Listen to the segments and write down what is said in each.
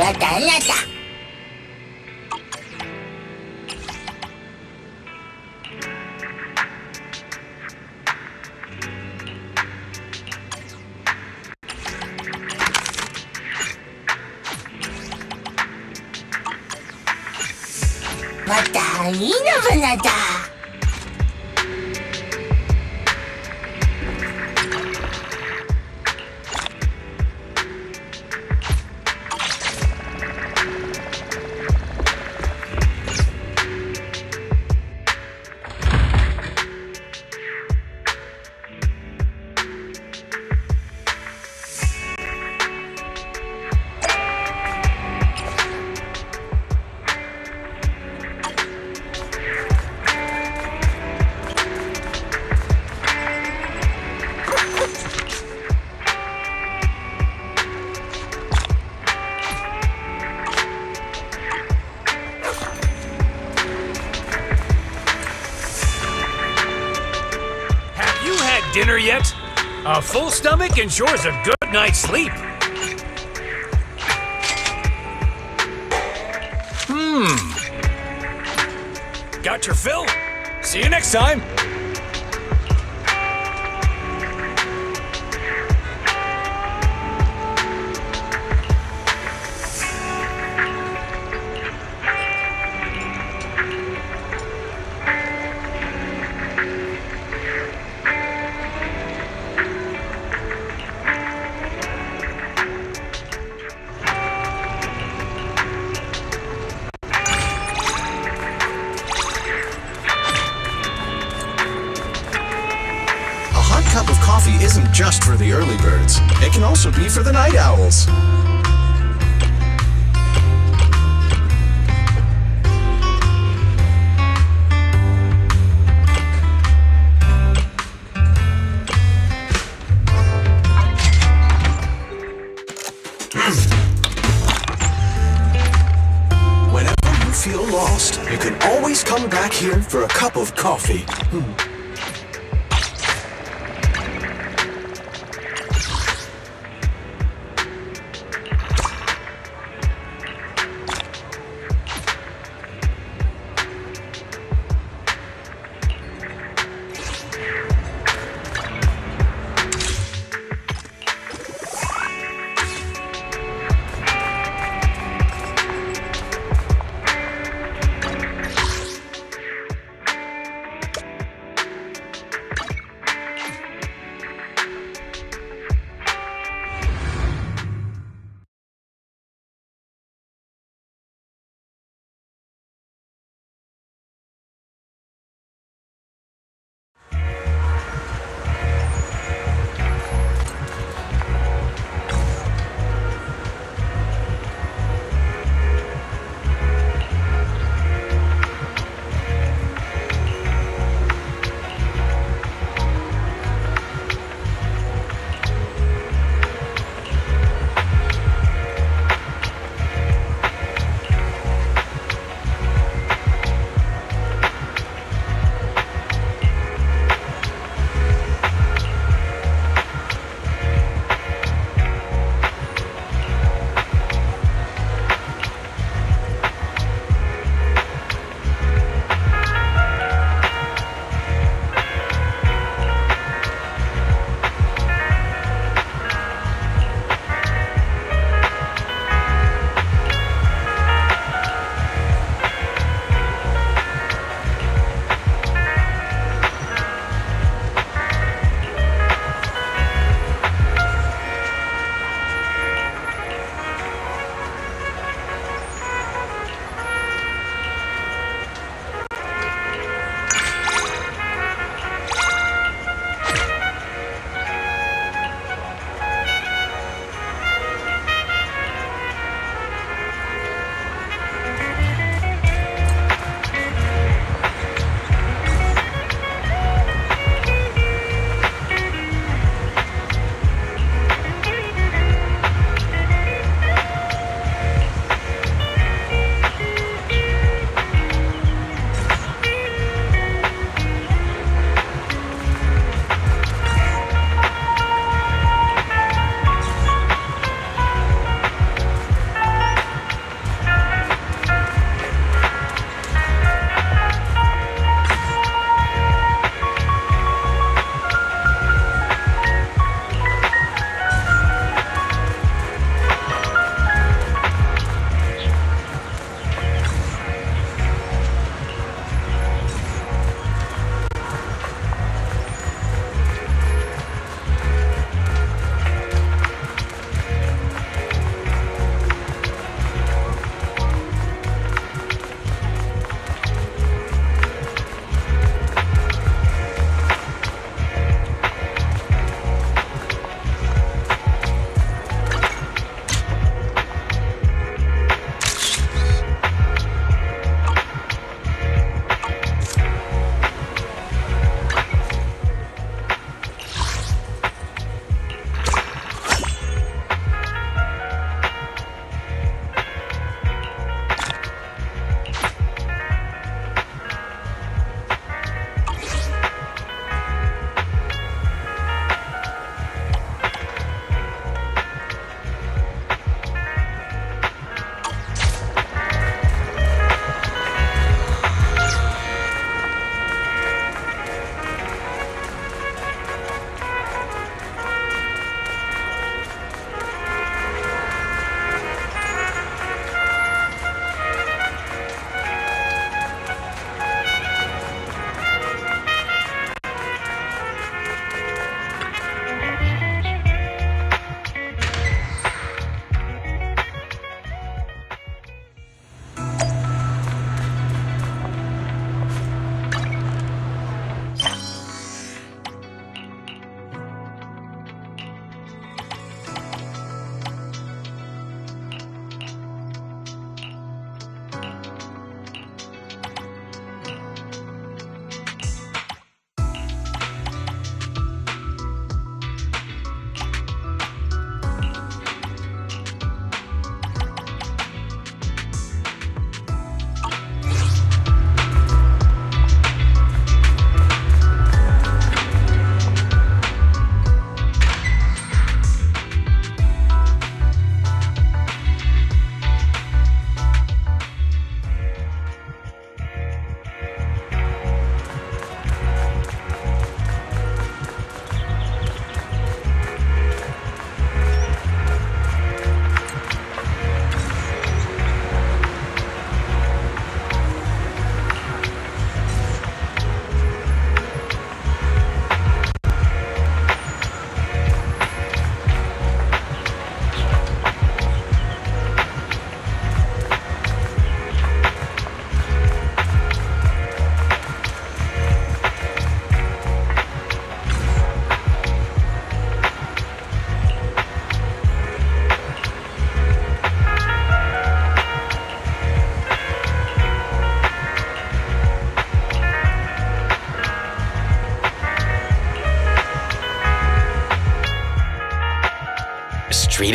왔다 안 났다. 왔다 이놈은 나다. Dinner yet? A full stomach ensures a good night's sleep. Got your fill? See you next time. Isn't just for the early birds. It can also be for the night owls. Whenever you feel lost, you can always come back here for a cup of coffee.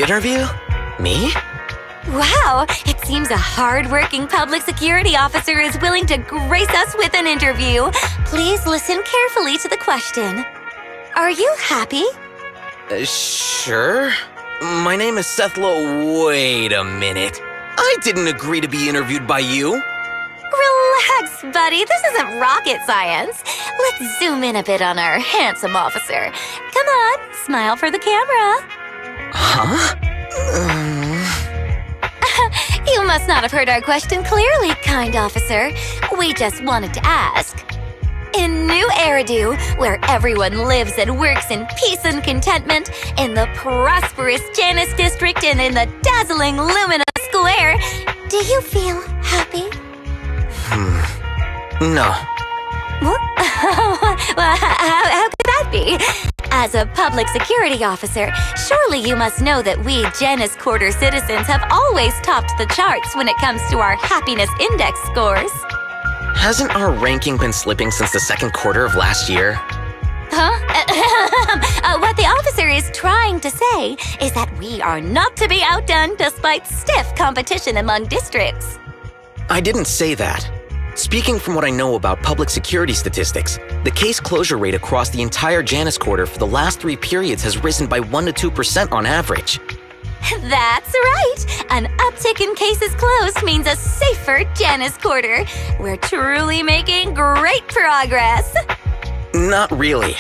interview? Me? Wow, it seems a hard-working public security officer is willing to grace us with an interview. Please listen carefully to the question. Are you happy? Sure. My name is Seth Lowe. Wait a minute. I didn't agree to be interviewed by you. Relax, buddy. This isn't rocket science. Let's zoom in a bit on our handsome officer. Come on, smile for the camera. Huh? You must not have heard our question clearly, kind officer. We just wanted to ask. In New Eridu, where everyone lives and works in peace and contentment, in the prosperous Janus district and in the dazzling Lumina Square, do you feel happy? No. What? Well, how could that be? As a public security officer, surely you must know that we Janus Quarter citizens have always topped the charts when it comes to our happiness index scores. Hasn't our ranking been slipping since the second quarter of last year? Huh? What the officer is trying to say is that we are not to be outdone despite stiff competition among districts. I didn't say that. Speaking from what I know about public security statistics, the case closure rate across the entire Janus Quarter for the last 3 periods has risen by 1 to 2% on average. That's right! An uptick in cases closed means a safer Janus Quarter. We're truly making great progress. Not really.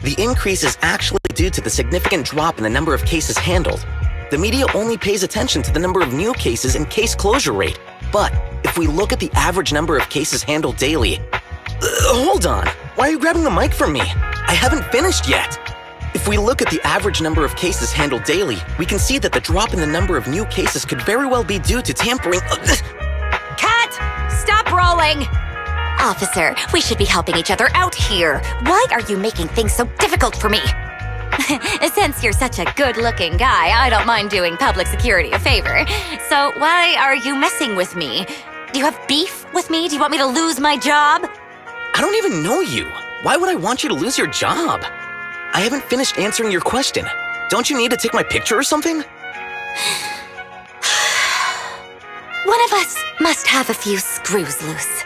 The increase is actually due to the significant drop in the number of cases handled. The media only pays attention to the number of new cases and case closure rate. But if we look at the average number of cases handled daily... hold on! Why are you grabbing the mic from me? I haven't finished yet! If we look at the average number of cases handled daily, we can see that the drop in the number of new cases could very well be due to tampering... Cat! Stop rolling! Officer, we should be helping each other out here. Why are you making things so difficult for me? Since you're such a good-looking guy, I don't mind doing public security a favor. So why are you messing with me? Do you have beef with me? Do you want me to lose my job? I don't even know you. Why would I want you to lose your job? I haven't finished answering your question. Don't you need to take my picture or something? One of us must have a few screws loose.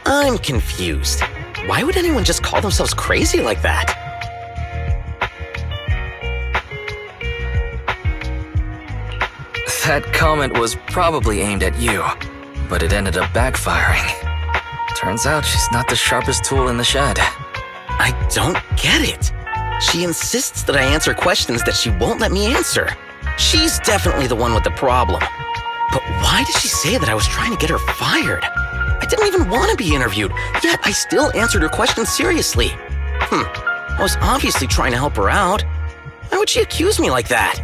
I'm confused. Why would anyone just call themselves crazy like that? That comment was probably aimed at you, but it ended up backfiring. Turns out she's not the sharpest tool in the shed. I don't get it. She insists that I answer questions that she won't let me answer. She's definitely the one with the problem. But why did she say that I was trying to get her fired? I didn't even want to be interviewed, yet I still answered her questions seriously. I was obviously trying to help her out. Why would she accuse me like that?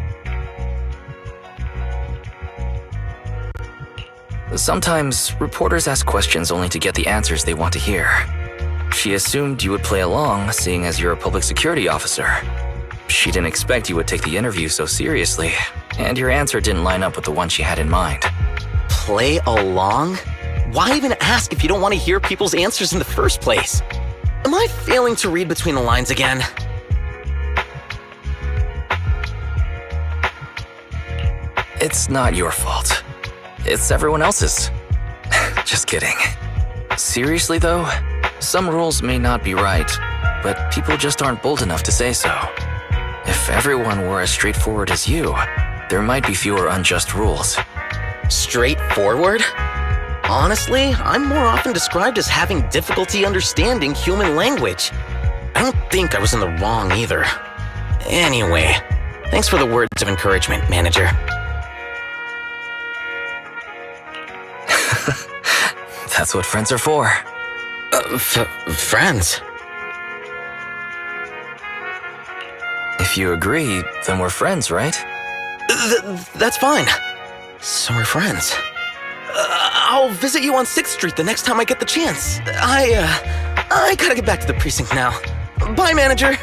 Sometimes, reporters ask questions only to get the answers they want to hear. She assumed you would play along, seeing as you're a public security officer. She didn't expect you would take the interview so seriously, and your answer didn't line up with the one she had in mind. Play along? Why even ask if you don't want to hear people's answers in the first place? Am I failing to read between the lines again? It's not your fault. It's everyone else's. Just kidding. Seriously though, some rules may not be right, but people just aren't bold enough to say so. If everyone were as straightforward as you, there might be fewer unjust rules. Straightforward? Honestly, I'm more often described as having difficulty understanding human language. I don't think I was in the wrong either. Anyway, thanks for the words of encouragement, manager. That's what friends are for. Friends? If you agree, then we're friends, right? That's fine. So we're friends. I'll visit you on 6th Street the next time I get the chance. I gotta get back to the precinct now. Bye, manager.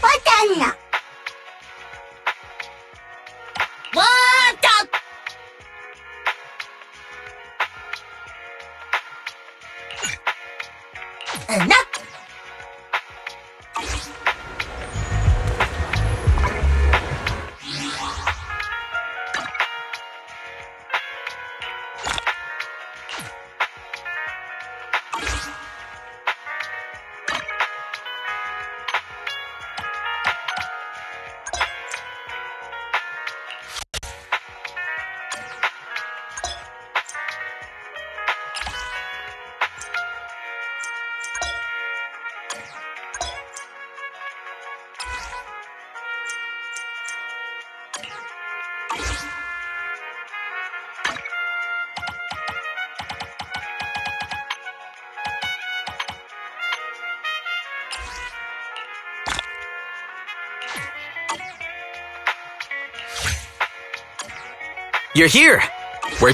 Watana. Wata. Enough. You're here! Where?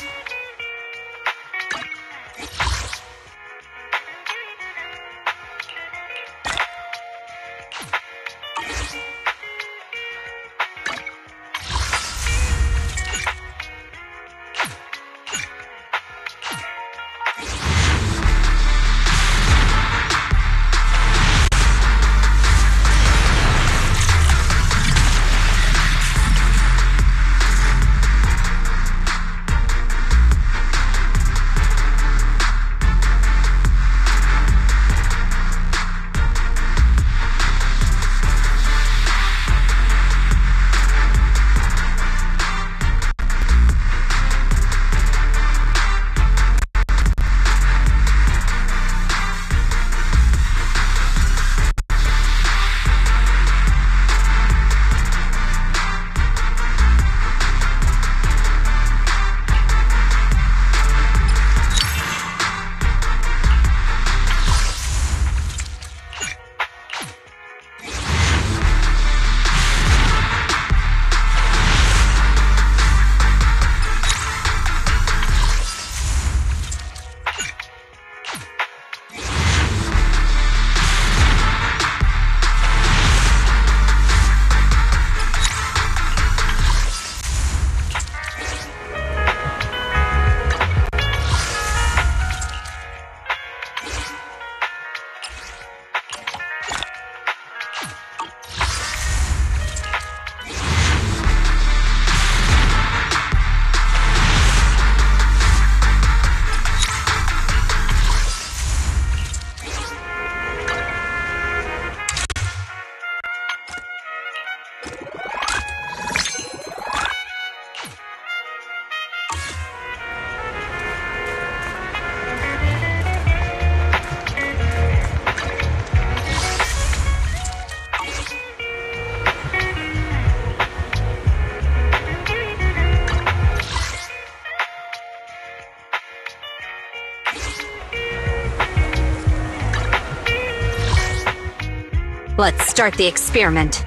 Let's start the experiment.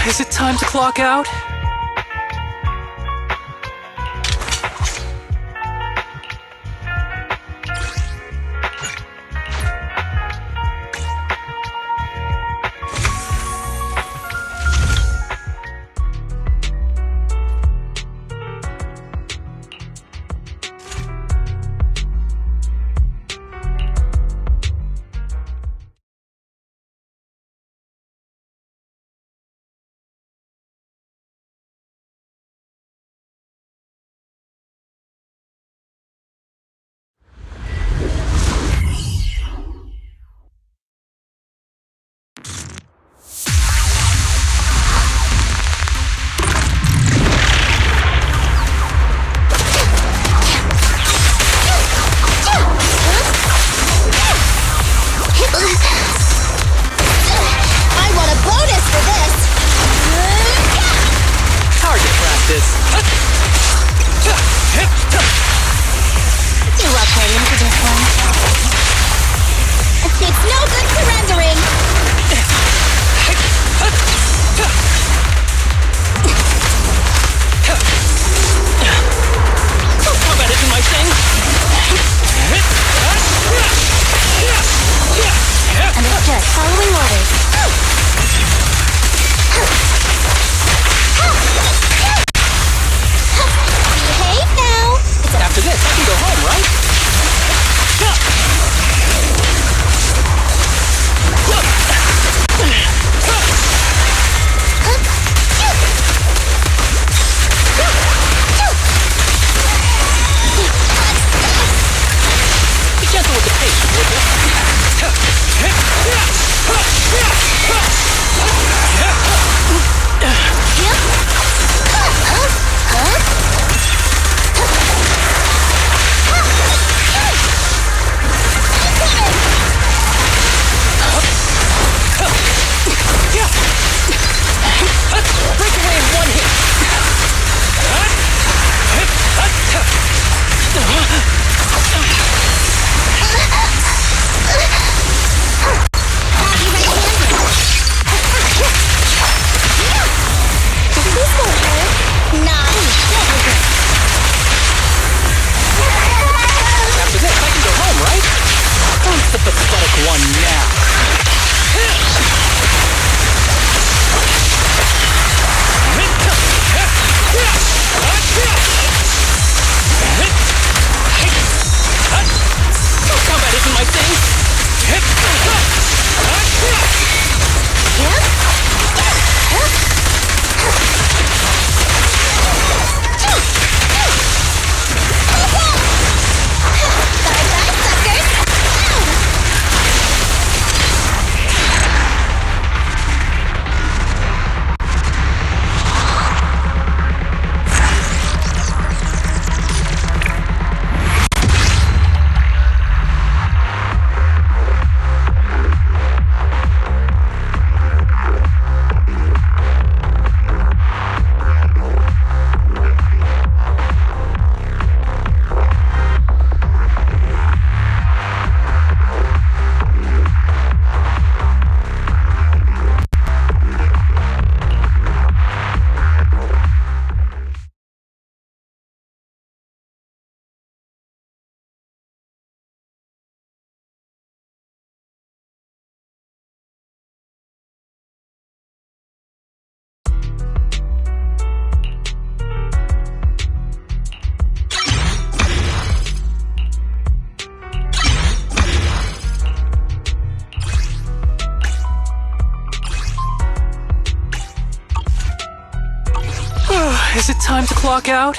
Is it time to clock out? Is it time to clock out?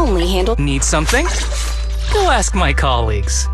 only handle... Need something? Go ask my colleagues.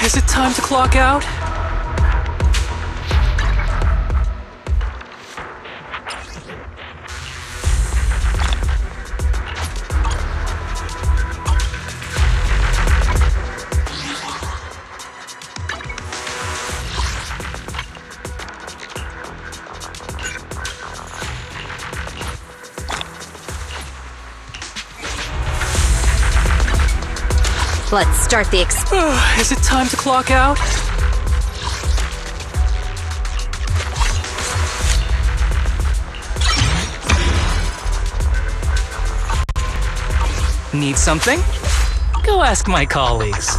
Is it time to clock out? Let's start the Is it time to clock out? Need something? Go ask my colleagues.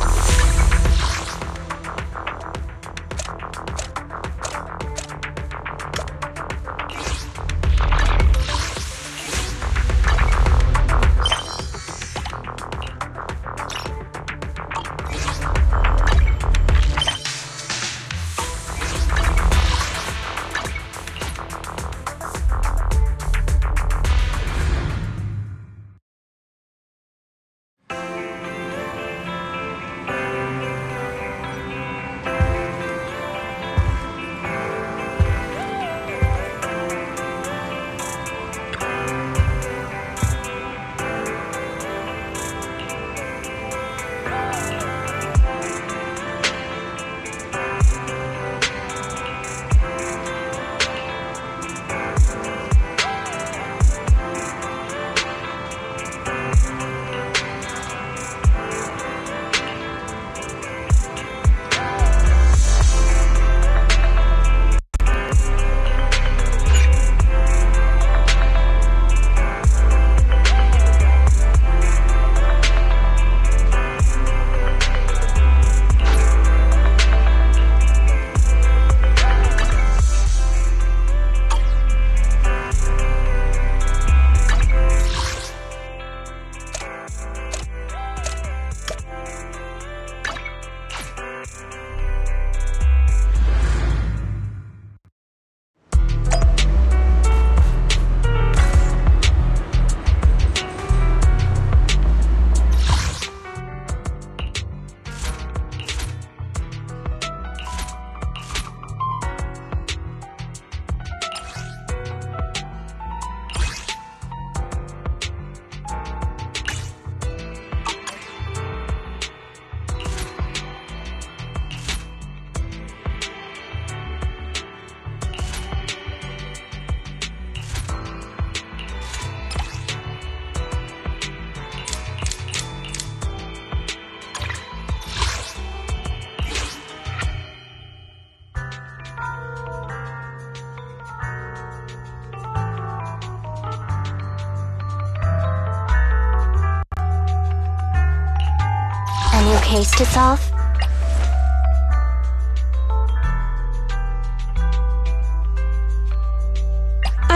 case to solve?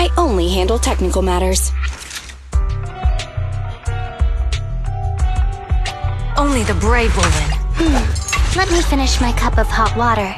I only handle technical matters. Only the brave will win. Let me finish my cup of hot water.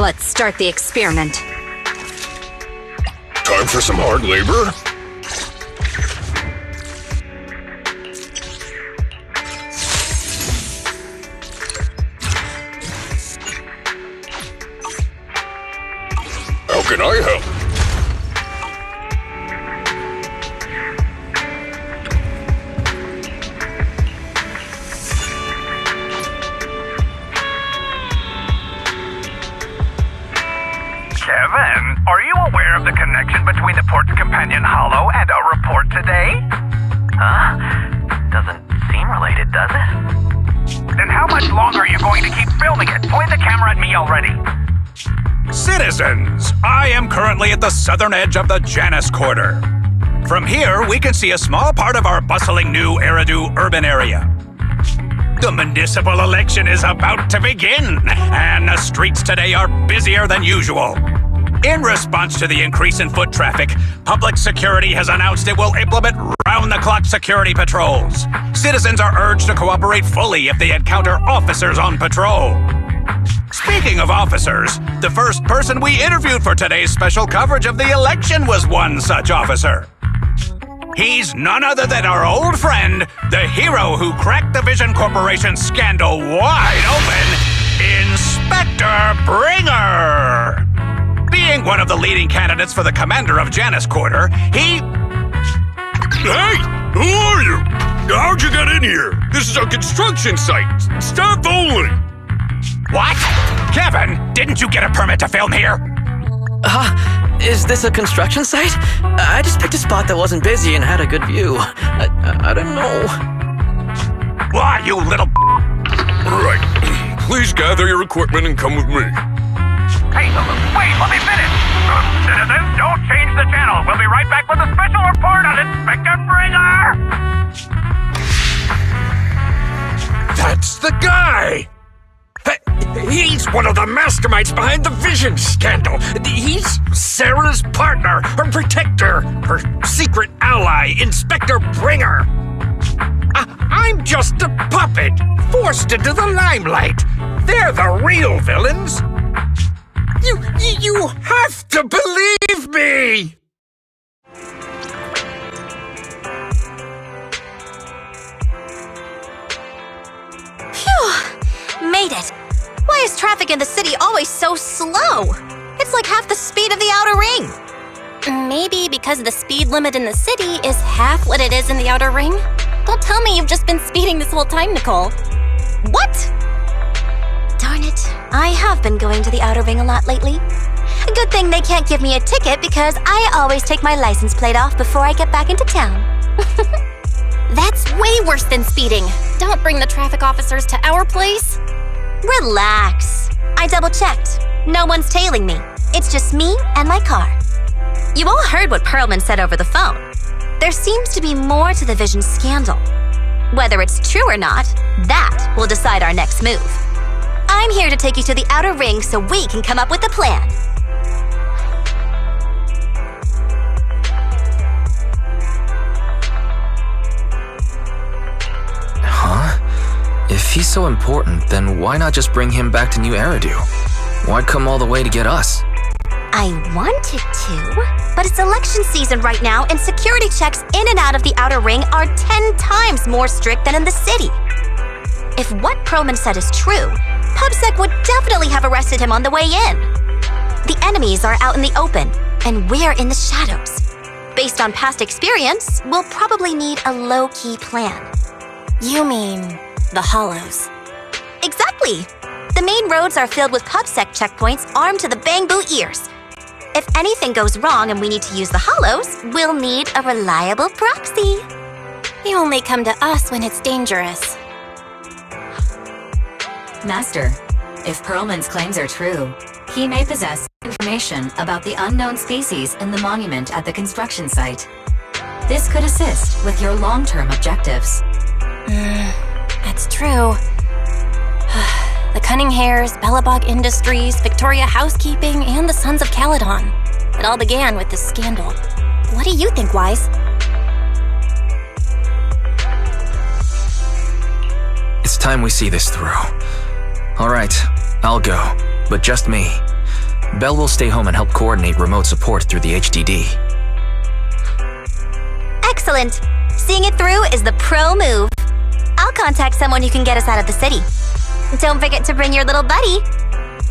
Let's start the experiment. Time for some hard labor? How can I help? Kevin, are you aware of the connection between the port's companion hollow and our report today? Huh? Doesn't seem related, does it? Then how much longer are you going to keep filming it? Point the camera at me already. Citizens, I am currently at the southern edge of the Janus Quarter. From here, we can see a small part of our bustling new Eridu urban area. The municipal election is about to begin, and the streets today are busier than usual. In response to the increase in foot traffic, public security has announced it will implement round-the-clock security patrols. Citizens are urged to cooperate fully if they encounter officers on patrol. Speaking of officers, the first person we interviewed for today's special coverage of the election was one such officer. He's none other than our old friend, the hero who cracked the Vision Corporation scandal wide open, Inspector Bringer! Being one of the leading candidates for the commander of Janus Quarter, he... Hey! Who are you? How'd you get in here? This is a construction site. Staff only. What? Kevin, didn't you get a permit to film here? Is this a construction site? I just picked a spot that wasn't busy and had a good view. I don't know. Why, you little... Right. Please gather your equipment and come with me. Hey, wait, let me finish. Citizens, don't change the channel. We'll be right back with a special report on Inspector Bringer. That's the guy! He's one of the masterminds behind the Vision scandal. He's Sarah's partner, her protector, her secret ally, Inspector Bringer. I'm just a puppet, forced into the limelight. They're the real villains. You have to believe me! Phew! Made it. Why is traffic in the city always so slow? It's like half the speed of the outer ring. Maybe because the speed limit in the city is half what it is in the outer ring? Don't tell me you've just been speeding this whole time, Nicole. What? Darn it. I have been going to the outer ring a lot lately. A good thing they can't give me a ticket because I always take my license plate off before I get back into town. That's way worse than speeding. Don't bring the traffic officers to our place. Relax. I double-checked. No one's tailing me. It's just me and my car. You all heard what Perlman said over the phone. There seems to be more to the Vision scandal. Whether it's true or not, that will decide our next move. I'm here to take you to the outer ring so we can come up with a plan. Huh? If he's so important, then why not just bring him back to New Eridu? Why come all the way to get us? I wanted to, but it's election season right now and security checks in and out of the outer ring are 10 times more strict than in the city. If what Perlman said is true, PubSec would definitely have arrested him on the way in. The enemies are out in the open, and we're in the shadows. Based on past experience, we'll probably need a low-key plan. You mean the hollows? Exactly! The main roads are filled with PubSec checkpoints armed to the bamboo ears. If anything goes wrong and we need to use the hollows, we'll need a reliable proxy. You only come to us when it's dangerous. Master, if Perlman's claims are true, he may possess information about the unknown species in the monument at the construction site. This could assist with your long-term objectives. That's true. The Cunning Hares, Bellabog Industries, Victoria Housekeeping, and the Sons of Caledon. It all began with this scandal. What do you think, Wise? It's time we see this through. All right, I'll go, but just me. Belle will stay home and help coordinate remote support through the HDD. Excellent. Seeing it through is the pro move. I'll contact someone who can get us out of the city. Don't forget to bring your little buddy.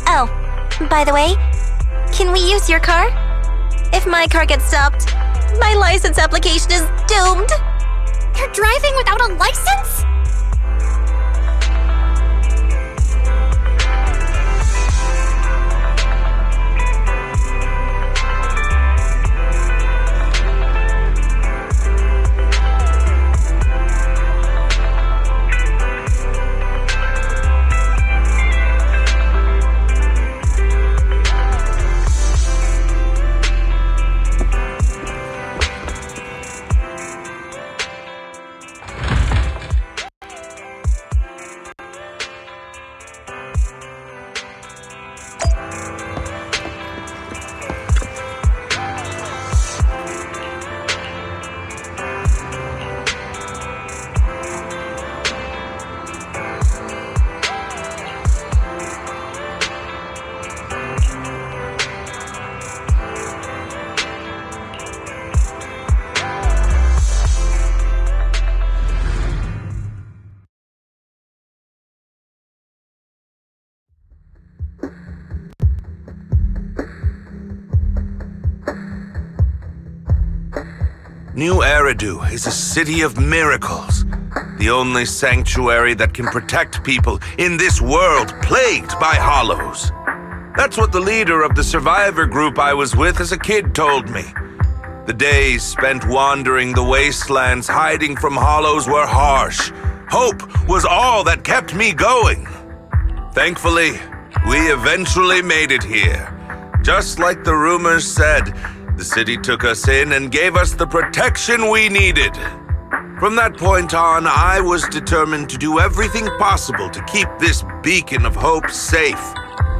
Oh, by the way, can we use your car? If my car gets stopped, my license application is doomed. You're driving without a license? New Eridu is a city of miracles. The only sanctuary that can protect people in this world plagued by hollows. That's what the leader of the survivor group I was with as a kid told me. The days spent wandering the wastelands hiding from hollows were harsh. Hope was all that kept me going. Thankfully, we eventually made it here. Just like the rumors said, the city took us in and gave us the protection we needed. From that point on, I was determined to do everything possible to keep this beacon of hope safe,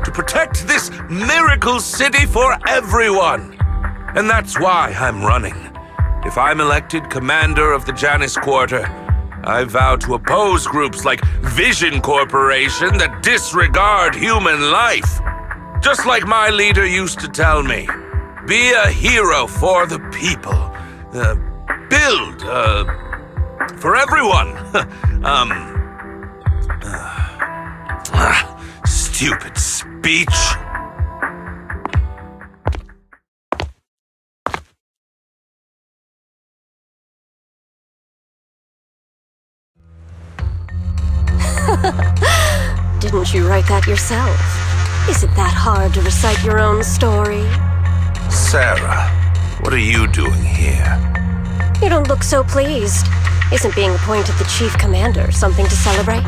to protect this miracle city for everyone. And that's why I'm running. If I'm elected commander of the Janus Quarter, I vow to oppose groups like Vision Corporation that disregard human life. Just like my leader used to tell me. Be a hero for the people. Build, for everyone. Stupid speech. Didn't you write that yourself? Is it that hard to recite your own story? Sarah, what are you doing here? You don't look so pleased. Isn't being appointed the chief commander something to celebrate?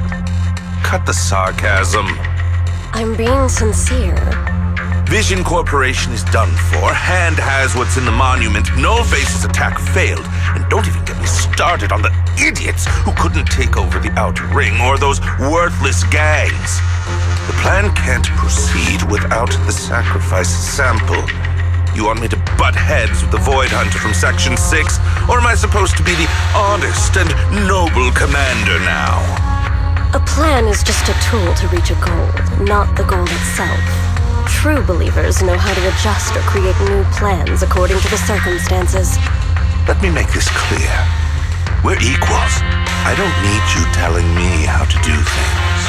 Cut the sarcasm. I'm being sincere. Vision Corporation is done for. Hand has what's in the monument. Nullface's attack failed. And don't even get me started on the idiots who couldn't take over the Outer Ring or those worthless gangs. The plan can't proceed without the sacrifice sample. You want me to butt heads with the Void Hunter from Section 6? Or am I supposed to be the honest and noble commander now? A plan is just a tool to reach a goal, not the goal itself. True believers know how to adjust or create new plans according to the circumstances. Let me make this clear. We're equals. I don't need you telling me how to do things.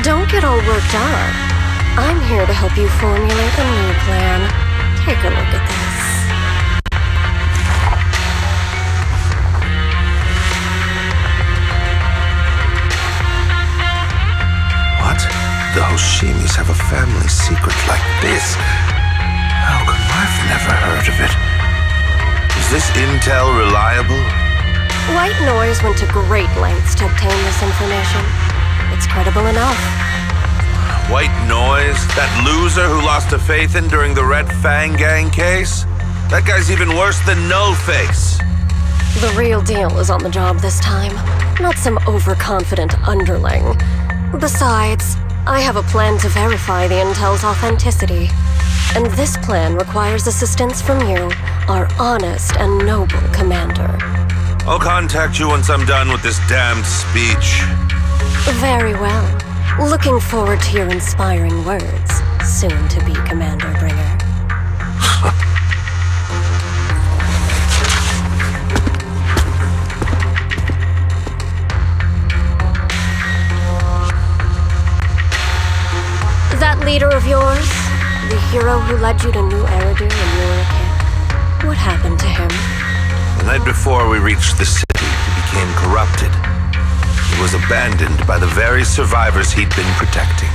Don't get all worked up. I'm here to help you formulate a new plan. Take a look at this. What? The Hoshimis have a family secret like this? How come I've never heard of it? Is this intel reliable? White Noise went to great lengths to obtain this information. It's credible enough. White Noise? That loser who lost to Phaethon during the Red Fang Gang case? That guy's even worse than Nullface. The real deal is on the job this time, not some overconfident underling. Besides, I have a plan to verify the intel's authenticity. And this plan requires assistance from you, our honest and noble commander. I'll contact you once I'm done with this damned speech. Very well. Looking forward to your inspiring words. soon-to-be Commander Bringer. That leader of yours, the hero who led you to New Eridu when you were a kid, what happened to him? The night before we reached the city, he became corrupted. He was abandoned by the very survivors he'd been protecting.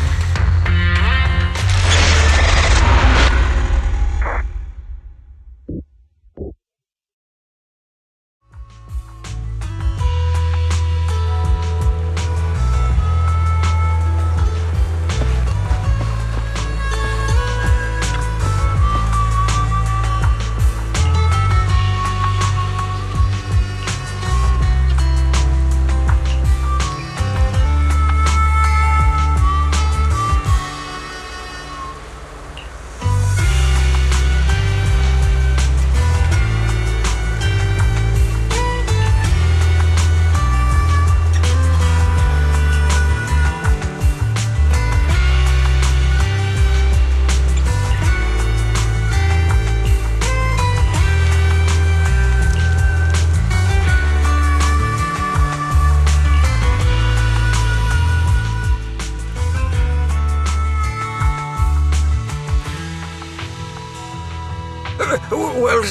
Well,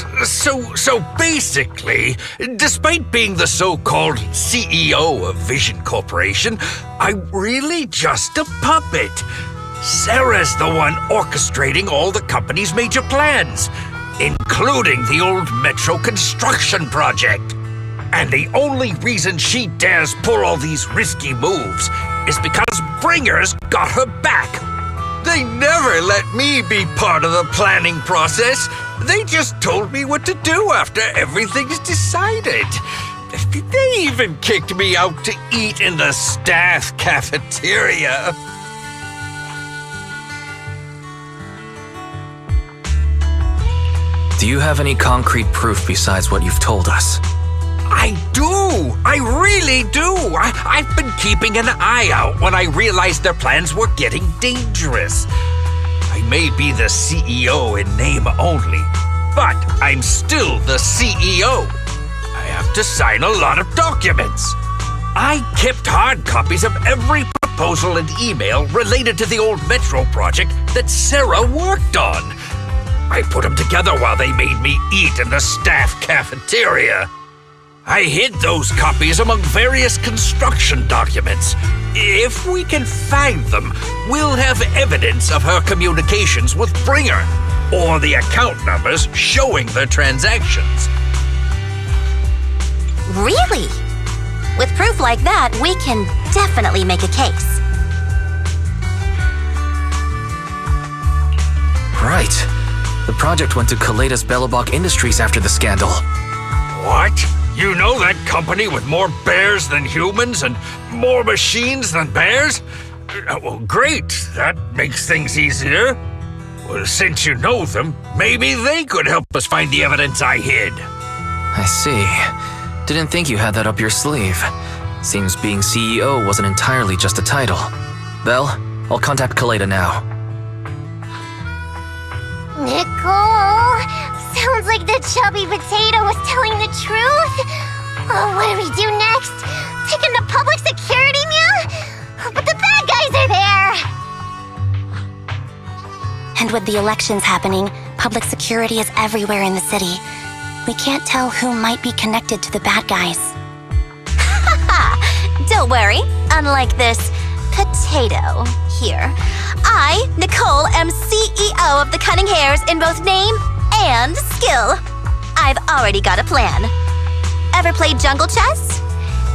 so basically, despite being the so-called CEO of Vision Corporation, I'm really just a puppet. Sarah's the one orchestrating all the company's major plans, including the old metro construction project. And the only reason she dares pull all these risky moves is because Bringer's got her back. They never let me be part of the planning process. They just told me what to do after everything's decided. They even kicked me out to eat in the staff cafeteria. Do you have any concrete proof besides what you've told us? I do! I really do! I've been keeping an eye out when I realized their plans were getting dangerous. I may be the CEO in name only, but I'm still the CEO. I have to sign a lot of documents. I kept hard copies of every proposal and email related to the old Metro project that Sarah worked on. I put them together while they made me eat in the staff cafeteria. I hid those copies among various construction documents. If we can find them, we'll have evidence of her communications with Bringer, or the account numbers showing their transactions. Really? With proof like that, we can definitely make a case. Right. The project went to Kaleda's Belobog Industries after the scandal. What? You know that company with more bears than humans and more machines than bears? Well, great. That makes things easier. Well, since you know them, maybe they could help us find the evidence I hid. I see. Didn't think you had that up your sleeve. Seems being CEO wasn't entirely just a title. Belle, I'll contact Kaleda now. Nicole! Sounds like the chubby potato was telling the truth. Oh, what do we do next? Take him to public security, Mia? But the bad guys are there! And with the elections happening, public security is everywhere in the city. We can't tell who might be connected to the bad guys. Don't worry. Unlike this potato here, I, Nicole, am CEO of the Cunning Hares in both name and skill. I've already got a plan. Ever played jungle chess?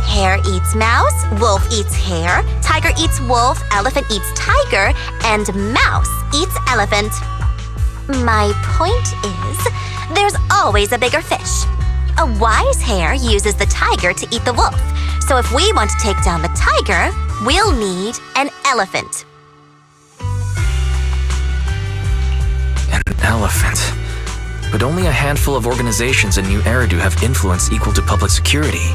Hare eats mouse, wolf eats hare, tiger eats wolf, elephant eats tiger, and mouse eats elephant. My point is, there's always a bigger fish. A wise hare uses the tiger to eat the wolf. So if we want to take down the tiger, we'll need an elephant. An elephant? But only a handful of organizations in New Eridu have influence equal to public security.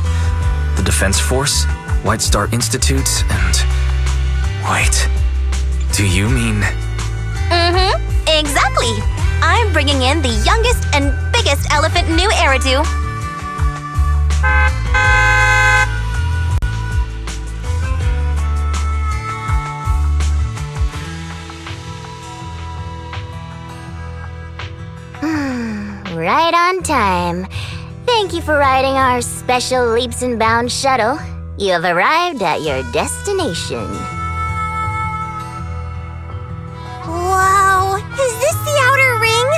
The Defense Force, White Star Institute, and... Wait, do you mean... Exactly. I'm bringing in the youngest and biggest elephant New Eridu. Right on time. Thank you for riding our special leaps and bounds shuttle. You have arrived at your destination. Wow, is this the outer ring?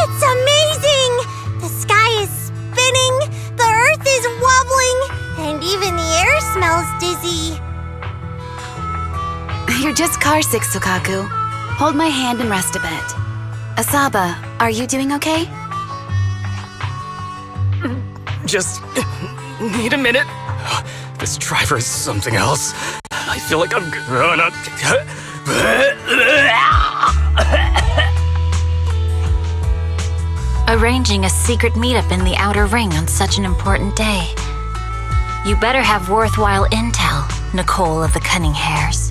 It's amazing! The sky is spinning, the earth is wobbling, and even the air smells dizzy. You're just carsick, Sukaku. Hold my hand and rest a bit. Asaba, are you doing okay? Just need a minute. This driver is something else. I feel like I'm gonna... Arranging a secret meetup in the outer ring on such an important day. You better have worthwhile intel, Nicole of the Cunning Hairs.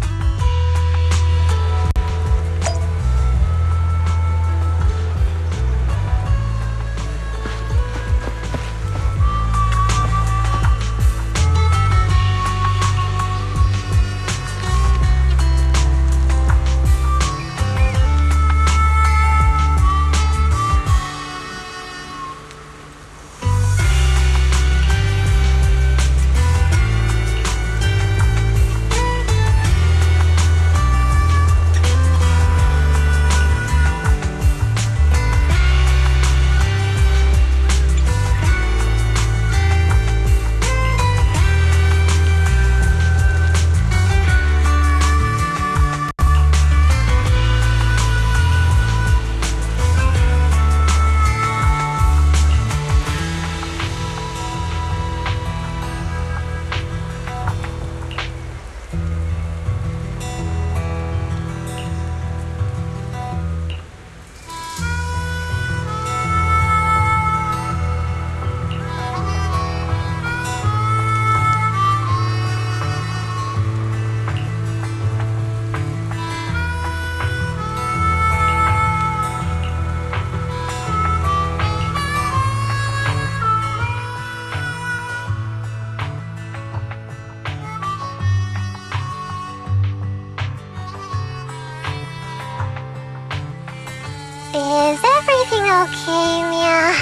Is everything okay, Mia?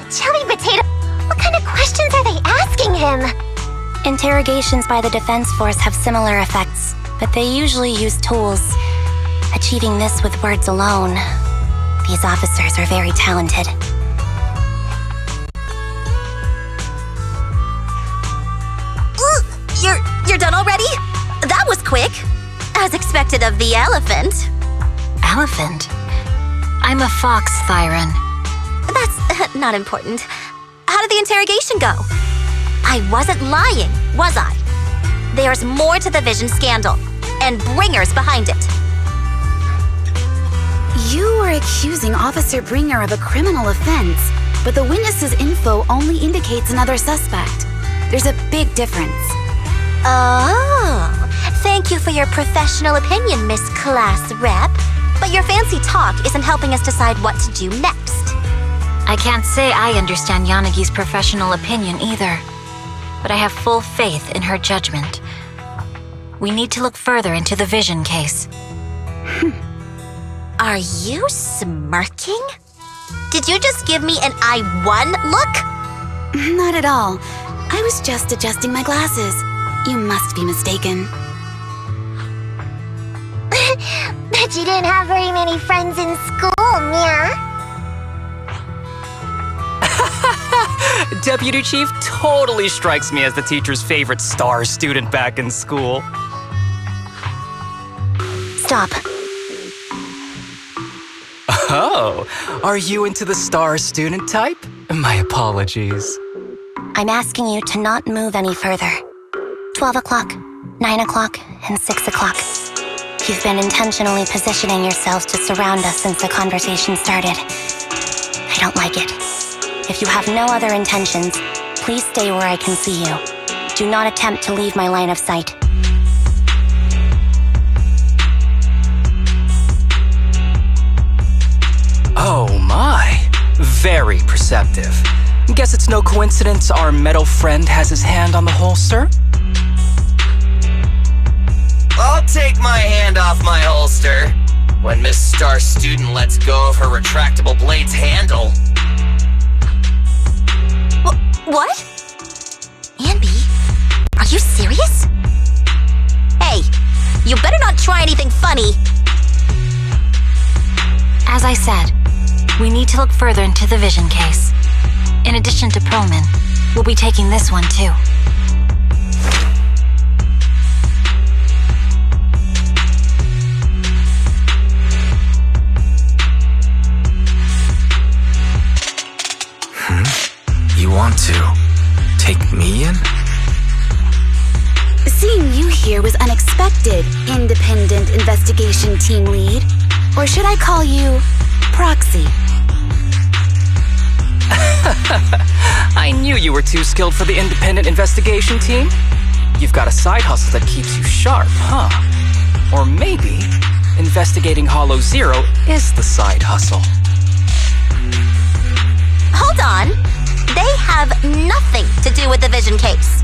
Chubby Potato, what kind of questions are they asking him? Interrogations by the Defense Force have similar effects, but they usually use tools. Achieving this with words alone, these officers are very talented. You're done already? That was quick. As expected of the elephant. Elephant? I'm a fox, Thyron. That's not important. How did the interrogation go? I wasn't lying, was I? There's more to the Vision scandal, and bringers behind it. You were accusing Officer Bringer of a criminal offense, but the witness's info only indicates another suspect. There's a big difference. Oh, thank you for your professional opinion, Miss Class Rep. But your fancy talk isn't helping us decide what to do next. I can't say I understand Yanagi's professional opinion either, but I have full faith in her judgment. We need to look further into the Vision case. Are you smirking? Did you just give me an I won look? Not at all. I was just adjusting my glasses. You must be mistaken. Bet you didn't have very many friends in school, Mia. Deputy Chief totally strikes me as the teacher's favorite star student back in school. Stop. Oh, are you into the star student type? My apologies. I'm asking you to not move any further. 12 o'clock, 9 o'clock, and 6 o'clock. You've been intentionally positioning yourselves to surround us since the conversation started. I don't like it. If you have no other intentions, please stay where I can see you. Do not attempt to leave my line of sight. Oh my. Very perceptive. Guess it's no coincidence our metal friend has his hand on the holster? I'll take my hand off my holster when Miss Star Student lets go of her retractable blade's handle. What? Anby? Are you serious? Hey, you better not try anything funny. As I said, we need to look further into the vision case. In addition to Perlman, we'll be taking this one too. You want to take me in? Seeing you here was unexpected, Independent Investigation Team Lead. Or should I call you Proxy? I knew you were too skilled for the independent investigation team. You've got a side hustle that keeps you sharp, huh? Or maybe investigating Hollow Zero is the side hustle. Hold on. They have nothing to do with the vision case.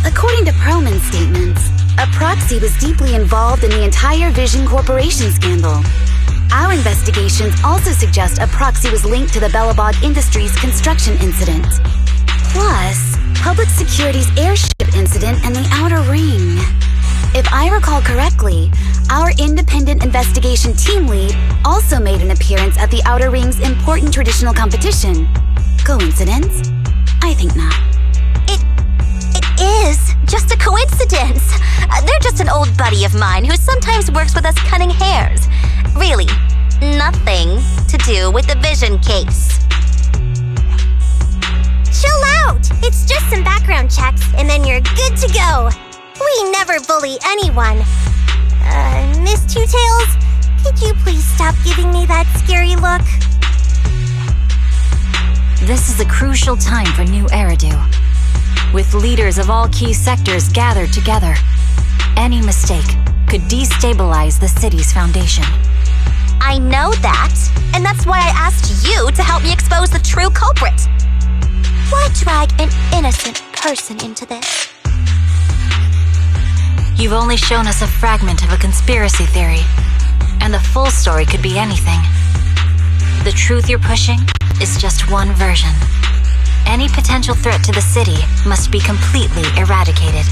According to Perlman's statements, a proxy was deeply involved in the entire Vision Corporation scandal. Our investigations also suggest a proxy was linked to the Bellabog Industries construction incident. Plus, Public Security's airship incident and the Outer Ring. If I recall correctly, our independent investigation team lead also made an appearance at the Outer Ring's important traditional competition. Coincidence? I think not. It is just a coincidence. They're just an old buddy of mine who sometimes works with us cutting hairs. Really, nothing to do with the vision case. Chill out! It's just some background checks, and then you're good to go. We never bully anyone. Miss Two Tails, could you please stop giving me that scary look? This is a crucial time for New Eridu. With leaders of all key sectors gathered together, any mistake could destabilize the city's foundation. I know that, and that's why I asked you to help me expose the true culprit. Why drag an innocent person into this? You've only shown us a fragment of a conspiracy theory, and the full story could be anything. The truth you're pushing is just one version. Any potential threat to the city must be completely eradicated.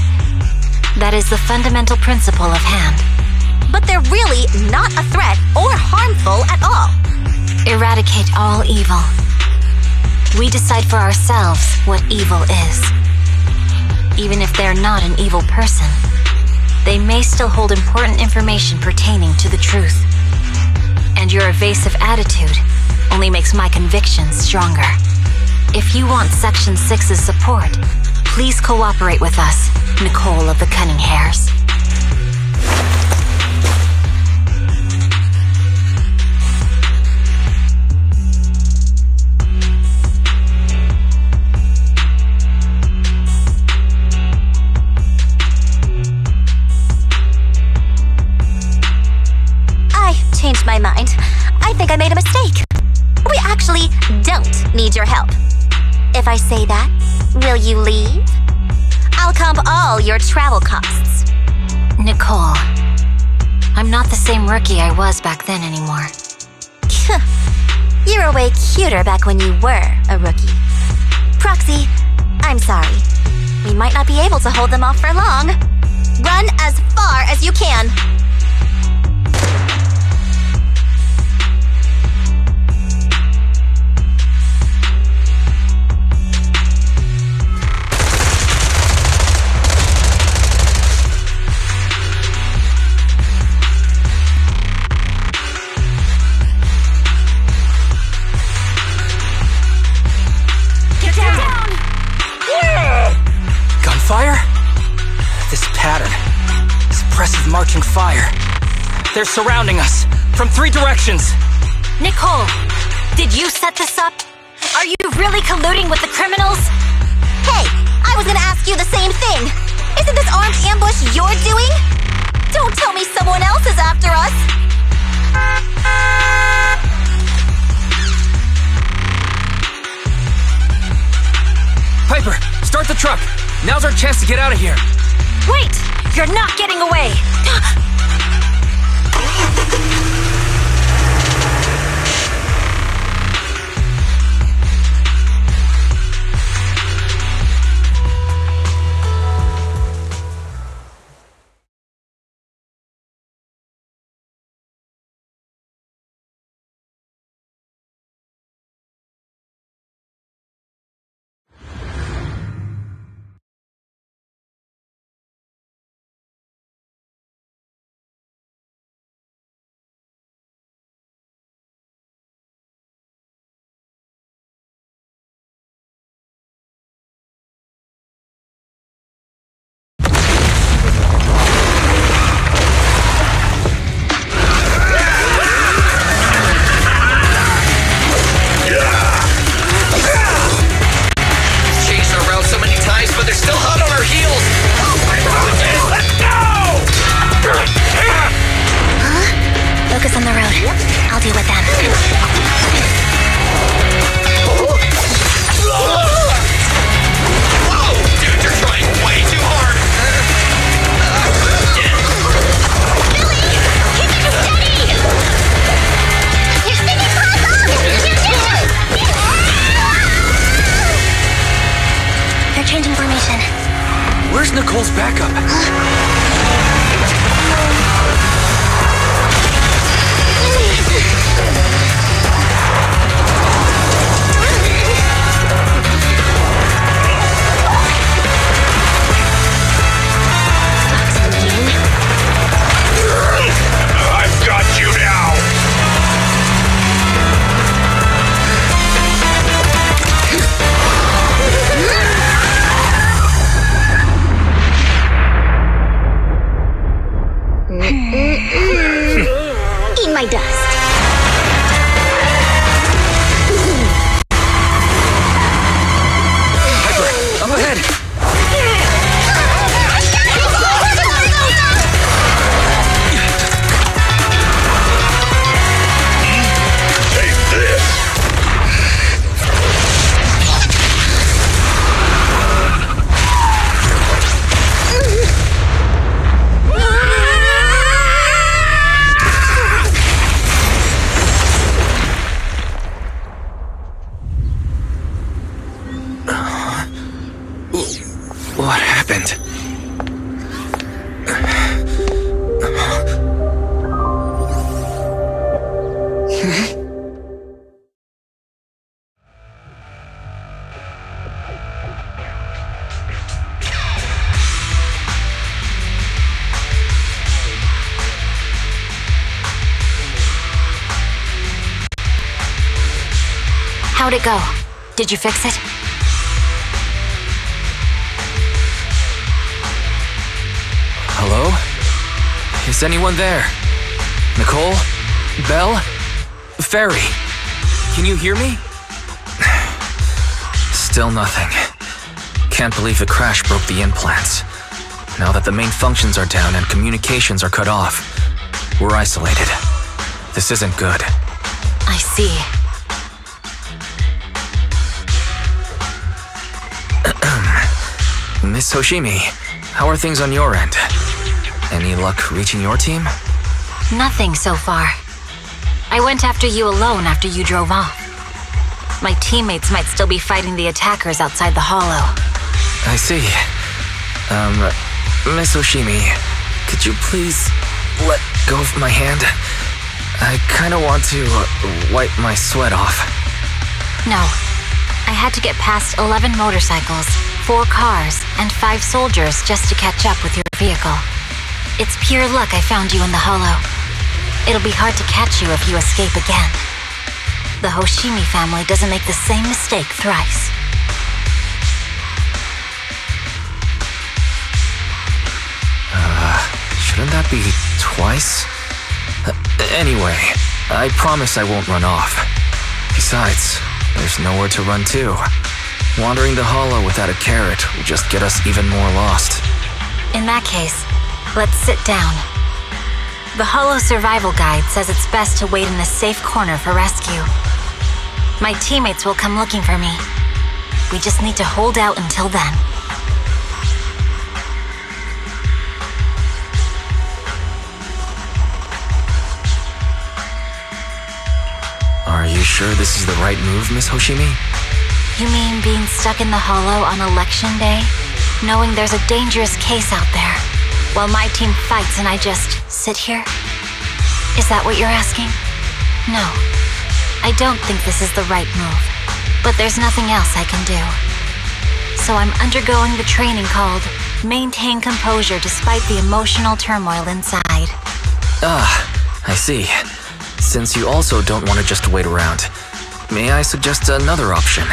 That is the fundamental principle of hand. But they're really not a threat or harmful at all. Eradicate all evil. We decide for ourselves what evil is. Even if they're not an evil person, they may still hold important information pertaining to the truth. And your evasive attitude only makes my convictions stronger. If you want Section 6's support, please cooperate with us, Nicole of the Cunning Hairs. I changed my mind. I think I made a mistake. We actually don't need your help. If I say that, will you leave? I'll comp all your travel costs. Nicole, I'm not the same rookie I was back then anymore. You were way cuter back when you were a rookie. Proxy, I'm sorry. We might not be able to hold them off for long. Run as far as you can. Gunfire? This pattern. This oppressive marching fire. They're surrounding us from 3 directions. Nicole, did you set this up? Are you really colluding with the criminals? Hey, I was gonna ask you the same thing. Isn't this armed ambush you're doing? Don't tell me someone else is after us. Piper, start the truck. Now's our chance to get out of here. Wait! You're not getting away! Focus on the road. I'll deal with them. Whoa! Dude, you're trying way too hard! Billy! Keep it steady! You're sticking close off! They're changing formation. Where's Nicole's backup? I've got you now! Eat my dust. Piper, up ahead! Take this! What happened? How'd it go? Did you fix it? Hello? Is anyone there? Nicole? Belle? Fairy? Can you hear me? Still nothing. Can't believe the crash broke the implants. Now that the main functions are down and communications are cut off, we're isolated. This isn't good. I see. Miss Hoshimi, how are things on your end? Any luck reaching your team? Nothing so far. I went after you alone after you drove off. My teammates might still be fighting the attackers outside the hollow. I see. Miss Hoshimi, could you please let go of my hand? I kinda want to wipe my sweat off. No. I had to get past 11 motorcycles, 4 cars, and 5 soldiers just to catch up with your vehicle. It's pure luck I found you in the hollow. It'll be hard to catch you if you escape again. The Hoshimi family doesn't make the same mistake thrice. Shouldn't that be twice? Anyway, I promise I won't run off. Besides, there's nowhere to run to. Wandering the hollow without a carrot will just get us even more lost. In that case, let's sit down. The hollow survival guide says it's best to wait in a safe corner for rescue. My teammates will come looking for me. We just need to hold out until then. Are you sure this is the right move, Miss Hoshimi? You mean being stuck in the hollow on election day? Knowing there's a dangerous case out there, while my team fights and I just sit here? Is that what you're asking? No. I don't think this is the right move, but there's nothing else I can do. So I'm undergoing the training called Maintain Composure Despite the Emotional Turmoil Inside. Ah, I see. Since you also don't want to just wait around, may I suggest another option?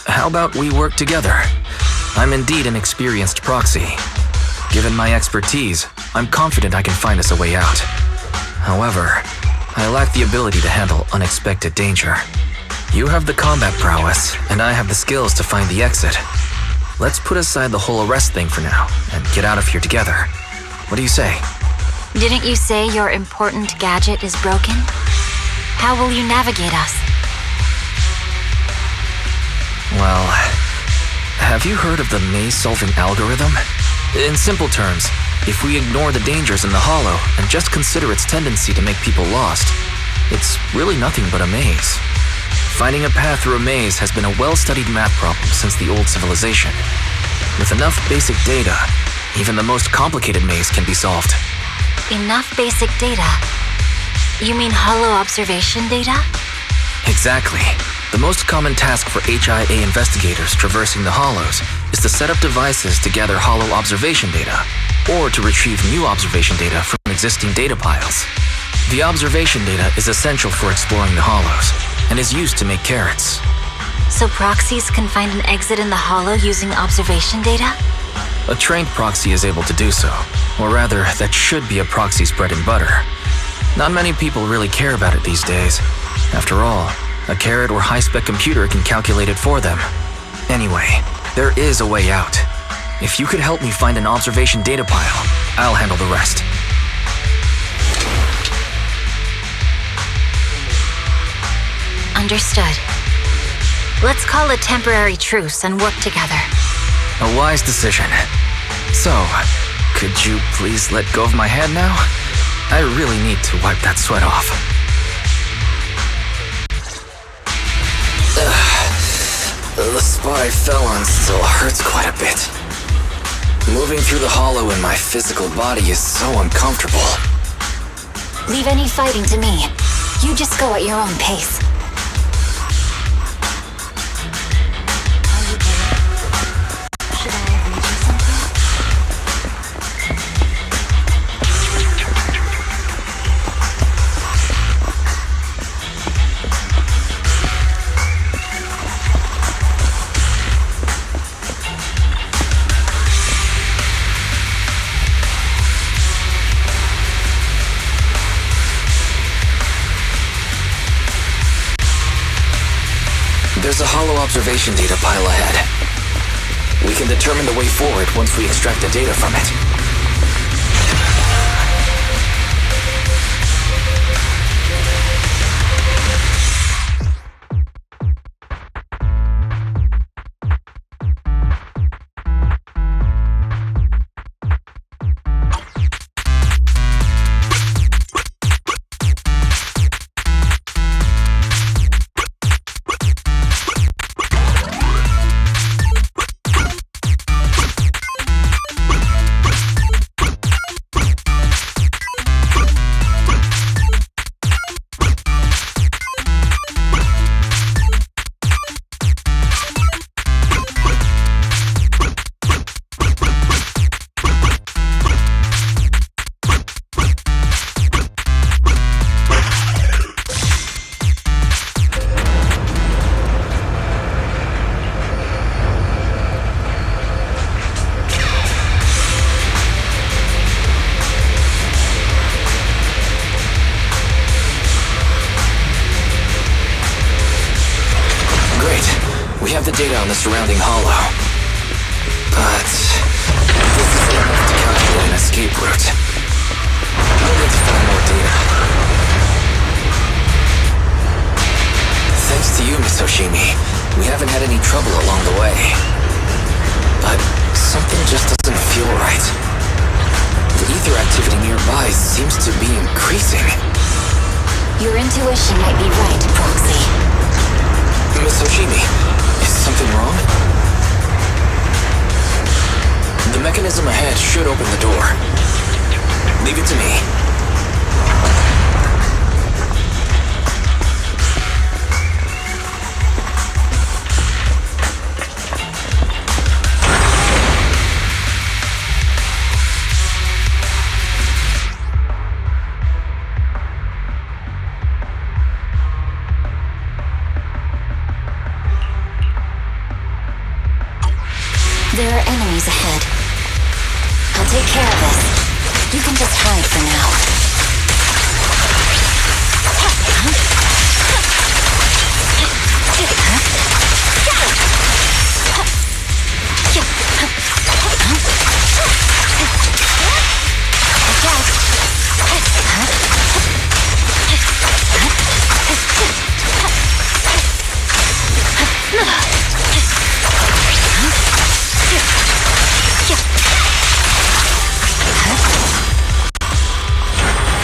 How about we work together? I'm indeed an experienced proxy. Given my expertise, I'm confident I can find us a way out. However, I lack the ability to handle unexpected danger. You have the combat prowess, and I have the skills to find the exit. Let's put aside the whole arrest thing for now, and get out of here together. What do you say? Didn't you say your important gadget is broken? How will you navigate us? Well, have you heard of the maze-solving algorithm? In simple terms, if we ignore the dangers in the hollow and just consider its tendency to make people lost, it's really nothing but a maze. Finding a path through a maze has been a well-studied math problem since the old civilization. With enough basic data, even the most complicated maze can be solved. Enough basic data? You mean hollow observation data? Exactly. The most common task for HIA investigators traversing the hollows is to set up devices to gather hollow observation data, or to retrieve new observation data from existing data piles. The observation data is essential for exploring the hollows, and is used to make carrots. So proxies can find an exit in the hollow using observation data? A trained proxy is able to do so, or rather, that should be a proxy's bread and butter. Not many people really care about it these days. After all, a carrot or high-spec computer can calculate it for them. Anyway, there is a way out. If you could help me find an observation data pile, I'll handle the rest. Understood. Let's call a temporary truce and work together. A wise decision. So, could you please let go of my hand now? I really need to wipe that sweat off. The spot I fell on still hurts quite a bit. Moving through the hollow in my physical body is so uncomfortable. Leave any fighting to me. You just go at your own pace. Should I read you something? There's a hollow observation data pile ahead. We can determine the way forward once we extract the data from it. We have the data on the surrounding hollow. But this isn't enough to calculate an escape route. I'll need to find more data. Thanks to you, Miss Hoshimi, We haven't had any trouble along the way. But something just doesn't feel right. The ether activity nearby seems to be increasing. Your intuition might be right, Proxy. Miss Hoshimi, is something wrong? The mechanism ahead should open the door. Leave it to me. There are enemies ahead. I'll take care of this. You can just hide for now.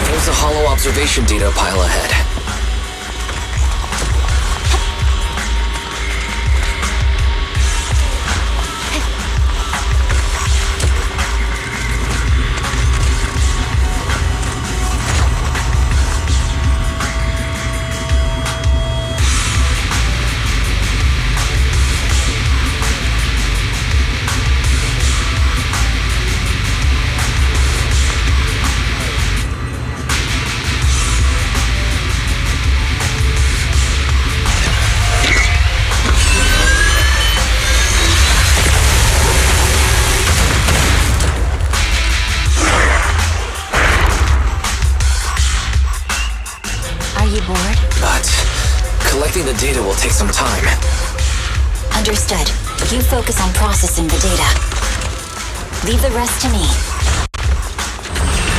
There's a hollow observation data pile ahead. Collecting the data will take some time. Understood. You focus on processing the data. Leave the rest to me.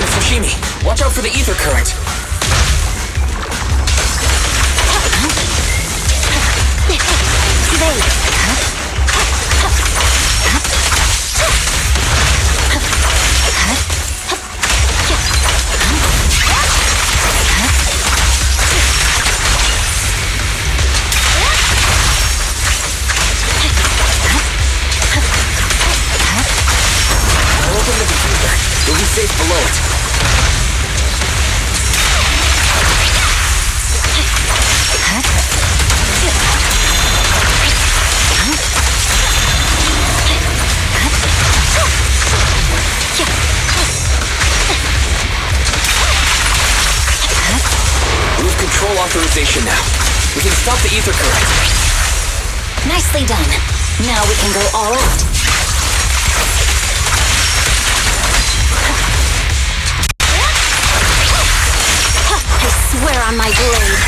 Miss Hoshimi, watch out for the ether current. You'll be safe below it. We have control authorization now. We can stop the ether current. Nicely done. Now we can go all out. I swear on my blade.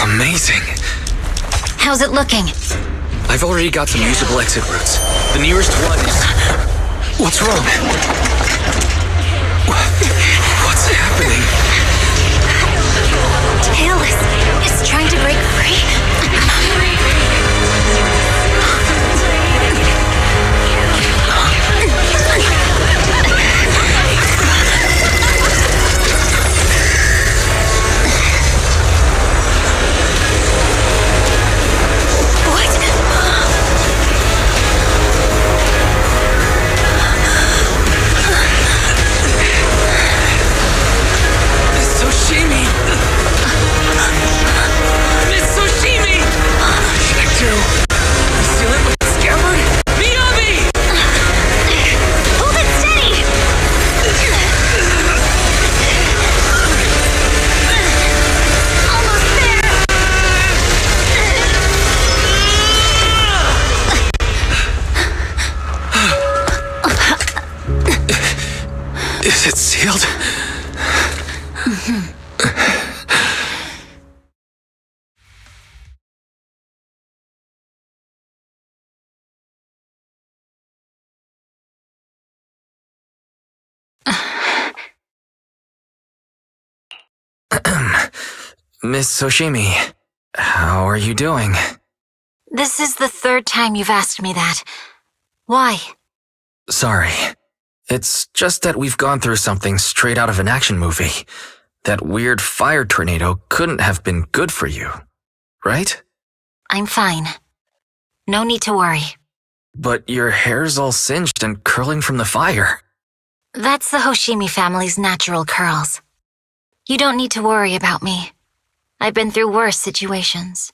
Amazing. How's it looking? I've already got some usable exit routes. The nearest one is... What's wrong? What's happening? Tailless is trying to break free. Is it sealed? Miss Hoshimi, how are you doing? This is the third time you've asked me that. Why? Sorry. It's just that we've gone through something straight out of an action movie. That weird fire tornado couldn't have been good for you, right? I'm fine. No need to worry. But your hair's all singed and curling from the fire. That's the Hoshimi family's natural curls. You don't need to worry about me. I've been through worse situations.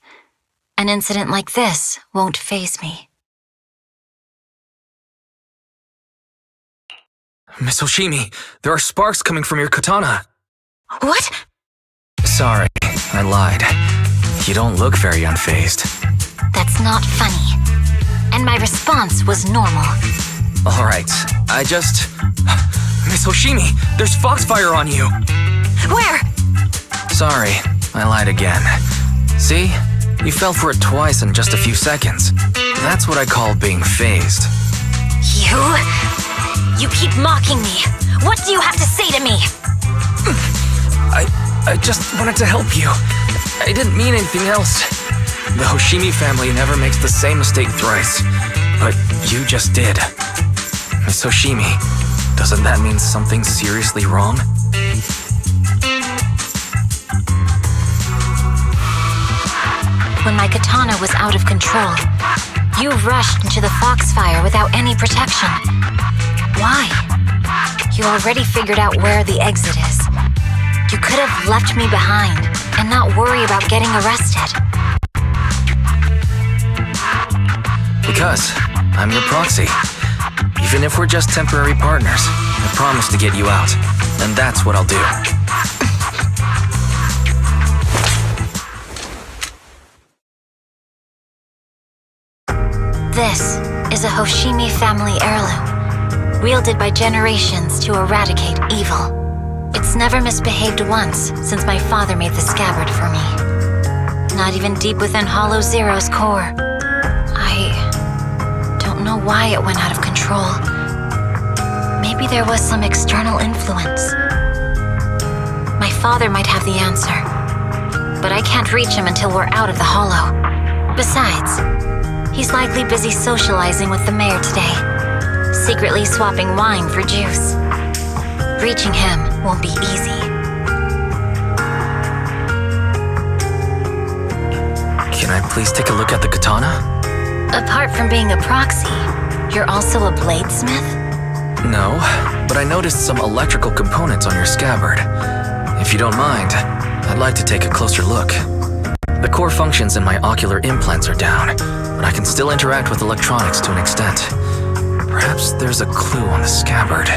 An incident like this won't faze me. Miss Hoshimi, there are sparks coming from your katana. What? Sorry, I lied. You don't look very unfazed. That's not funny. And my response was normal. Alright, Miss Hoshimi, there's foxfire on you! Where? Sorry, I lied again. See? You fell for it twice in just a few seconds. That's what I call being phased. You keep mocking me. What do you have to say to me? I just wanted to help you. I didn't mean anything else. The Hoshimi family never makes the same mistake thrice. But you just did. Miss Hoshimi, doesn't that mean something seriously wrong? When my katana was out of control, you rushed into the foxfire without any protection. Why? You already figured out where the exit is. You could have left me behind and not worry about getting arrested. Because I'm your proxy. Even if we're just temporary partners, I promise to get you out. And that's what I'll do. This is a Hoshimi family heirloom, wielded by generations to eradicate evil. It's never misbehaved once since my father made the scabbard for me. Not even deep within Hollow Zero's core. I don't know why it went out of control. Maybe there was some external influence. My father might have the answer, but I can't reach him until we're out of the Hollow. Besides, he's likely busy socializing with the mayor today, secretly swapping wine for juice. Reaching him won't be easy. Can I please take a look at the katana? Apart from being a proxy, you're also a bladesmith? No, but I noticed some electrical components on your scabbard. If you don't mind, I'd like to take a closer look. The core functions in my ocular implants are down, but I can still interact with electronics to an extent. Perhaps there's a clue on the scabbard.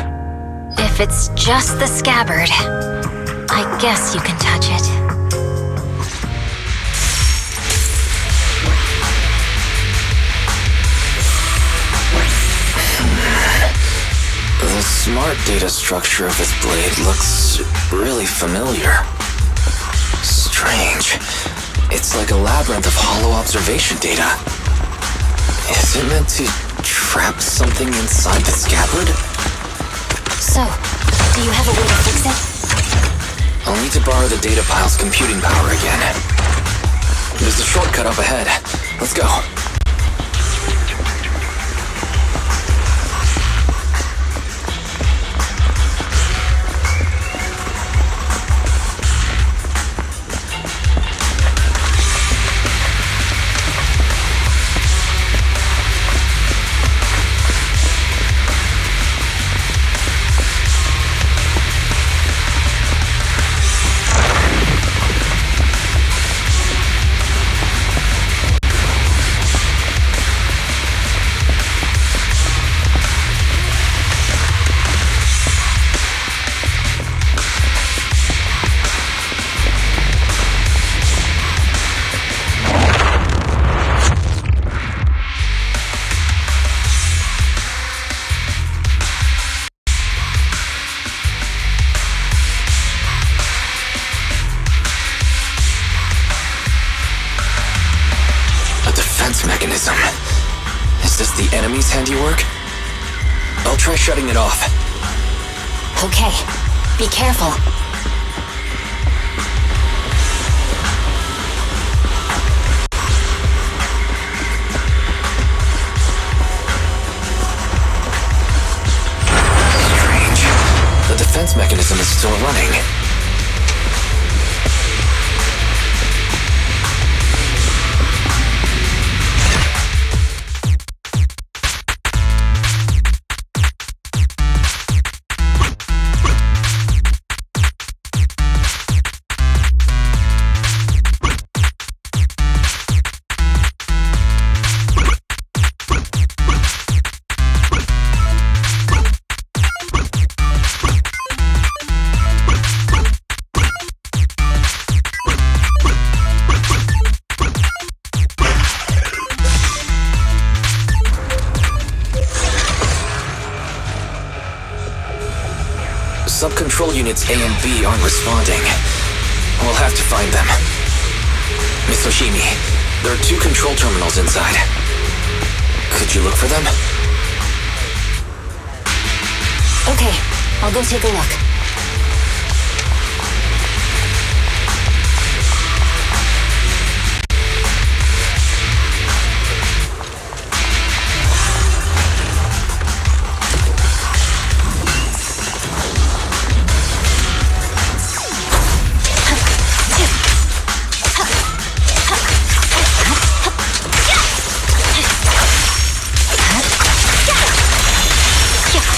If it's just the scabbard, I guess you can touch it. The smart data structure of his blade looks really familiar. Strange. It's like a labyrinth of hollow observation data. Is it meant to trap something inside the scabbard? So, do you have a way to fix it? I'll need to borrow the data pile's computing power again. There's a shortcut up ahead. Let's go. Mechanism. Is this the enemy's handiwork? I'll try shutting it off. Okay, be careful. defense mechanism is still running. Sub-control units A and B aren't responding. We'll have to find them. Miss Hoshimi, there are 2 control terminals inside. Could you look for them? Okay, I'll go take a look.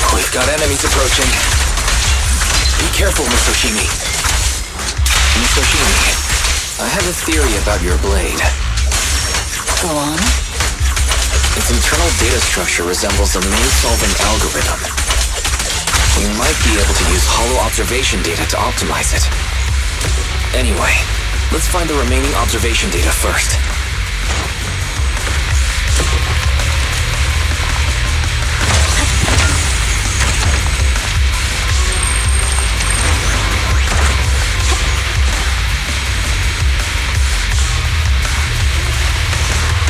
We've got enemies approaching. Be careful, Miss Hoshimi. Miss Hoshimi, I have a theory about your blade. Go on. Its internal data structure resembles a maze-solving algorithm. We might be able to use hollow observation data to optimize it. Anyway, let's find the remaining observation data first.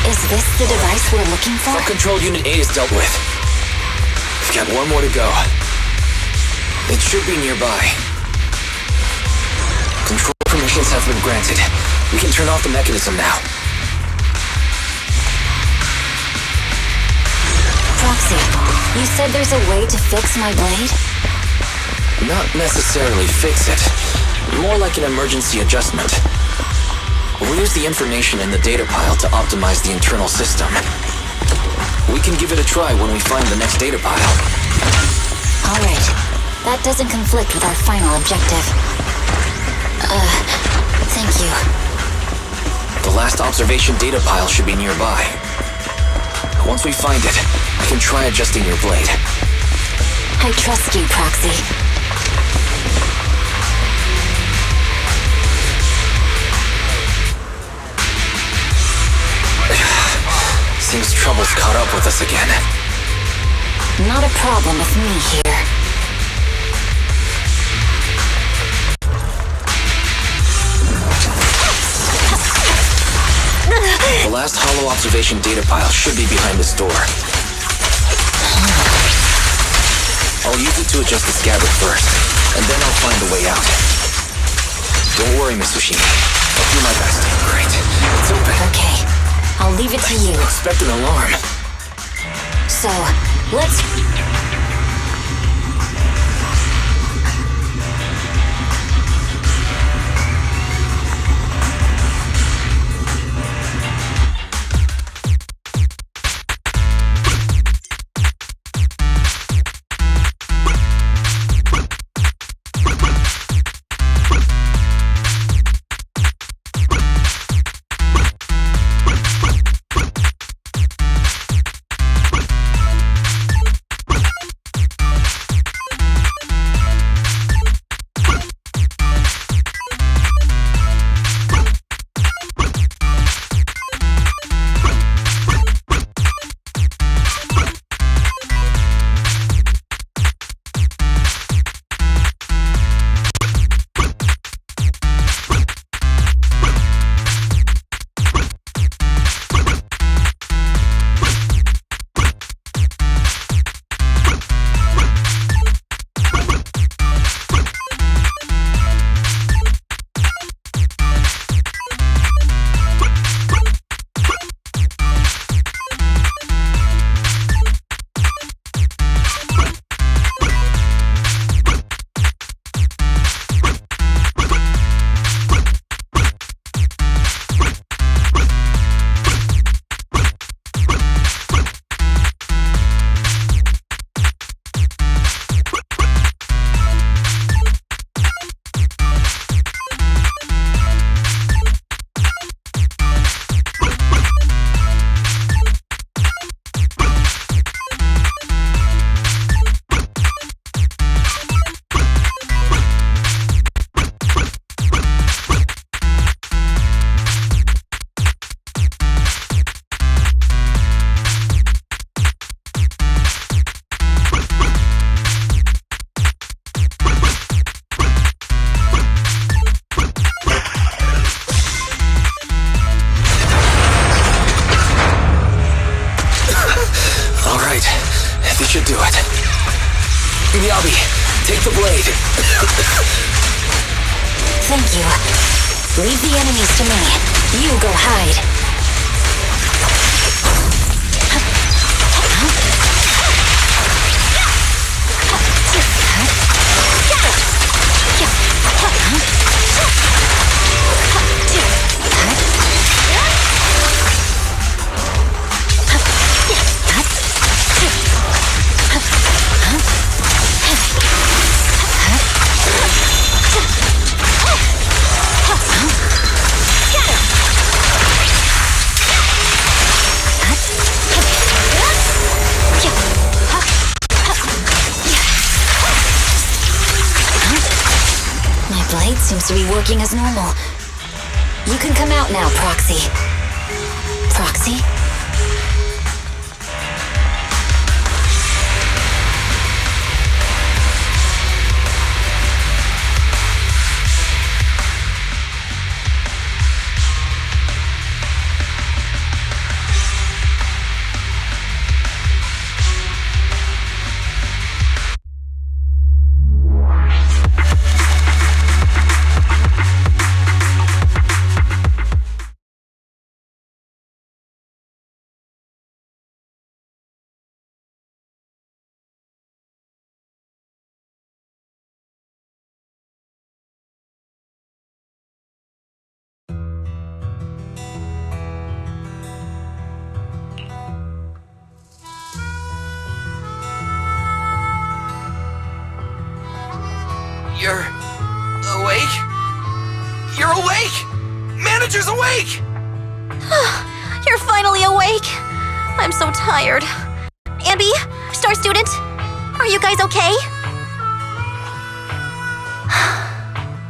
Is this the device we're looking for? Sub-control unit A is dealt with. We've got 1 more to go. It should be nearby. Control permissions have been granted. We can turn off the mechanism now. Proxy, you said there's a way to fix my blade? Not necessarily fix it. More like an emergency adjustment. We'll use the information in the data pile to optimize the internal system. We can give it a try when we find the next data pile. Alright. That doesn't conflict with our final objective. Thank you. The last observation data pile should be nearby. Once we find it, I can try adjusting your blade. I trust you, Proxy. Seems trouble's caught up with us again. Not a problem with me here. The last hollow observation data pile should be behind this door. I'll use it to adjust the scabbard first, and then I'll find a way out. Don't worry, Miss Hoshimi. I'll do my best. Great. It's open. Okay. I'll leave it to you. Expect an alarm. So, let's... Miyabi, take the blade. Thank you. Leave the enemies to me. You go hide. Seems to be working as normal. You can come out now, Proxy. Proxy? You're awake? You're awake! Manager's awake! You're finally awake. I'm so tired. Ambi, Star Student, are you guys okay?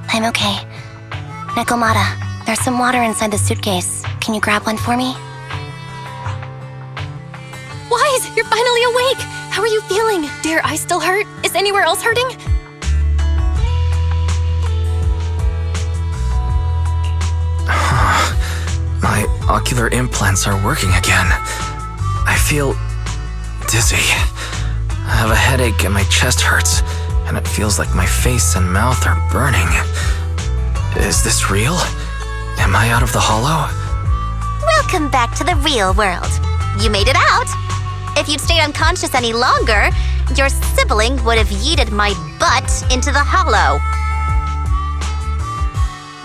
I'm okay. Nekomata, there's some water inside the suitcase. Can you grab one for me? Wise, you're finally awake! How are you feeling? Do your eyes still hurt? Is anywhere else hurting? My ocular implants are working again. I feel dizzy. I have a headache and my chest hurts, and it feels like my face and mouth are burning. Is this real? Am I out of the hollow? Welcome back to the real world. You made it out. If you'd stayed unconscious any longer, your sibling would have yeeted my butt into the hollow.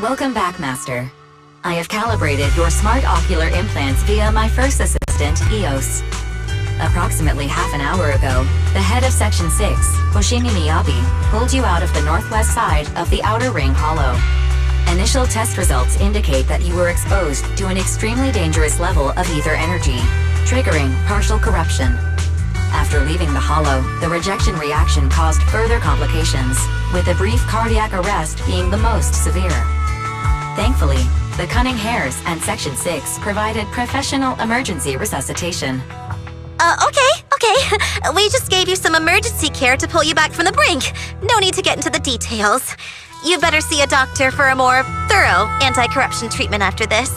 Welcome back, Master. I have calibrated your smart ocular implants via my first assistant, EOS. Approximately half an hour ago, the head of Section 6, Hoshimi Miyabi, pulled you out of the northwest side of the Outer Ring Hollow. Initial test results indicate that you were exposed to an extremely dangerous level of ether energy, triggering partial corruption. After leaving the hollow, the rejection reaction caused further complications, with a brief cardiac arrest being the most severe. Thankfully, the Cunning Hares and Section 6 provided professional emergency resuscitation. Okay. We just gave you some emergency care to pull you back from the brink. No need to get into the details. You better see a doctor for a more thorough anti-corruption treatment after this.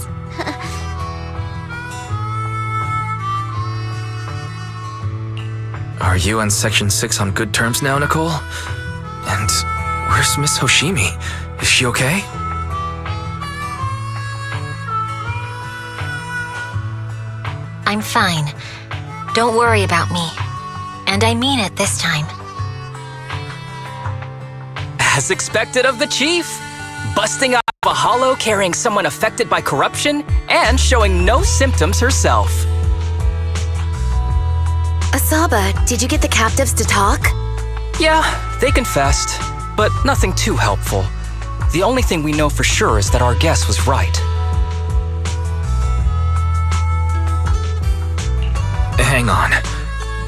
Are you and Section 6 on good terms now, Nicole? And where's Miss Hoshimi? Is she okay? I'm fine. Don't worry about me. And I mean it this time. As expected of the Chief, busting out of a hollow carrying someone affected by corruption and showing no symptoms herself. Asaba, did you get the captives to talk? Yeah, they confessed, but nothing too helpful. The only thing we know for sure is that our guess was right. Hang on.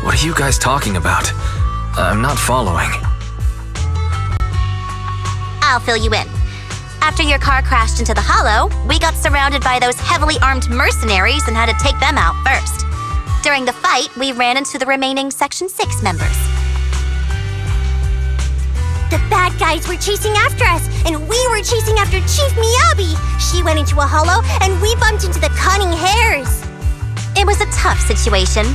What are you guys talking about? I'm not following. I'll fill you in. After your car crashed into the hollow, we got surrounded by those heavily armed mercenaries and had to take them out first. During the fight, we ran into the remaining Section 6 members. The bad guys were chasing after us, and we were chasing after Chief Miyabi. She went into a hollow, and we bumped into the Cunning Hares. It was a tough situation,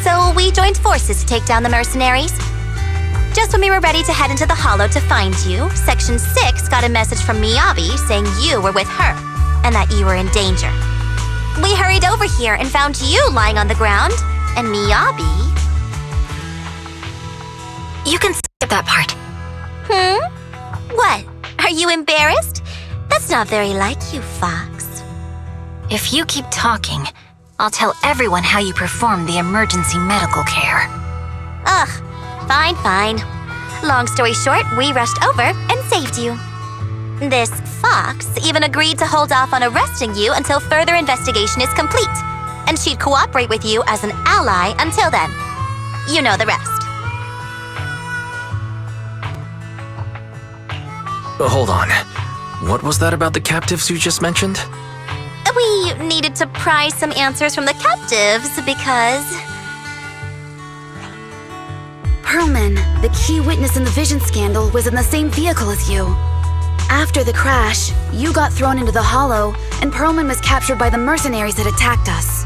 so we joined forces to take down the mercenaries. Just when we were ready to head into the Hollow to find you, Section 6 got a message from Miyabi saying you were with her, and that you were in danger. We hurried over here and found you lying on the ground, and Miyabi... You can skip that part. What? Are you embarrassed? That's not very like you, Fox. If you keep talking, I'll tell everyone how you performed the emergency medical care. Ugh, fine. Long story short, we rushed over and saved you. This Fox even agreed to hold off on arresting you until further investigation is complete, and she'd cooperate with you as an ally until then. You know the rest. Hold on. What was that about the captives you just mentioned? We needed to pry some answers from the captives because... Pearlman, the key witness in the Vision scandal, was in the same vehicle as you. After the crash, you got thrown into the Hollow, and Pearlman was captured by the mercenaries that attacked us.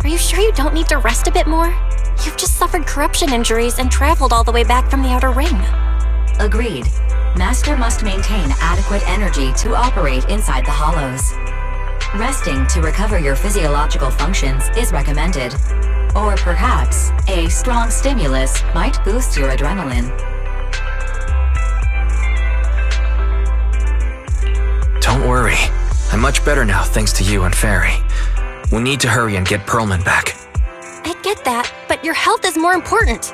Are you sure you don't need to rest a bit more? You've just suffered corruption injuries and traveled all the way back from the Outer Ring. Agreed. Master must maintain adequate energy to operate inside the hollows. Resting to recover your physiological functions is recommended. Or perhaps, a strong stimulus might boost your adrenaline. Don't worry. I'm much better now thanks to you and Fairy. We need to hurry and get Pearlman back. I get that, but your health is more important.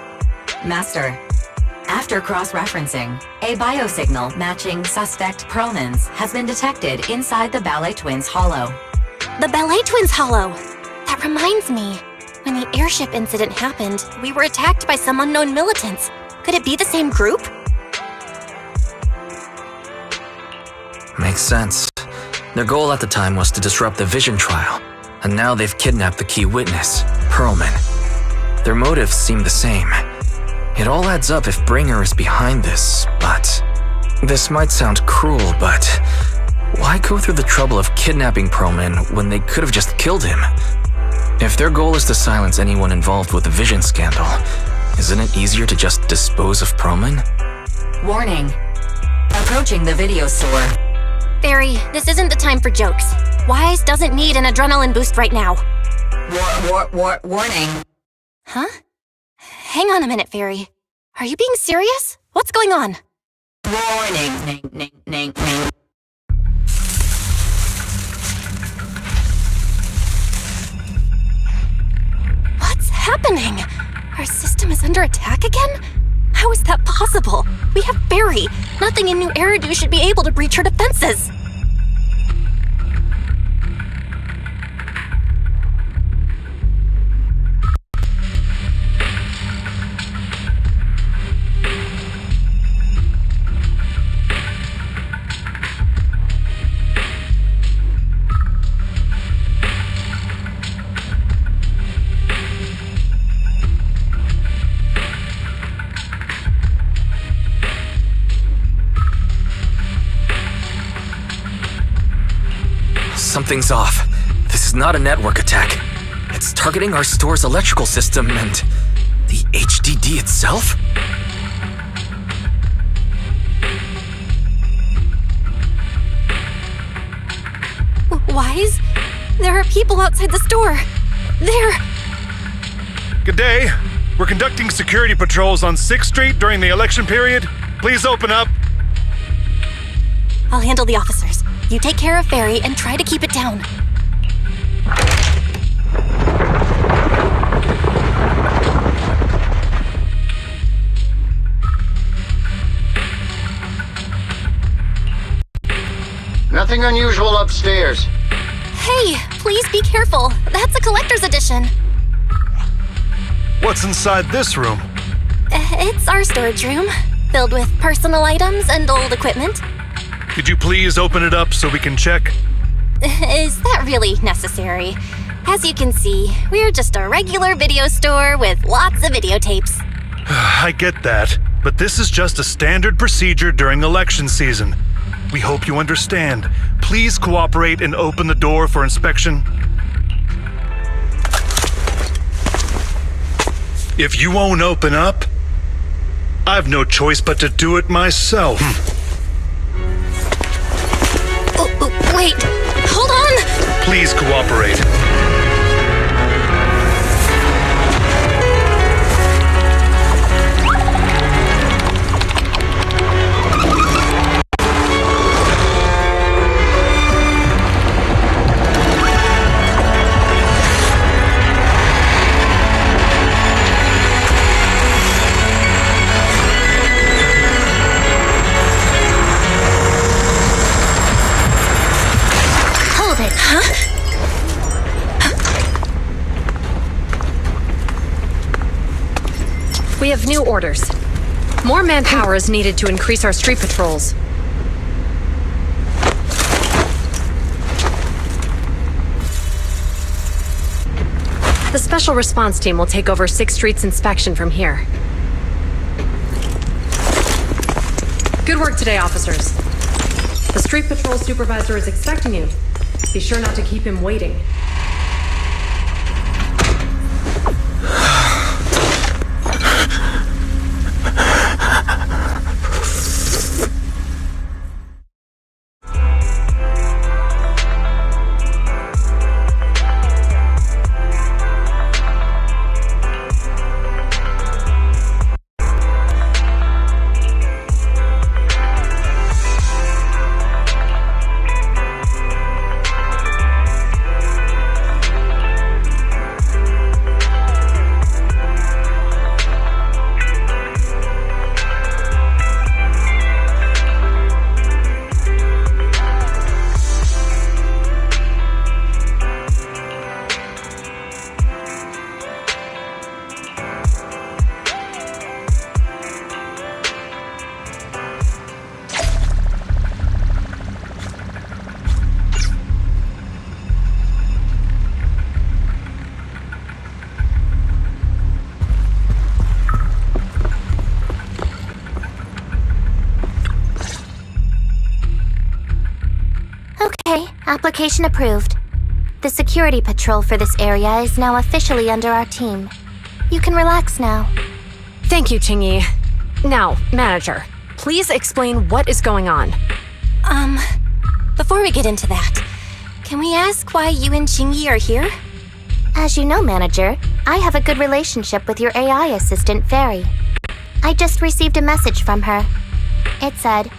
Master, after cross-referencing, a biosignal matching suspect Pearlman's has been detected inside the Ballet Twins Hollow. The Ballet Twins Hollow! That reminds me. When the airship incident happened, we were attacked by some unknown militants. Could it be the same group? Makes sense. Their goal at the time was to disrupt the Vision trial, and now they've kidnapped the key witness, Pearlman. Their motives seem the same. It all adds up if Bringer is behind this, but... This might sound cruel, but... Why go through the trouble of kidnapping Proman when they could have just killed him? If their goal is to silence anyone involved with the Vision scandal, isn't it easier to just dispose of Proman? Warning. Approaching the video store. Barry, this isn't the time for jokes. Wise doesn't need an adrenaline boost right now. Warning. Huh? Hang on a minute, Fairy. Are you being serious? What's going on? Warning. What's happening? Our system is under attack again? How is that possible? We have Barry. Nothing in New Eridu should be able to breach her defenses. Something's off. This is not a network attack. It's targeting our store's electrical system and... the HDD itself? Wise? There are people outside the store. They're... Good day. We're conducting security patrols on 6th Street during the election period. Please open up. I'll handle the officers. You take care of Fairy and try to keep it down. Nothing unusual upstairs. Hey, please be careful. That's a collector's edition. What's inside this room? It's our storage room, filled with personal items and old equipment. Could you please open it up so we can check? Is that really necessary? As you can see, we're just a regular video store with lots of videotapes. I get that, but this is just a standard procedure during election season. We hope you understand. Please cooperate and open the door for inspection. If you won't open up, I've no choice but to do it myself. Wait, hold on! Please cooperate. We have new orders. More manpower is needed to increase our street patrols. The Special Response Team will take over 6th Street's inspection from here. Good work today, officers. The Street Patrol Supervisor is expecting you. Be sure not to keep him waiting. Application approved. The security patrol for this area is now officially under our team. You can relax now. Thank you, Qingyi. Now, manager, please explain what is going on. Before we get into that, can we ask why you and Qingyi are here? As you know, manager, I have a good relationship with your AI assistant, Fairy. I just received a message from her. It said,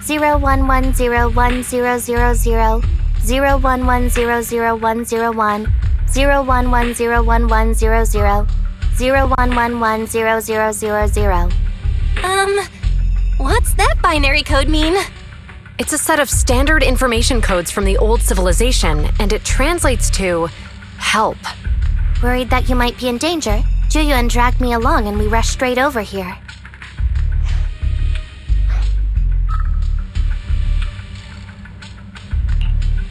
01101000, 01100101, 01101100, 01110000. What's that binary code mean? It's a set of standard information codes from the old civilization, and it translates to help. Worried that you might be in danger, Juyuan dragged me along and we rushed straight over here.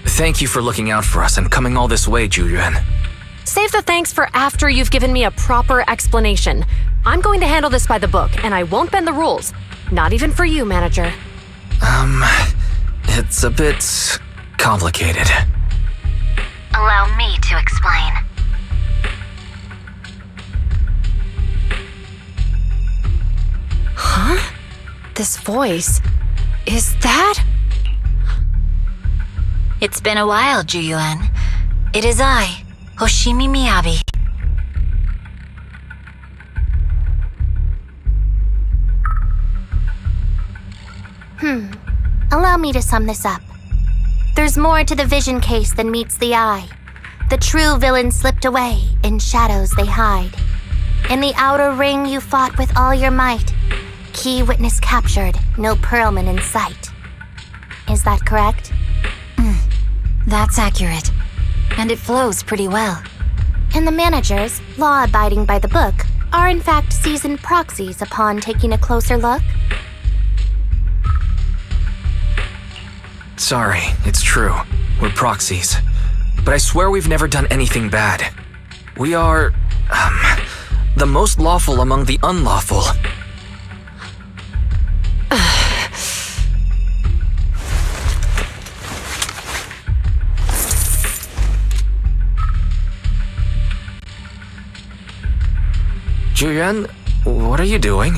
Thank you for looking out for us and coming all this way, Juyuan. Save the thanks for after you've given me a proper explanation. I'm going to handle this by the book, and I won't bend the rules. Not even for you, manager. It's a bit complicated. Allow me to explain. Huh? This voice... is that... It's been a while, Juyuan. It is I, Hoshimi Miyabi. Allow me to sum this up. There's more to the vision case than meets the eye. The true villain slipped away, in shadows they hide. In the outer ring you fought with all your might. Key witness captured, no Perlman in sight. Is that correct? That's accurate. And it flows pretty well. And the managers, law abiding by the book, are in fact seasoned proxies upon taking a closer look? Sorry, it's true. We're proxies. But I swear we've never done anything bad. We are, the most lawful among the unlawful. Juyuan, what are you doing?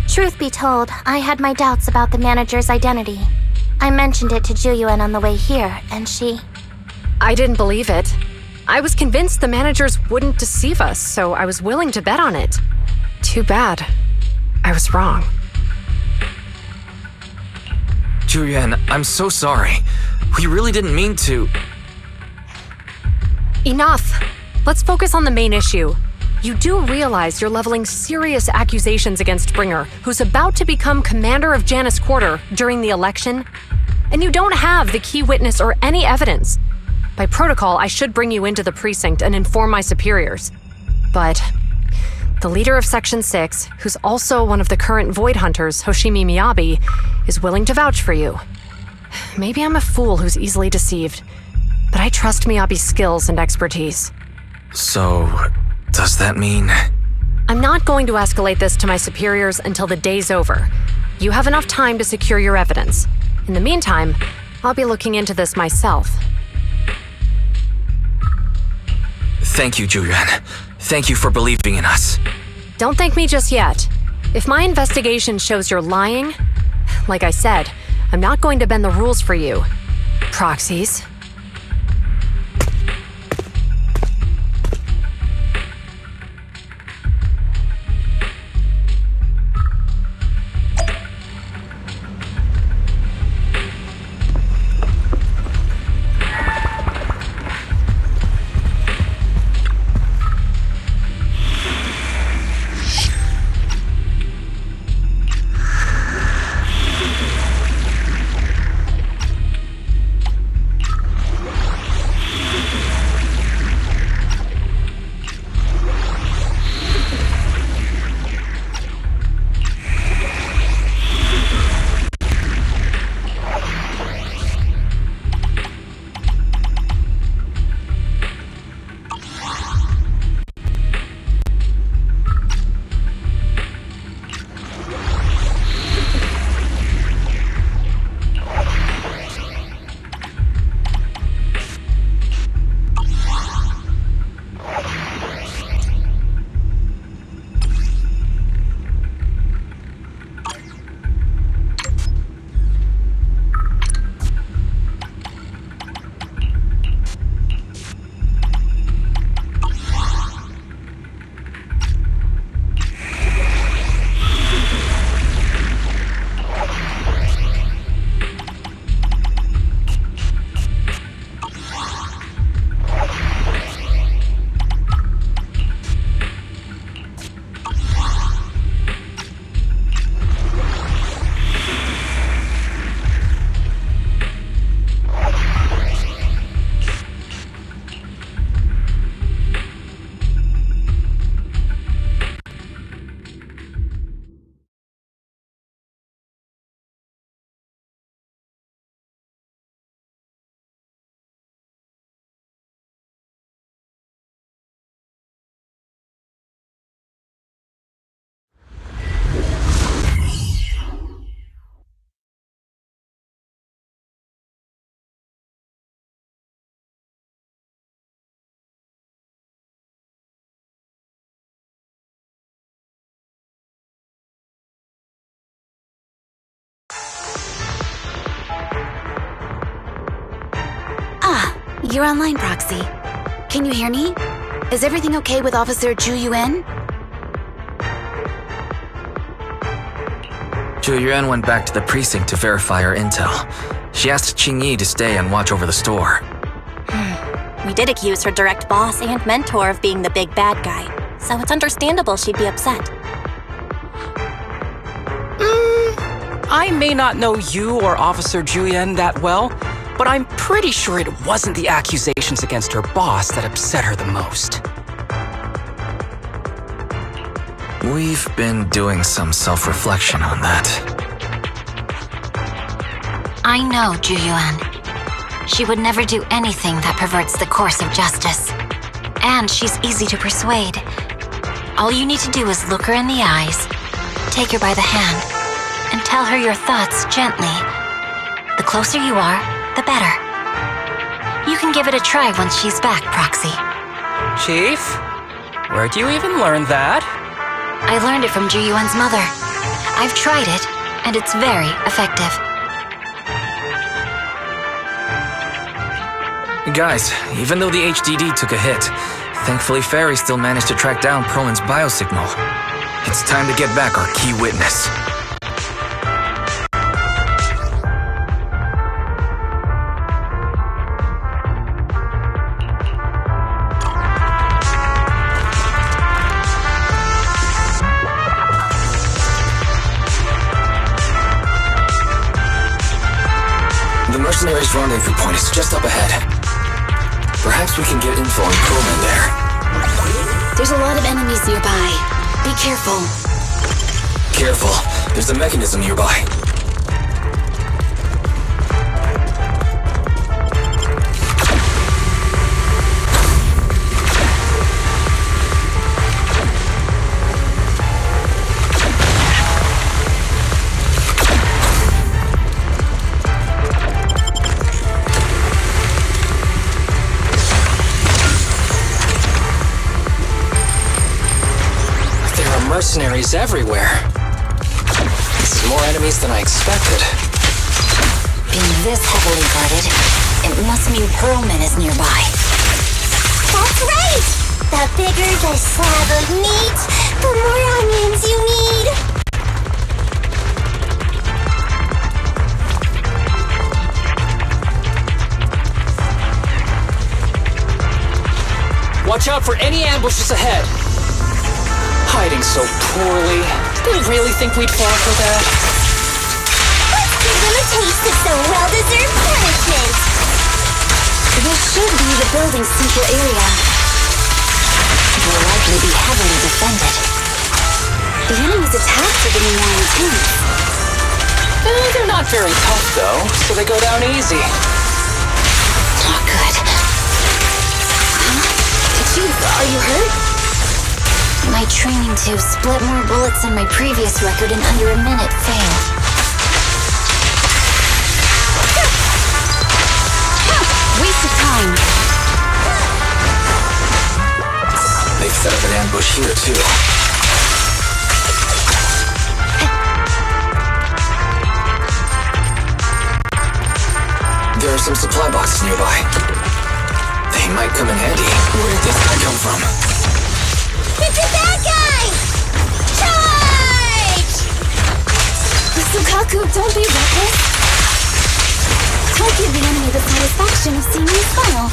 Truth be told, I had my doubts about the manager's identity. I mentioned it to Juyuan on the way here, and she... I didn't believe it. I was convinced the managers wouldn't deceive us, so I was willing to bet on it. Too bad. I was wrong. Juyuan, I'm so sorry. We really didn't mean to... Enough! Let's focus on the main issue. You do realize you're leveling serious accusations against Bringer, who's about to become commander of Janus Quarter during the election? And you don't have the key witness or any evidence. By protocol, I should bring you into the precinct and inform my superiors. But the leader of Section 6, who's also one of the current Void Hunters, Hoshimi Miyabi, is willing to vouch for you. Maybe I'm a fool who's easily deceived, but I trust Miyabi's skills and expertise. So, does that mean... I'm not going to escalate this to my superiors until the day's over. You have enough time to secure your evidence. In the meantime, I'll be looking into this myself. Thank you, Juyuan. Thank you for believing in us. Don't thank me just yet. If my investigation shows you're lying, like I said, I'm not going to bend the rules for you. Proxies. You're online, Proxy. Can you hear me? Is everything okay with Officer Zhu Yuan? Zhu Yuan went back to the precinct to verify her intel. She asked Qing Yi to stay and watch over the store. We did accuse her direct boss and mentor of being the big bad guy, so it's understandable she'd be upset. I may not know you or Officer Julian that well, but I'm pretty sure it wasn't the accusations against her boss that upset her the most. We've been doing some self-reflection on that. I know Zhu Yuan. She would never do anything that perverts the course of justice. And she's easy to persuade. All you need to do is look her in the eyes, take her by the hand, and tell her your thoughts gently. The closer you are, the better. You can give it a try once she's back, Proxy. Chief? Where'd you even learn that? I learned it from Zhu Yuan's mother. I've tried it, and it's very effective. Guys, even though the HDD took a hit, thankfully Fairy still managed to track down Perlman's biosignal. It's time to get back our key witness. The mercenaries' rendezvous point is just up ahead. Perhaps we can get info on Perlman there. There's a lot of enemies nearby. Be careful. Careful, there's a mechanism nearby. Mercenaries everywhere. This is more enemies than I expected. Being this heavily guarded, it must mean Perlman is nearby. That's right! The bigger the slab of meat, the more onions you need. Watch out for any ambushes ahead. Hiding so poorly. Did they really think we'd fall for that? Let's give them a taste of some well-deserved punishment. This should be the building's central area. It will likely be heavily defended. The enemy's attacks are getting more intense. They're not very tough, though, so they go down easy. Not good. Chief, are you hurt? My training to split more bullets than my previous record in under a minute failed. Waste of time. They've set up an ambush here, too. There are some supply boxes nearby. They might come in handy. Where did this guy come from? It's a bad guy! Charge! Sukaku, don't be reckless. Don't give the enemy the satisfaction of seeing you smile.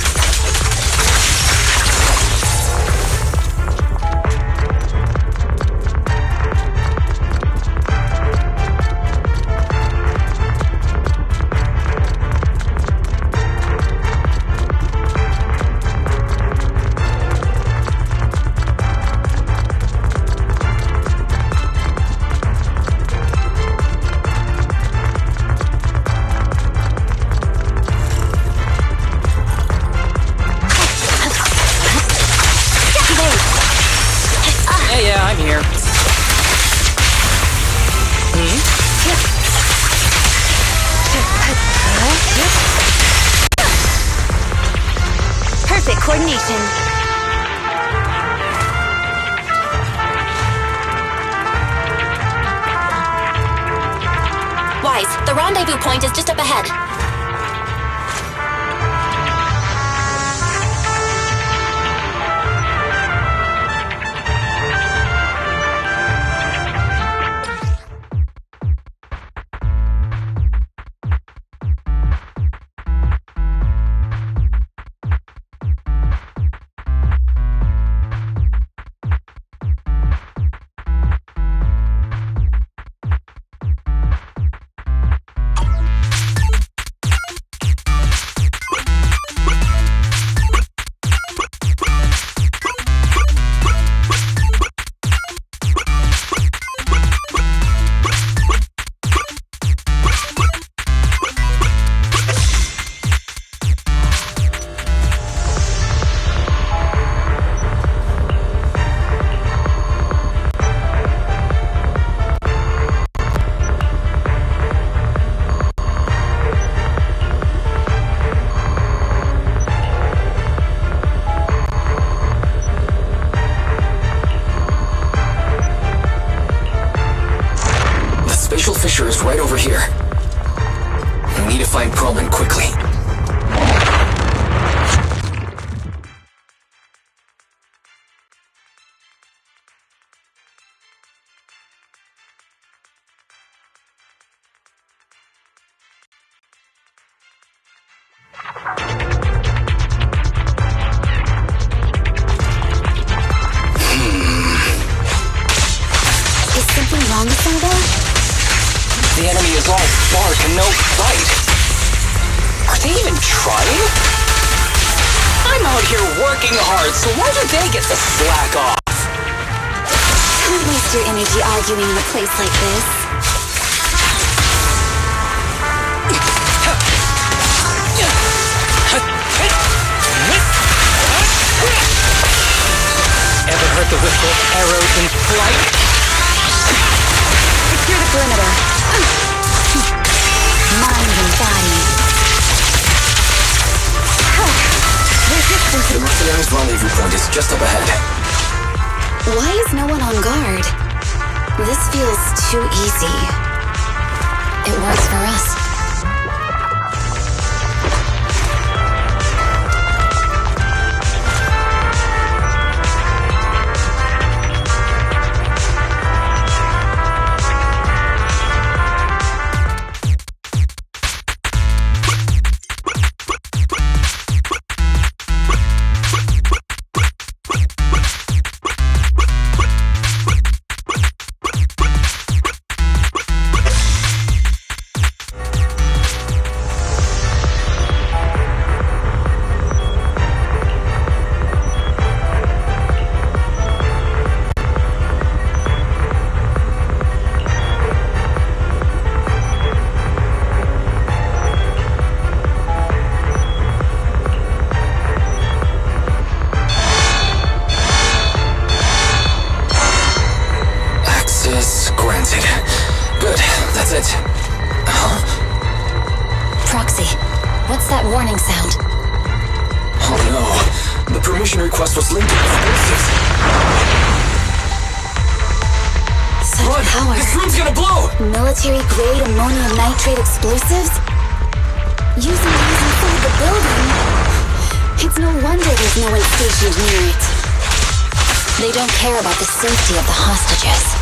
Perfect coordination. Wise, the rendezvous point is just up ahead. need to find Perlman quickly. Is something wrong with them, though? The enemy is all bark and no bite. Are they even trying? I'm out here working hard, so why do they get the slack off? Don't waste your energy arguing in a place like this. Ever heard the whistle of arrows in flight? Secure the perimeter. Mind and body. Resistance. The mercenaries' rendezvous point is just up ahead. Why is no one on guard? This feels too easy. It works for us. What's that warning sound? Oh no. The permission request was linked to explosives. Such power. This room's gonna blow! Military-grade ammonium nitrate explosives? Using these inside the building? It's no wonder there's no one stationed near it. They don't care about the safety of the hostages.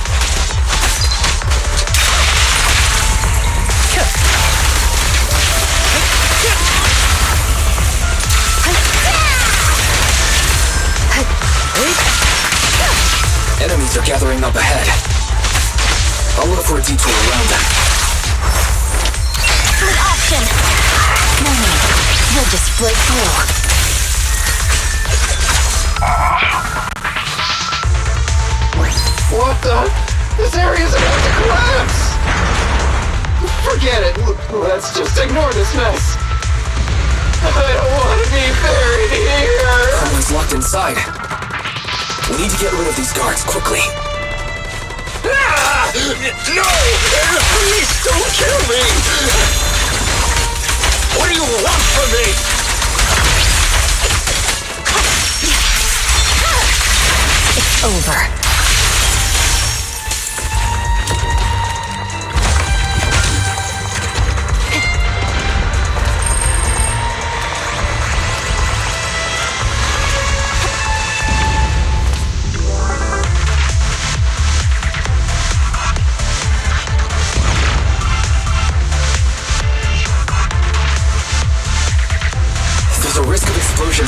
Enemies are gathering up ahead. I'll look for a detour around them. Good option! No need. We'll just float through. What the? This area's about to collapse! Forget it. Let's just ignore this mess. I don't want to be buried here! Someone's locked inside. We need to get rid of these guards quickly. Ah! No! Please don't kill me! What do you want from me? It's over.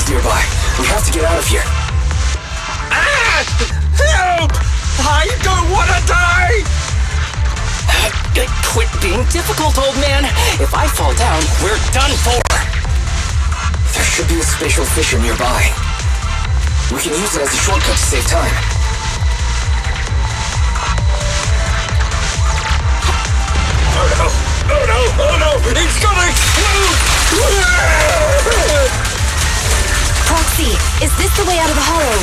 Nearby. We have to get out of here. Ah! Help! I don't want to die! Quit being difficult, old man. If I fall down, we're done for. There should be a spatial fissure nearby. We can use it as a shortcut to save time. Oh no! Oh no! Oh no! It's gonna explode! Proxy, is this the way out of the hollow?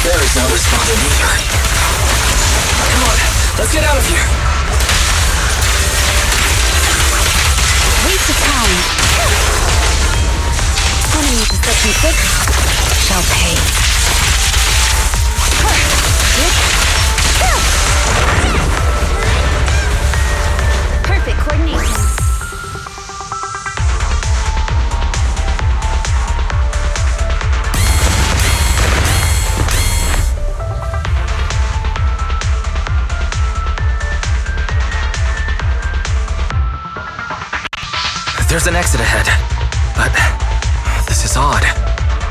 Barry's not responding either. Come on, let's get out of here. Waste of time. Enemy deception 6 shall pay. There's an exit ahead. But this is odd.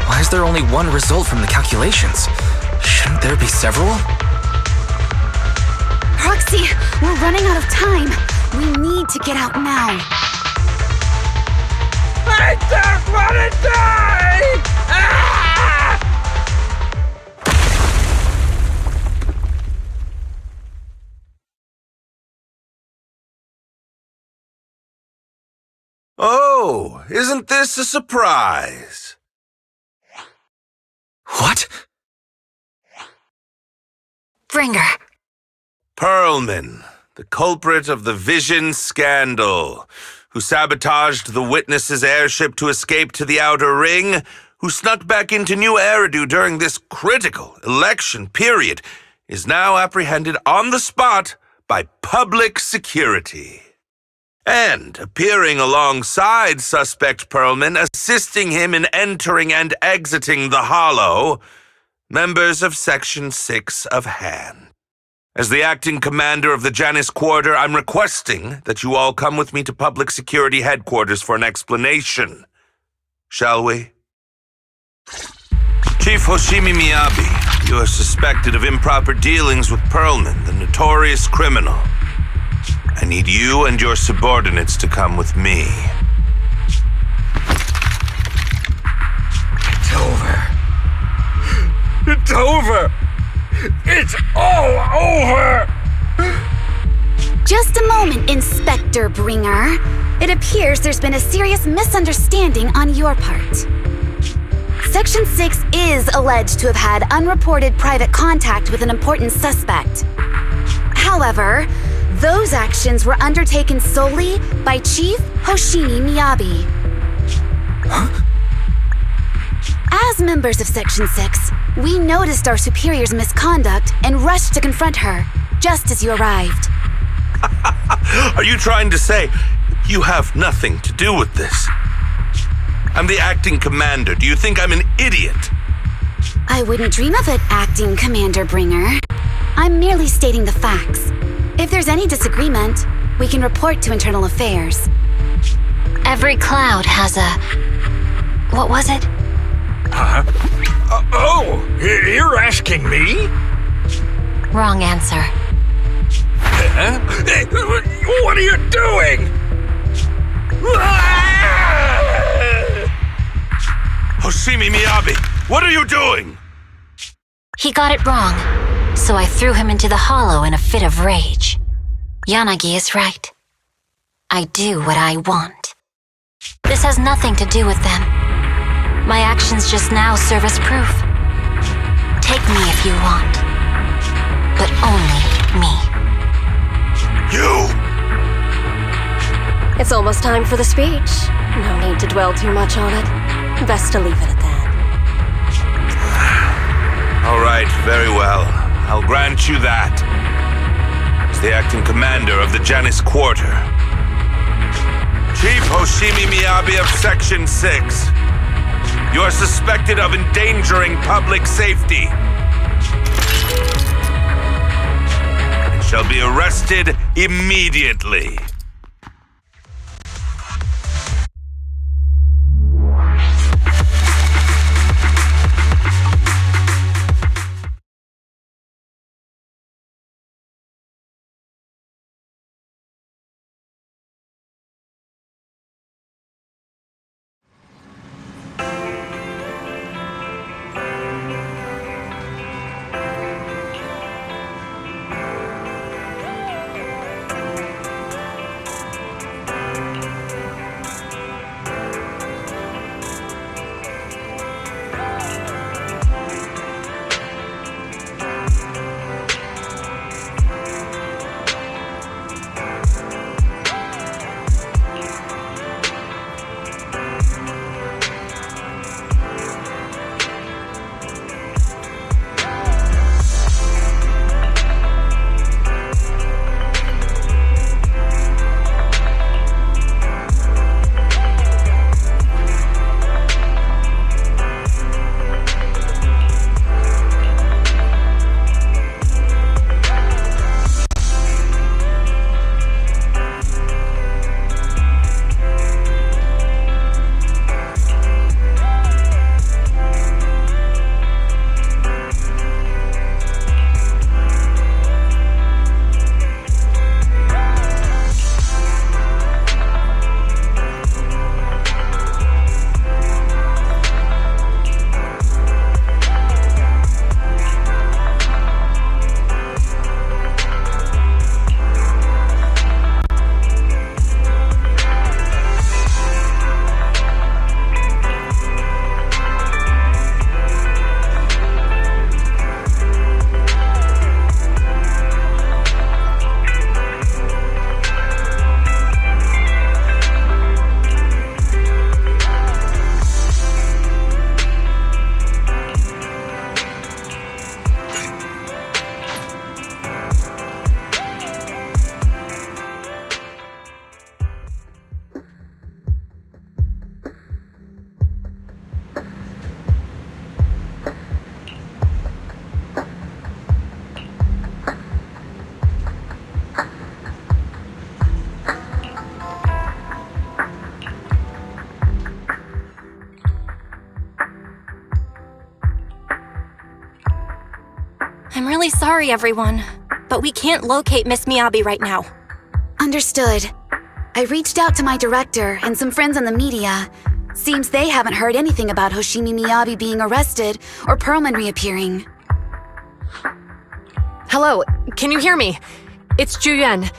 Why is there only one result from the calculations? Shouldn't there be several? Proxy, we're running out of time. We need to get out now. I don't want to die! Ah! Oh, isn't this a surprise? What? Bringer. Perlman, the culprit of the Vision scandal, who sabotaged the Witness's airship to escape to the Outer Ring, who snuck back into New Eridu during this critical election period, is now apprehended on the spot by public security. And appearing alongside suspect Perlman, assisting him in entering and exiting the Hollow, members of Section 6 of Han. As the acting commander of the Janus Quarter, I'm requesting that you all come with me to Public Security Headquarters for an explanation. Shall we? Chief Hoshimi Miyabi, you are suspected of improper dealings with Perlman, the notorious criminal. I need you and your subordinates to come with me. It's over. It's over! It's all over! Just a moment, Inspector Bringer. It appears there's been a serious misunderstanding on your part. Section 6 is alleged to have had unreported private contact with an important suspect. However, those actions were undertaken solely by Chief Hoshimi Miyabi. Huh? As members of Section 6, we noticed our superior's misconduct and rushed to confront her, just as you arrived. Are you trying to say you have nothing to do with this? I'm the acting commander. Do you think I'm an idiot? I wouldn't dream of it, Acting Commander Bringer. I'm merely stating the facts. If there's any disagreement, we can report to Internal Affairs. Every cloud has a... what was it? Huh? You're asking me? Wrong answer. Huh? What are you doing? Hoshimi Miyabi, what are you doing? He got it wrong, so I threw him into the hollow in a fit of rage. Yanagi is right. I do what I want. This has nothing to do with them. My actions just now serve as proof. Take me if you want, but only me. You! It's almost time for the speech. No need to dwell too much on it. Best to leave it at that. All right, very well. I'll grant you that. As the acting commander of the Janus Quarter, Chief Hoshimi Miyabi of Section 6, you are suspected of endangering public safety and shall be arrested immediately. Sorry, everyone, but we can't locate Miss Miyabi right now. Understood. I reached out to my director and some friends in the media. Seems they haven't heard anything about Hoshimi Miyabi being arrested or Perlman reappearing. Hello, can you hear me? It's Juyuan.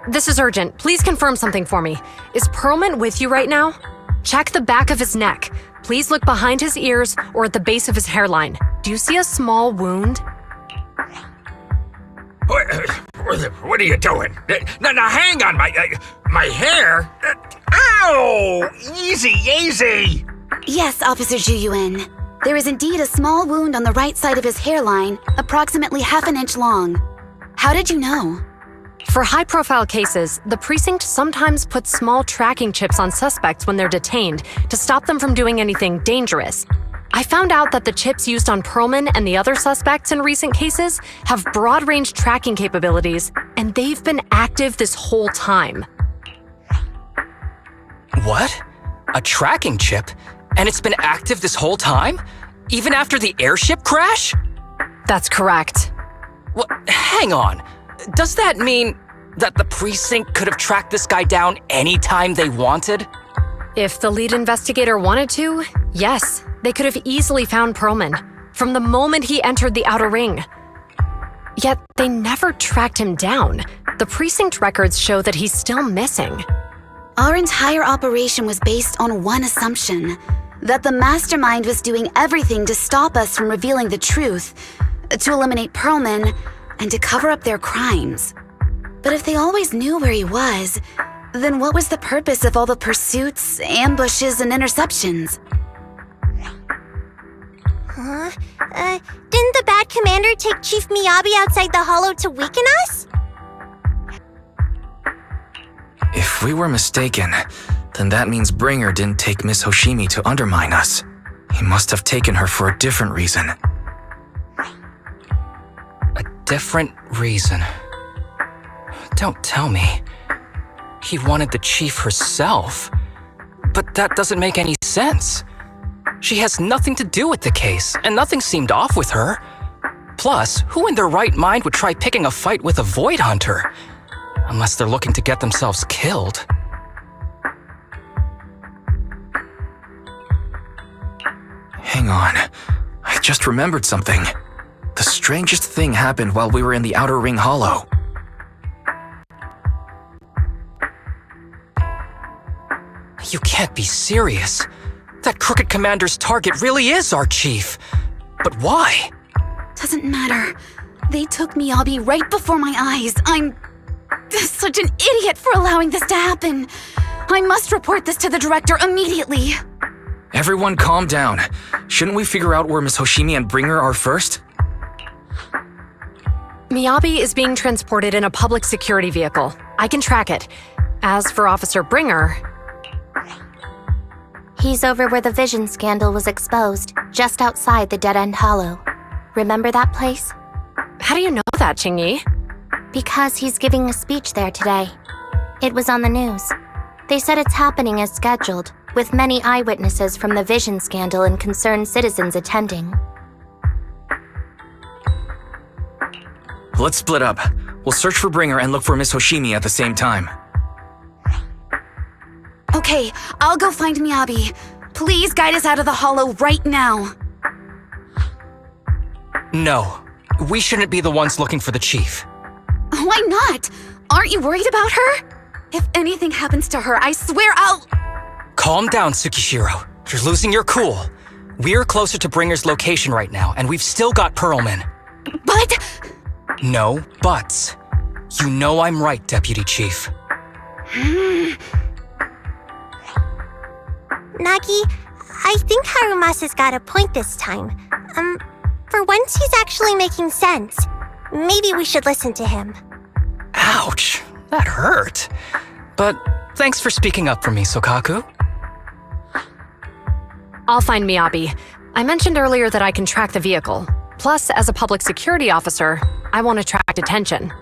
This is urgent. Please confirm something for me. Is Perlman with you right now? Check the back of his neck. Please look behind his ears or at the base of his hairline. Do you see a small wound? What are you doing? Now hang on, my hair? Ow! Easy! Yes, Officer Juyuan. There is indeed a small wound on the right side of his hairline, approximately half an inch long. How did you know? For high-profile cases, the precinct sometimes puts small tracking chips on suspects when they're detained to stop them from doing anything dangerous. I found out that the chips used on Perlman and the other suspects in recent cases have broad-range tracking capabilities, and they've been active this whole time. What? A tracking chip? And it's been active this whole time? Even after the airship crash? That's correct. What? Hang on. Does that mean that the precinct could have tracked this guy down anytime they wanted? If the lead investigator wanted to, yes, they could have easily found Perlman from the moment he entered the outer ring. Yet they never tracked him down. The precinct records show that he's still missing. Our entire operation was based on one assumption, that the mastermind was doing everything to stop us from revealing the truth, to eliminate Perlman, and to cover up their crimes. But if they always knew where he was, then what was the purpose of all the pursuits, ambushes, and interceptions? Huh? Didn't the bad commander take Chief Miyabi outside the hollow to weaken us? If we were mistaken, then that means Bringer didn't take Miss Hoshimi to undermine us. He must have taken her for a different reason. A different reason? Don't tell me. He wanted the chief herself. But that doesn't make any sense. She has nothing to do with the case, and nothing seemed off with her. Plus, who in their right mind would try picking a fight with a Void Hunter? Unless they're looking to get themselves killed. Hang on. I just remembered something. The strangest thing happened while we were in the Outer Ring Hollow. You can't be serious. That crooked commander's target really is our chief. But why? Doesn't matter. They took Miyabi right before my eyes. I'm such an idiot for allowing this to happen. I must report this to the director immediately. Everyone calm down. Shouldn't we figure out where Miss Hoshimi and Bringer are first? Miyabi is being transported in a public security vehicle. I can track it. As for Officer Bringer... He's over where the vision scandal was exposed, just outside the Dead-End Hollow. Remember that place? How do you know that, Qingyi? Because he's giving a speech there today. It was on the news. They said it's happening as scheduled, with many eyewitnesses from the vision scandal and concerned citizens attending. Let's split up. We'll search for Bringer and look for Miss Hoshimi at the same time. Okay, I'll go find Miyabi. Please guide us out of the hollow right now. No. We shouldn't be the ones looking for the chief. Why not? Aren't you worried about her? If anything happens to her, I swear I'll... Calm down, Tsukishiro. You're losing your cool. We're closer to Bringer's location right now, and we've still got Perlman. But... No buts. You know I'm right, Deputy Chief. Nagi, I think Harumasa's got a point this time. For once he's actually making sense. Maybe we should listen to him. Ouch, that hurt. But thanks for speaking up for me, Sokaku. I'll find Miyabi. I mentioned earlier that I can track the vehicle. Plus, as a public security officer, I want to attract attention.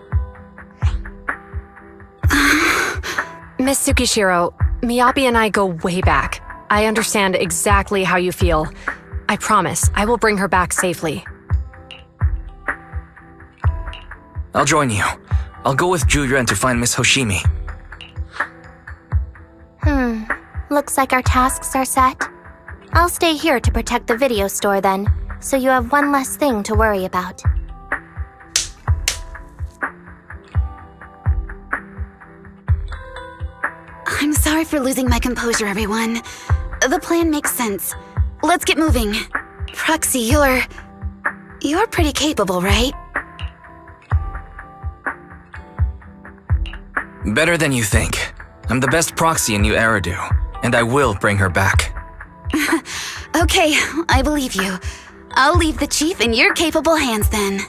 Miss Tsukishiro, Miyabi and I go way back. I understand exactly how you feel. I promise I will bring her back safely. I'll join you. I'll go with Juyuan to find Miss Hoshimi. Looks like our tasks are set. I'll stay here to protect the video store then, so you have one less thing to worry about. I'm sorry for losing my composure, everyone. The plan makes sense. Let's get moving. Proxy, you're pretty capable, right? Better than you think. I'm the best proxy in New Eridu, and I will bring her back. Okay, I believe you. I'll leave the chief in your capable hands then.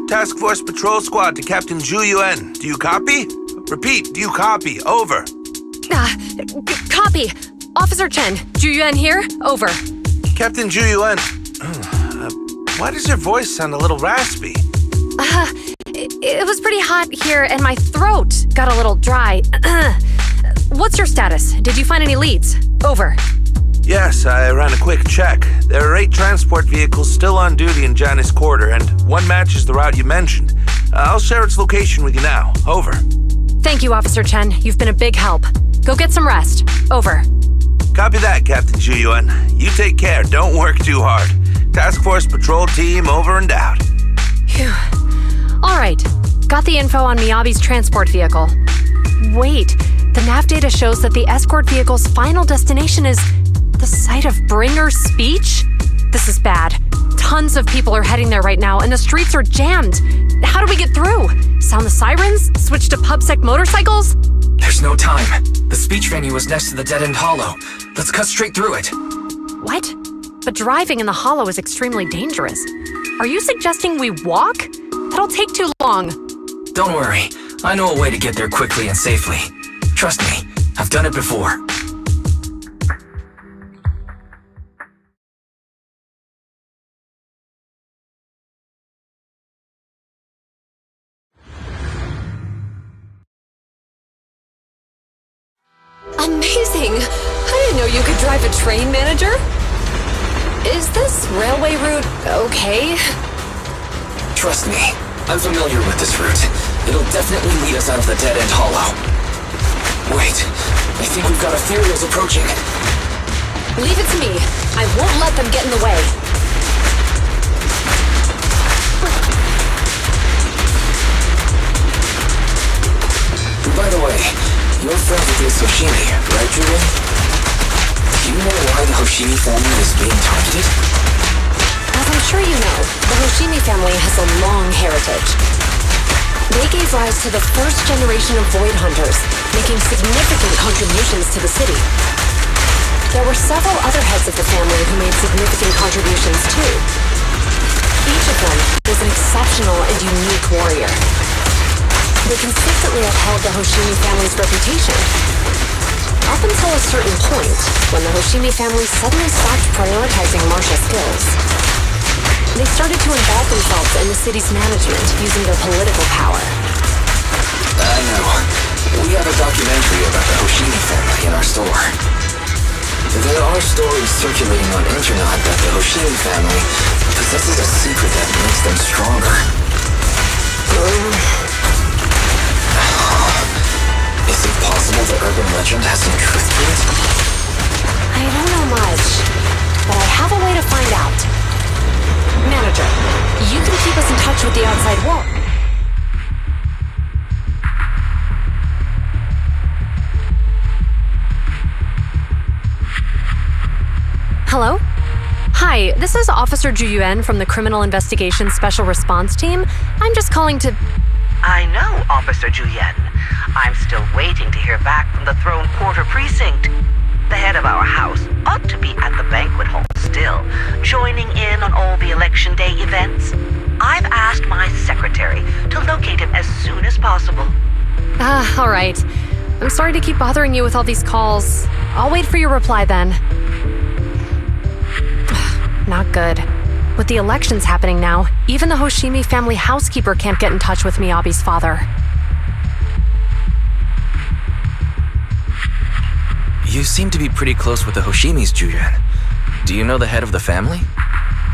Task Force Patrol Squad to Captain Zhu Yuan. Do you copy? Repeat, do you copy? Over. Copy. Officer Chen, Juyuan here. Over. Captain Zhu Yuan. Why does your voice sound a little raspy? It was pretty hot here and my throat got a little dry. What's your status? Did you find any leads? Over. Yes, I ran a quick check. There are 8 transport vehicles still on duty in Janus Quarter, and one matches the route you mentioned. I'll share its location with you now. Over. Thank you, Officer Chen. You've been a big help. Go get some rest. Over. Copy that, Captain Zhu Yuan. You take care. Don't work too hard. Task Force Patrol Team over and out. Phew. All right. Got the info on Miyabi's transport vehicle. Wait. The nav data shows that the escort vehicle's final destination is the site of Bringer's speech? This is bad. Tons of people are heading there right now, and the streets are jammed. How do we get through? Sound the sirens? Switch to PubSec motorcycles? There's no time. The speech venue was next to the dead-end hollow. Let's cut straight through it. What? But driving in the hollow is extremely dangerous. Are you suggesting we walk? That'll take too long. Don't worry. I know a way to get there quickly and safely. Trust me, I've done it before. Amazing! I didn't know you could drive a train, manager. Is this railway route okay? Trust me, I'm familiar with this route. It'll definitely lead us out of the dead-end hollow. Wait, I think we've got ethereals approaching. Leave it to me. I won't let them get in the way. By the way, you're friends with Miss Hoshimi, right, Julian? Do you know why the Hoshimi Hoshimi family is being targeted? As I'm sure you know, the Hoshimi family has a long heritage. They gave rise to the first generation of Void Hunters, making significant contributions to the city. There were several other heads of the family who made significant contributions too. Each of them was an exceptional and unique warrior. They consistently upheld the Hoshimi family's reputation. Up until a certain point, when the Hoshimi family suddenly stopped prioritizing martial skills. They started to involve themselves in the city's management using their political power. I know. We have a documentary about the Hoshimi family in our store. There are stories circulating on internet that the Hoshimi family possesses a secret that makes them stronger. Is it possible the urban legend has some truth to it? I don't know much, but I have a way to find out. Manager, you can keep us in touch with the outside world. Hello? Hi, this is Officer Ju Yuan from the Criminal Investigation Special Response Team. I'm just calling to... I know, Officer Ju Yuan. I'm still waiting to hear back from the Throne Quarter Precinct. The head of our house ought to be at the banquet hall still, joining in on all the Election Day events. I've asked my secretary to locate him as soon as possible. All right. I'm sorry to keep bothering you with all these calls. I'll wait for your reply then. Not good. With the elections happening now, even the Hoshimi family housekeeper can't get in touch with Miyabi's father. You seem to be pretty close with the Hoshimis, Ju-Yuan. Do you know the head of the family?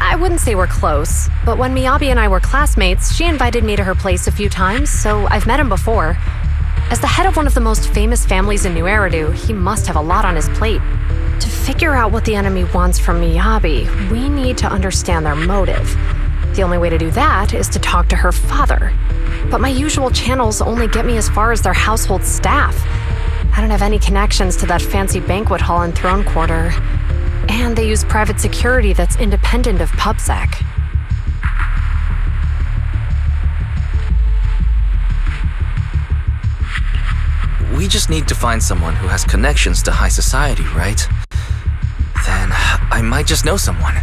I wouldn't say we're close, but when Miyabi and I were classmates, she invited me to her place a few times, so I've met him before. As the head of one of the most famous families in New Eridu, he must have a lot on his plate. To figure out what the enemy wants from Miyabi, we need to understand their motive. The only way to do that is to talk to her father. But my usual channels only get me as far as their household staff. I don't have any connections to that fancy banquet hall in Throne Quarter. And they use private security that's independent of PubSec. We just need to find someone who has connections to high society, right? Then I might just know someone.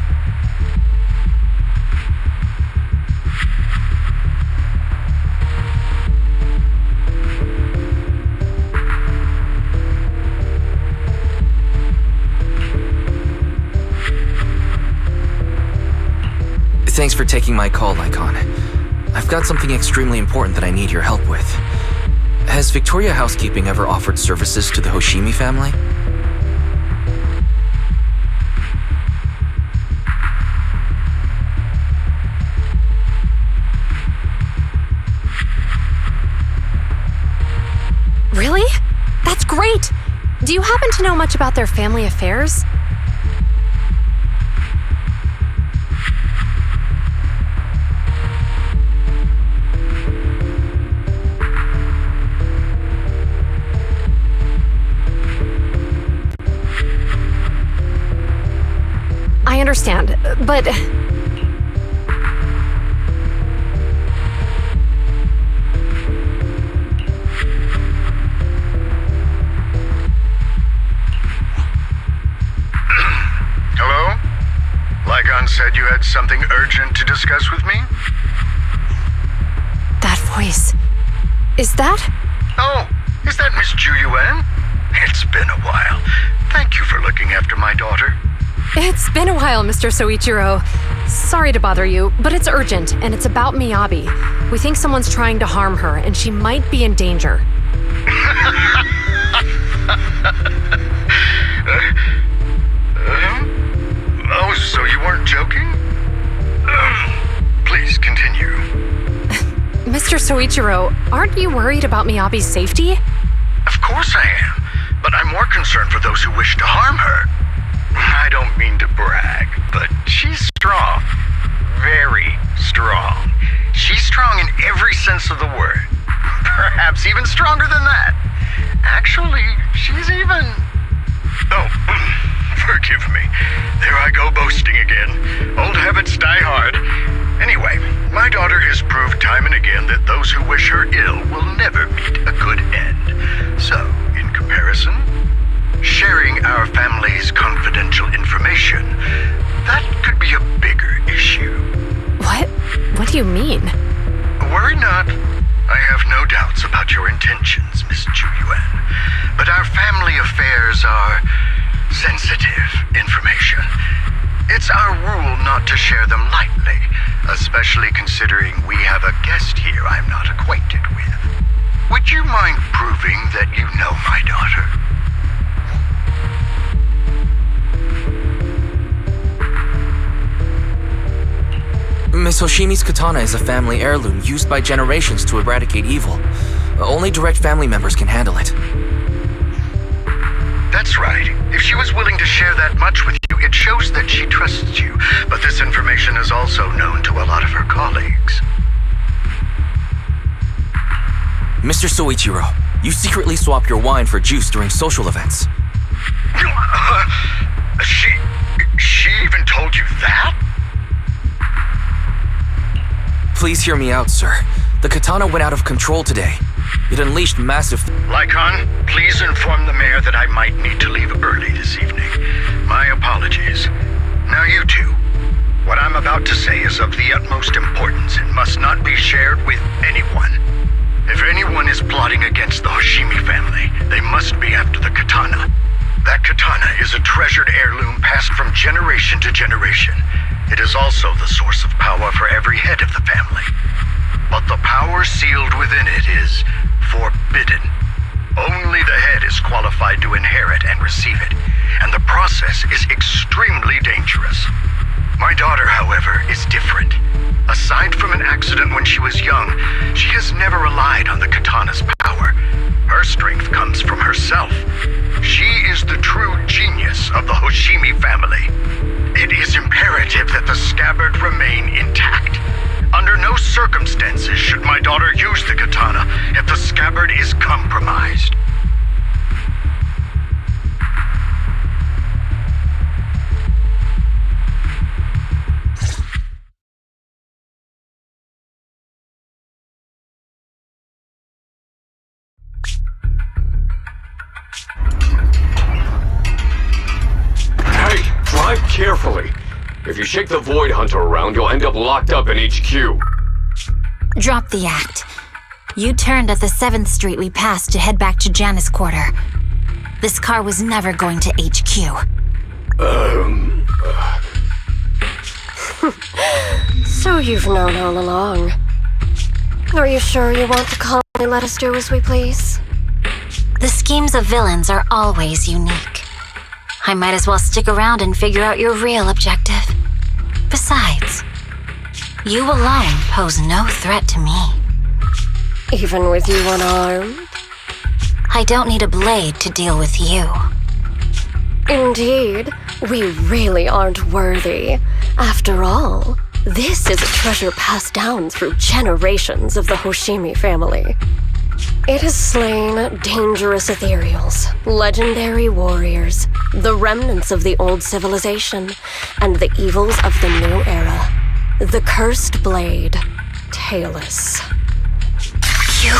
Thanks for taking my call, Lycon. I've got something extremely important that I need your help with. Has Victoria Housekeeping ever offered services to the Hoshimi family? Really? That's great! Do you happen to know much about their family affairs? I understand, but... Hello? Lycon said you had something urgent to discuss with me? That voice... Is that? Oh, is that Miss Ju Yuan? It's been a while. Thank you for looking after my daughter. It's been a while, Mr. Soichiro. Sorry to bother you, but it's urgent, and it's about Miyabi. We think someone's trying to harm her, and she might be in danger. Oh, so you weren't joking? Please continue. Mr. Soichiro, aren't you worried about Miyabi's safety? Of course I am, but I'm more concerned for those who wish to harm her. I don't mean to brag, but she's strong. Very strong. She's strong in every sense of the word. Perhaps even stronger than that. Actually, she's even... Oh, Forgive me. There I go boasting again. Old habits die hard. Anyway, my daughter has proved time and again that those who wish her ill will never meet a good end. So, in comparison, sharing our family's confidential information, that could be a bigger issue. What? What do you mean? Worry not. I have no doubts about your intentions, Miss Ju-Yuan. But our family affairs are sensitive information. It's our rule not to share them lightly, especially considering we have a guest here I'm not acquainted with. Would you mind proving that you know my daughter? Miss Hoshimi's katana is a family heirloom used by generations to eradicate evil. Only direct family members can handle it. That's right. If she was willing to share that much with you, it shows that she trusts you. But this information is also known to a lot of her colleagues. Mr. Soichiro, you secretly swap your wine for juice during social events. She even told you that? Please hear me out, sir. The katana went out of control today. It unleashed massive... Lycon, please inform the mayor that I might need to leave early this evening. My apologies. Now you two. What I'm about to say is of the utmost importance and must not be shared with anyone. If anyone is plotting against the Hoshimi family, they must be after the katana. That katana is a treasured heirloom passed from generation to generation. It is also the source of power for every head of the family. But the power sealed within it is forbidden. Only the head is qualified to inherit and receive it, and the process is extremely dangerous. My daughter, however, is different. Aside from an accident when she was young, she has never relied on the katana's power. Her strength comes from herself. She is the true genius of the Hoshimi family. It is imperative that the scabbard remain intact. Under no circumstances should my daughter use the katana if the scabbard is compromised. Hey, drive carefully. If you shake the Void Hunter around, you'll end up locked up in HQ. Drop the act. You turned at the 7th Street we passed to head back to Janus Quarter. This car was never going to HQ. So you've known all along. Are you sure you want to calmly let us do as we please? The schemes of villains are always unique. I might as well stick around and figure out your real objective. Besides, you alone pose no threat to me. Even with you unarmed? I don't need a blade to deal with you. Indeed, we really aren't worthy. After all, this is a treasure passed down through generations of the Hoshimi family. It has slain dangerous ethereals, legendary warriors, the remnants of the old civilization, and the evils of the new era. The cursed blade, Talus. You...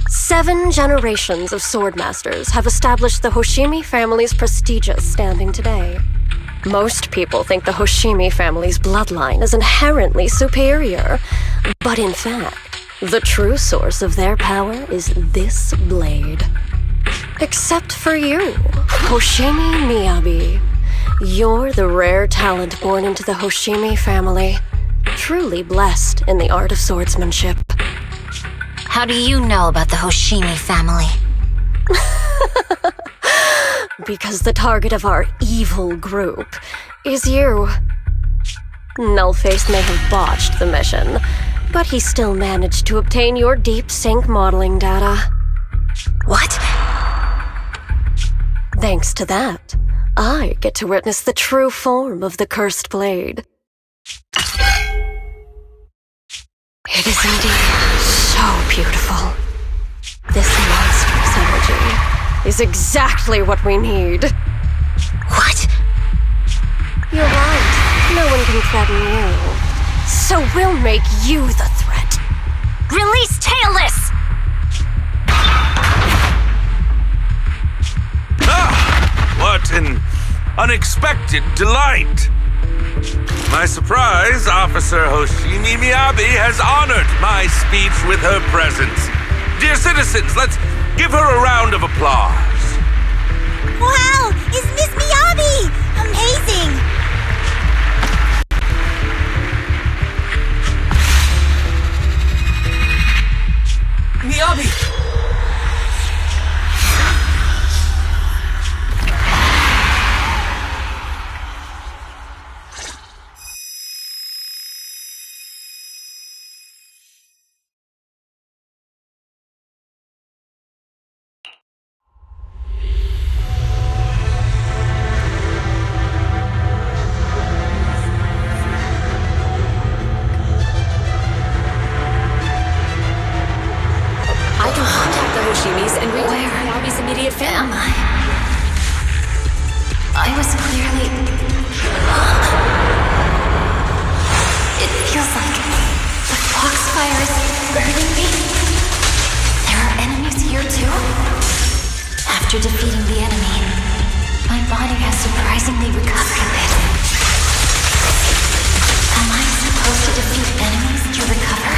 7 generations of swordmasters have established the Hoshimi family's prestigious standing today. Most people think the Hoshimi family's bloodline is inherently superior, but in fact, the true source of their power is this blade. Except for you, Hoshimi Miyabi. You're the rare talent born into the Hoshimi family, truly blessed in the art of swordsmanship. How do you know about the Hoshimi family? Because the target of our evil group is you. Nullface may have botched the mission, but he still managed to obtain your deep sync modeling data. What? Thanks to that, I get to witness the true form of the cursed blade. It is indeed so beautiful. This monstrous energy is exactly what we need. What? You're right. No one can threaten you. So we'll make you the threat. Release Tailless! Ah! What an unexpected delight! My surprise, Officer Hoshimi Miyabi has honored my speech with her presence. Dear citizens, let's give her a round of applause. Wow! Is Miss Miyabi! Amazing! Miyabi! I can contact the Hoshimis and reach Miyabi's immediate family. I was clearly... It feels like the foxfire is burning me. There are enemies here too? After defeating the enemy, my body has surprisingly recovered a bit. Am I supposed to defeat enemies to recover?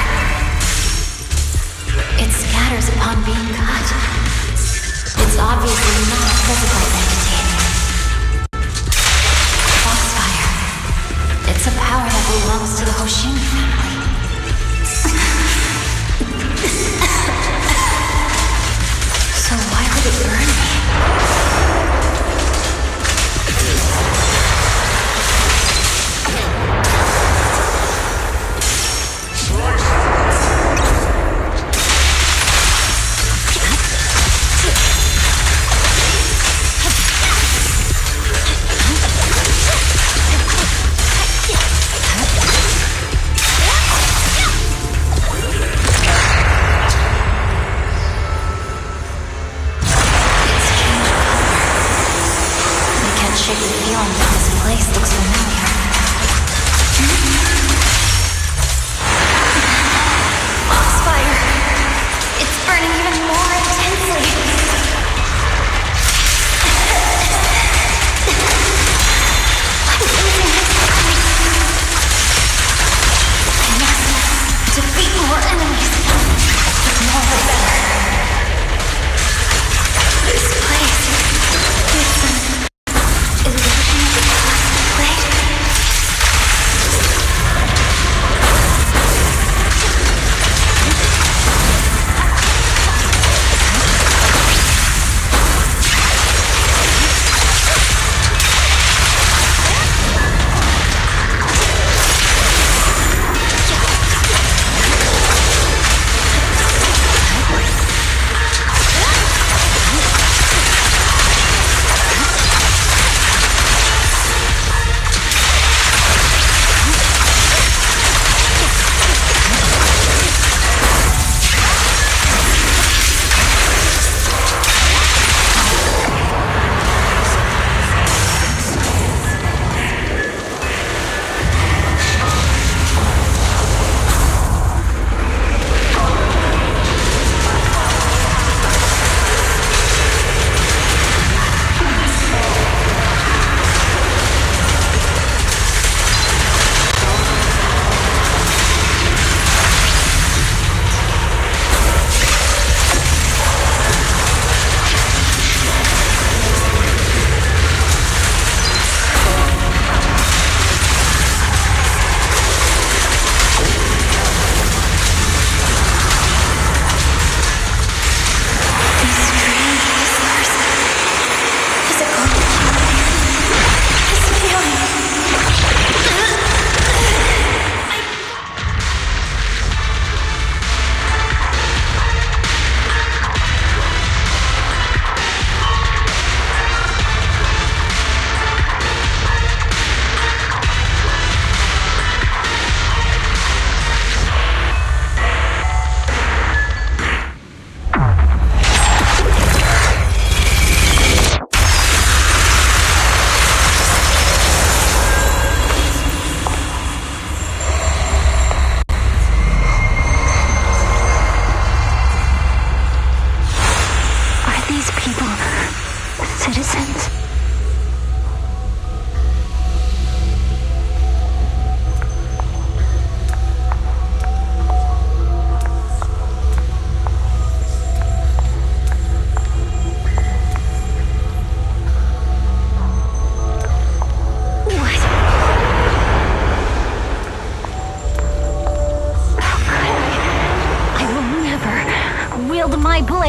It scatters upon being cut. It's obviously not a physical entity. Foxfire. It's a power that belongs to the Hoshimi family. So why would it burn me?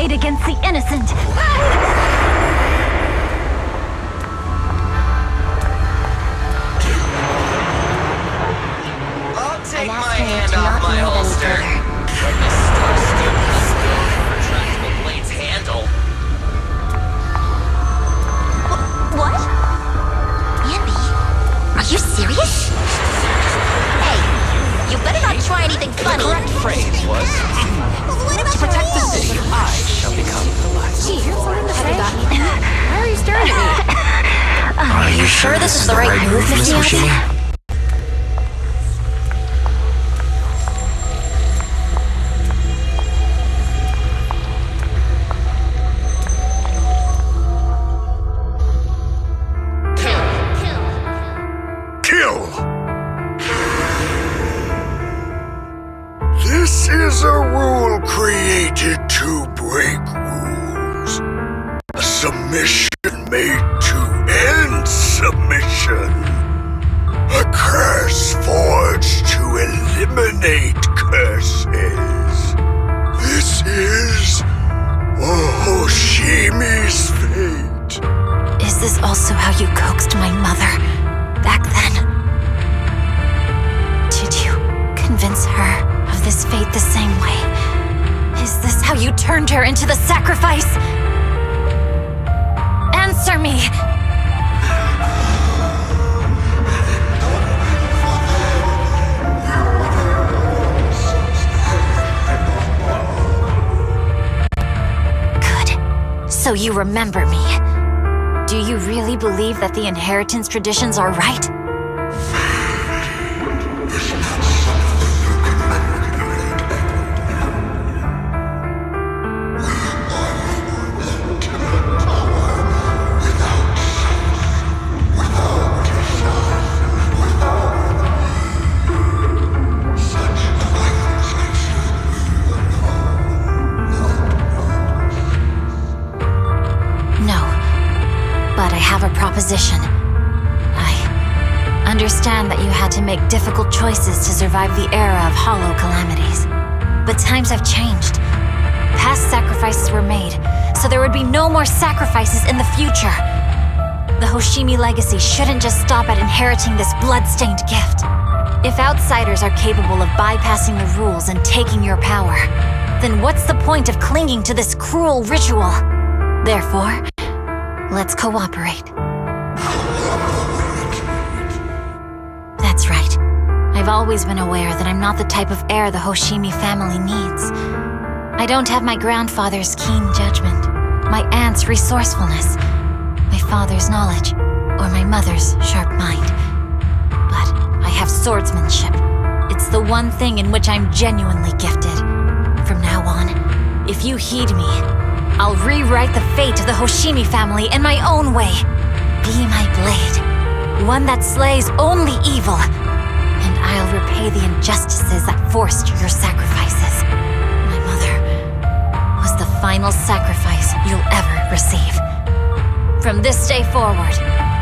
fight against the innocent. I'll take my hand off my holster. Like a star-steel retractable blade's handle. What? Andy? Are you serious? Hey, you better not try anything funny. The correct phrase was, to protect the city, I shall become the light. Gee, you have something to say? Why are you staring at me? Are you sure this is the right move, Miss Hoshimi? Kill! This is a rule created to break rules. A submission made to end submission. A curse forged to eliminate curses. This is Hoshimi's fate. Is this also how you coaxed my mother back then? Did you convince her of this fate the same way? Is this how you turned her into the sacrifice? Answer me! Good. So you remember me. Do you really believe that the inheritance traditions are right? Proposition. I understand that you had to make difficult choices to survive the era of hollow calamities. But times have changed. Past sacrifices were made, so there would be no more sacrifices in the future. The Hoshimi legacy shouldn't just stop at inheriting this blood-stained gift. If outsiders are capable of bypassing the rules and taking your power, then what's the point of clinging to this cruel ritual? Therefore, let's cooperate. That's right. I've always been aware that I'm not the type of heir the Hoshimi family needs. I don't have my grandfather's keen judgment, my aunt's resourcefulness, my father's knowledge, or my mother's sharp mind. But I have swordsmanship. It's the one thing in which I'm genuinely gifted. From now on, if you heed me, I'll rewrite the fate of the Hoshimi family in my own way. Be my blade, one that slays only evil, and I'll repay the injustices that forced your sacrifices. My mother was the final sacrifice you'll ever receive. From this day forward,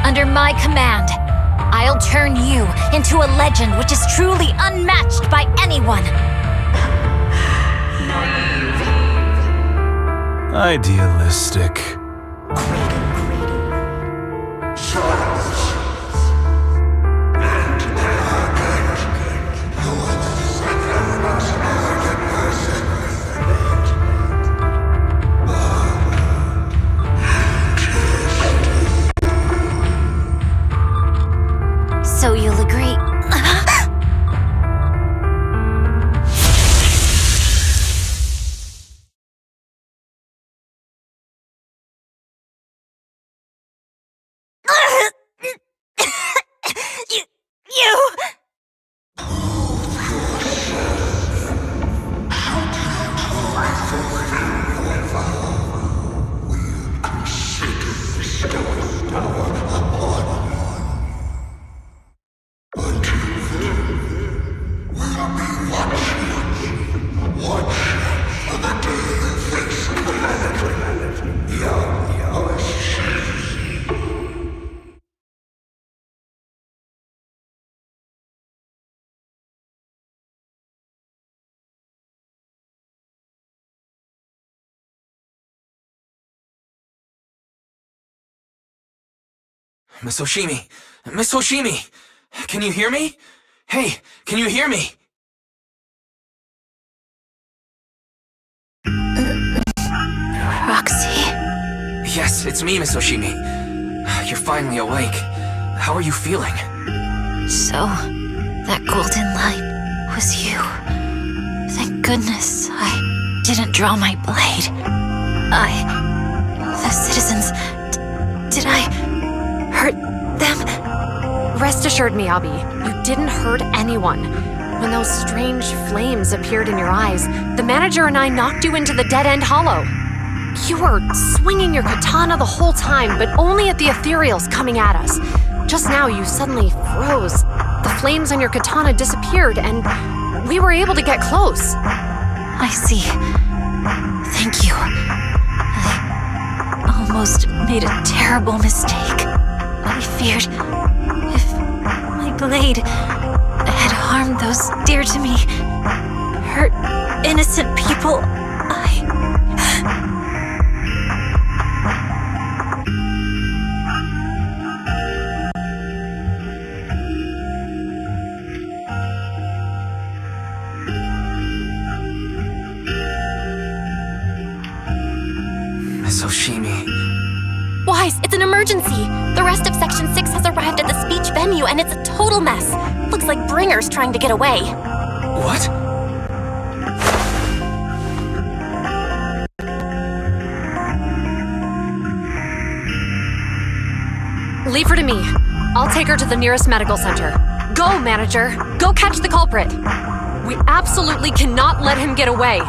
under my command, I'll turn you into a legend which is truly unmatched by anyone. Idealistic. So you'll agree? Miss Hoshimi! Miss Hoshimi! Can you hear me? Hey, can you hear me? Roxy? Yes, it's me, Miss Hoshimi. You're finally awake. How are you feeling? So, that golden light was you. Thank goodness I didn't draw my blade. The citizens... Did I hurt them? Rest assured, Miyabi, you didn't hurt anyone. When those strange flames appeared in your eyes, the manager and I knocked you into the dead-end hollow. You were swinging your katana the whole time, but only at the ethereals coming at us. Just now, you suddenly froze. The flames on your katana disappeared, and we were able to get close. I see. Thank you. I almost made a terrible mistake. I feared if my blade had harmed those dear to me, hurt innocent people, Miss Hoshimi. Wise, it's an emergency! The rest of Section 6 has arrived at the speech venue, and it's a total mess. Looks like Bringer's trying to get away. What? Leave her to me. I'll take her to the nearest medical center. Go, manager! Go catch the culprit! We absolutely cannot let him get away!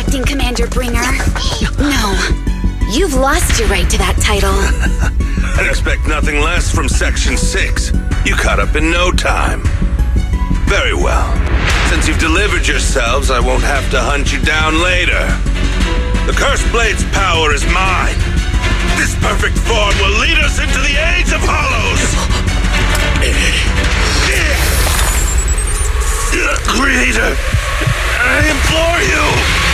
Acting Commander Bringer. No, you've lost your right to that title. I'd expect nothing less from Section 6. You caught up in no time. Very well. Since you've delivered yourselves, I won't have to hunt you down later. The Cursed Blade's power is mine. This perfect form will lead us into the age of Hollows! Creator, I implore you!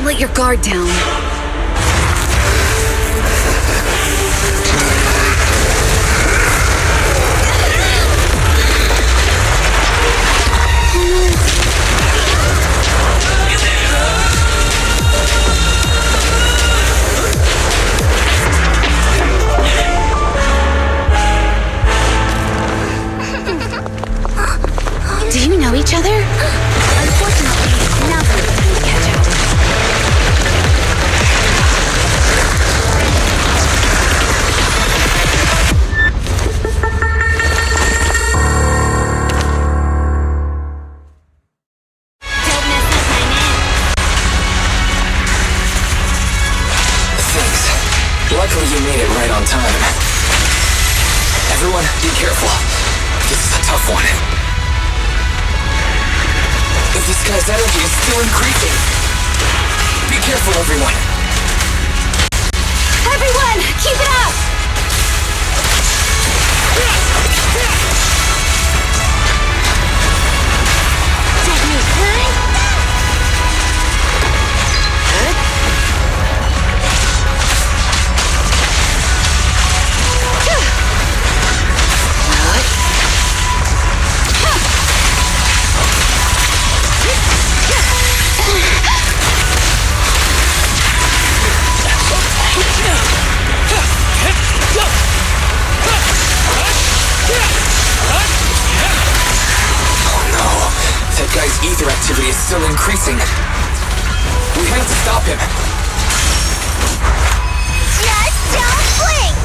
Let your guard down. Do you know each other? Unfortunately, now's not the time to catch up. Luckily you made it right on time. Everyone, be careful. This is a tough one. This guy's energy is still increasing. Be careful, everyone. Everyone, keep it up! Guy's ether activity is still increasing. We have to stop him. Just don't blink!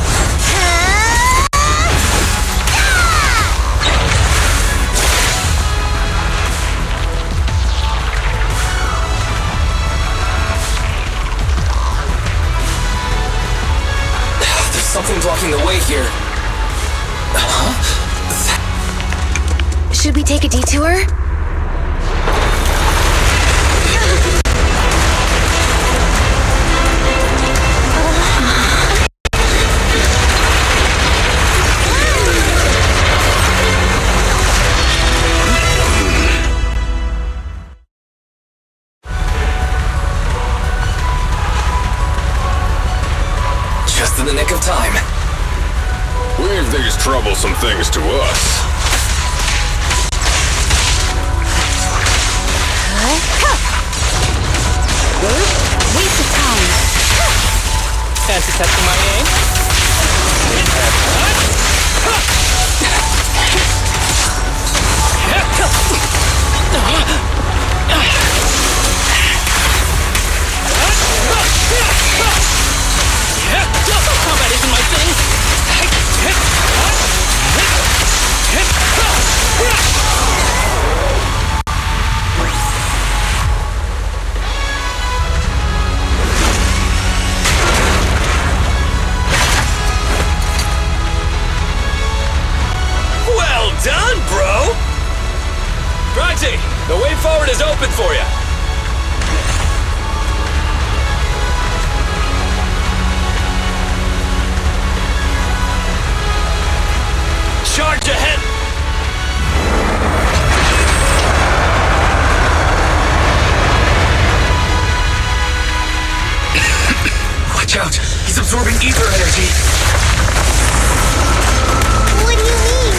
There's something blocking the way here. take a detour? Just in the nick of time. Leave these troublesome things to us. Waste of time. Fancy testing my aim? Combat isn't my thing. Well done, bro! Bronte, the way forward is open for you. Charge ahead! Watch out! He's absorbing ether energy! What do you mean?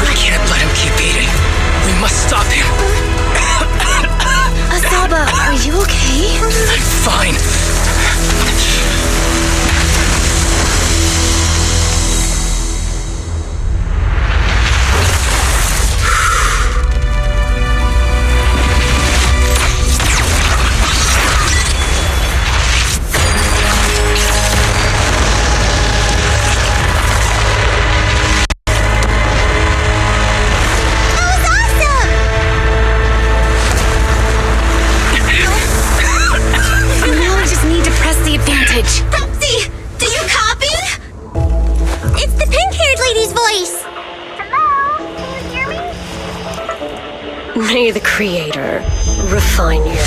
We can't let him keep eating. We must stop him. Asaba, are you okay? I'm fine. Proxy, do you copy? It's the pink-haired lady's voice. Hello, can you hear me? May the Creator refine you.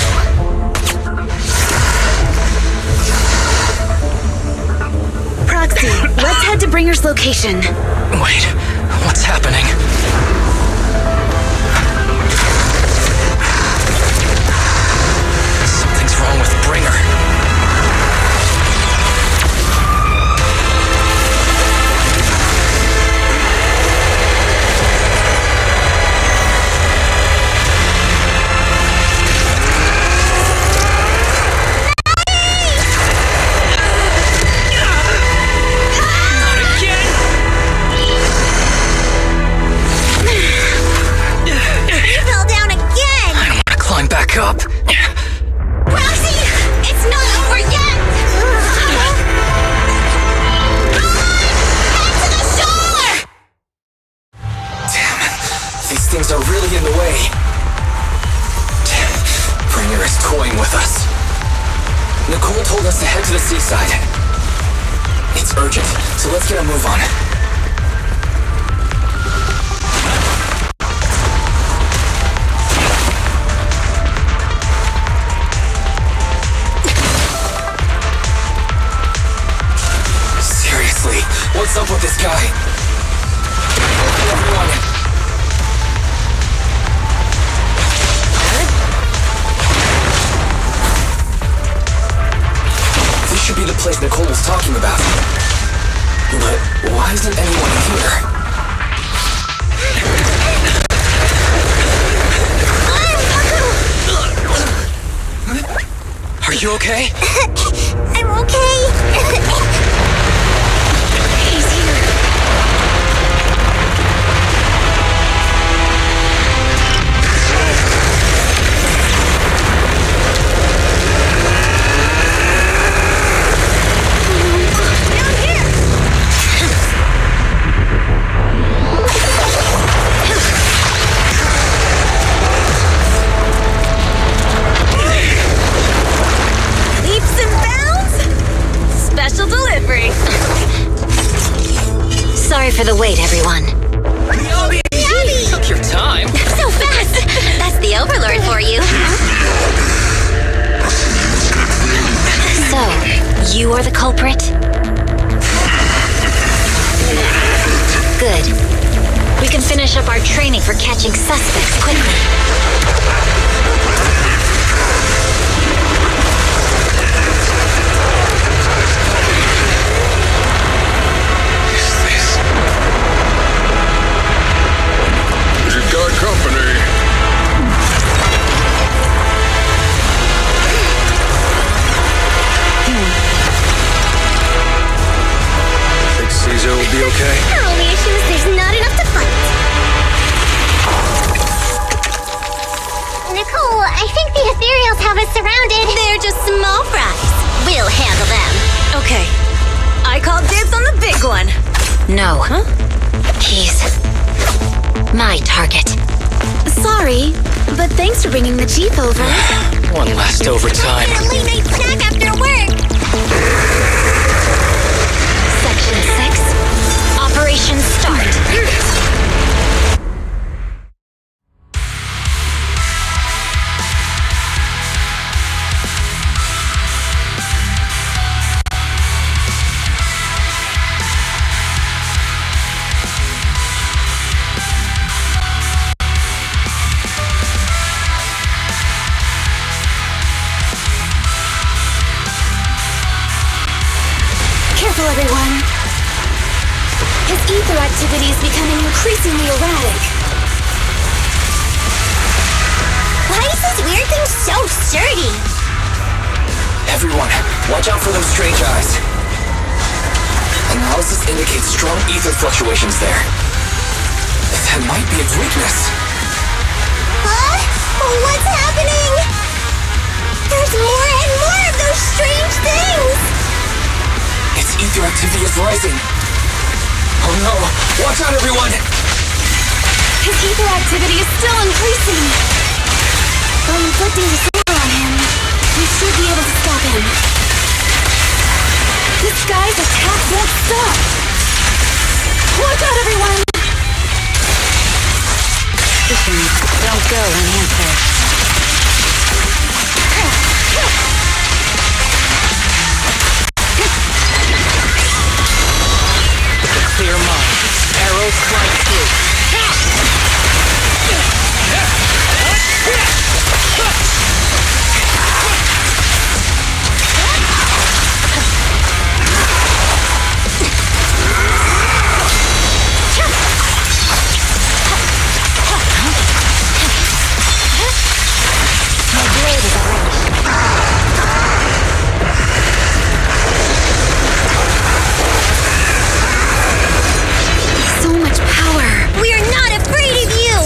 Proxy, let's head to Bringer's location. Wait, what's happening? Something's wrong with Bringer. Back up. Roxy, it's not over yet. Back to the shore. Damn it. These things are really in the way. Bringer is toying with us. Nicole told us to head to the seaside. It's urgent, so let's get a move on. What's up with this guy? Okay, everyone. This should be the place Nicole was talking about. But why isn't anyone here? Are you okay? I'm okay. Leaps and bounds? Special delivery. Sorry for the wait, everyone. Took your time. So fast! That's the Overlord for you. So, you are the culprit? Good. We can finish up our training for catching suspects quickly. You've got company. Think Caesar will be okay? Our only issue is there's not enough to fight. Nicole, I think the ethereals have us surrounded. They're just small fries. We'll handle them. Okay. I call dibs on the big one. No. He's my target. Sorry, but thanks for bringing the Jeep over. One last overtime. Get a late night snack after work. Section 6. Operation start. Careful, everyone. His ether activity is becoming increasingly erratic. Why is this weird thing so sturdy? Everyone, watch out for those strange eyes. Analysis indicates strong ether fluctuations there. That might be its weakness. Huh? What's happening? There's more and more of those strange things! Its ether activity is rising. Oh no! Watch out, everyone! His ether activity is still increasing. By inflicting disorder on him, we should be able to stop him. This guy's attack won't stop. Watch out, everyone! Don't go unanswered. Clear mind. Arrows fly through. My blade is So much power. We are not afraid of you!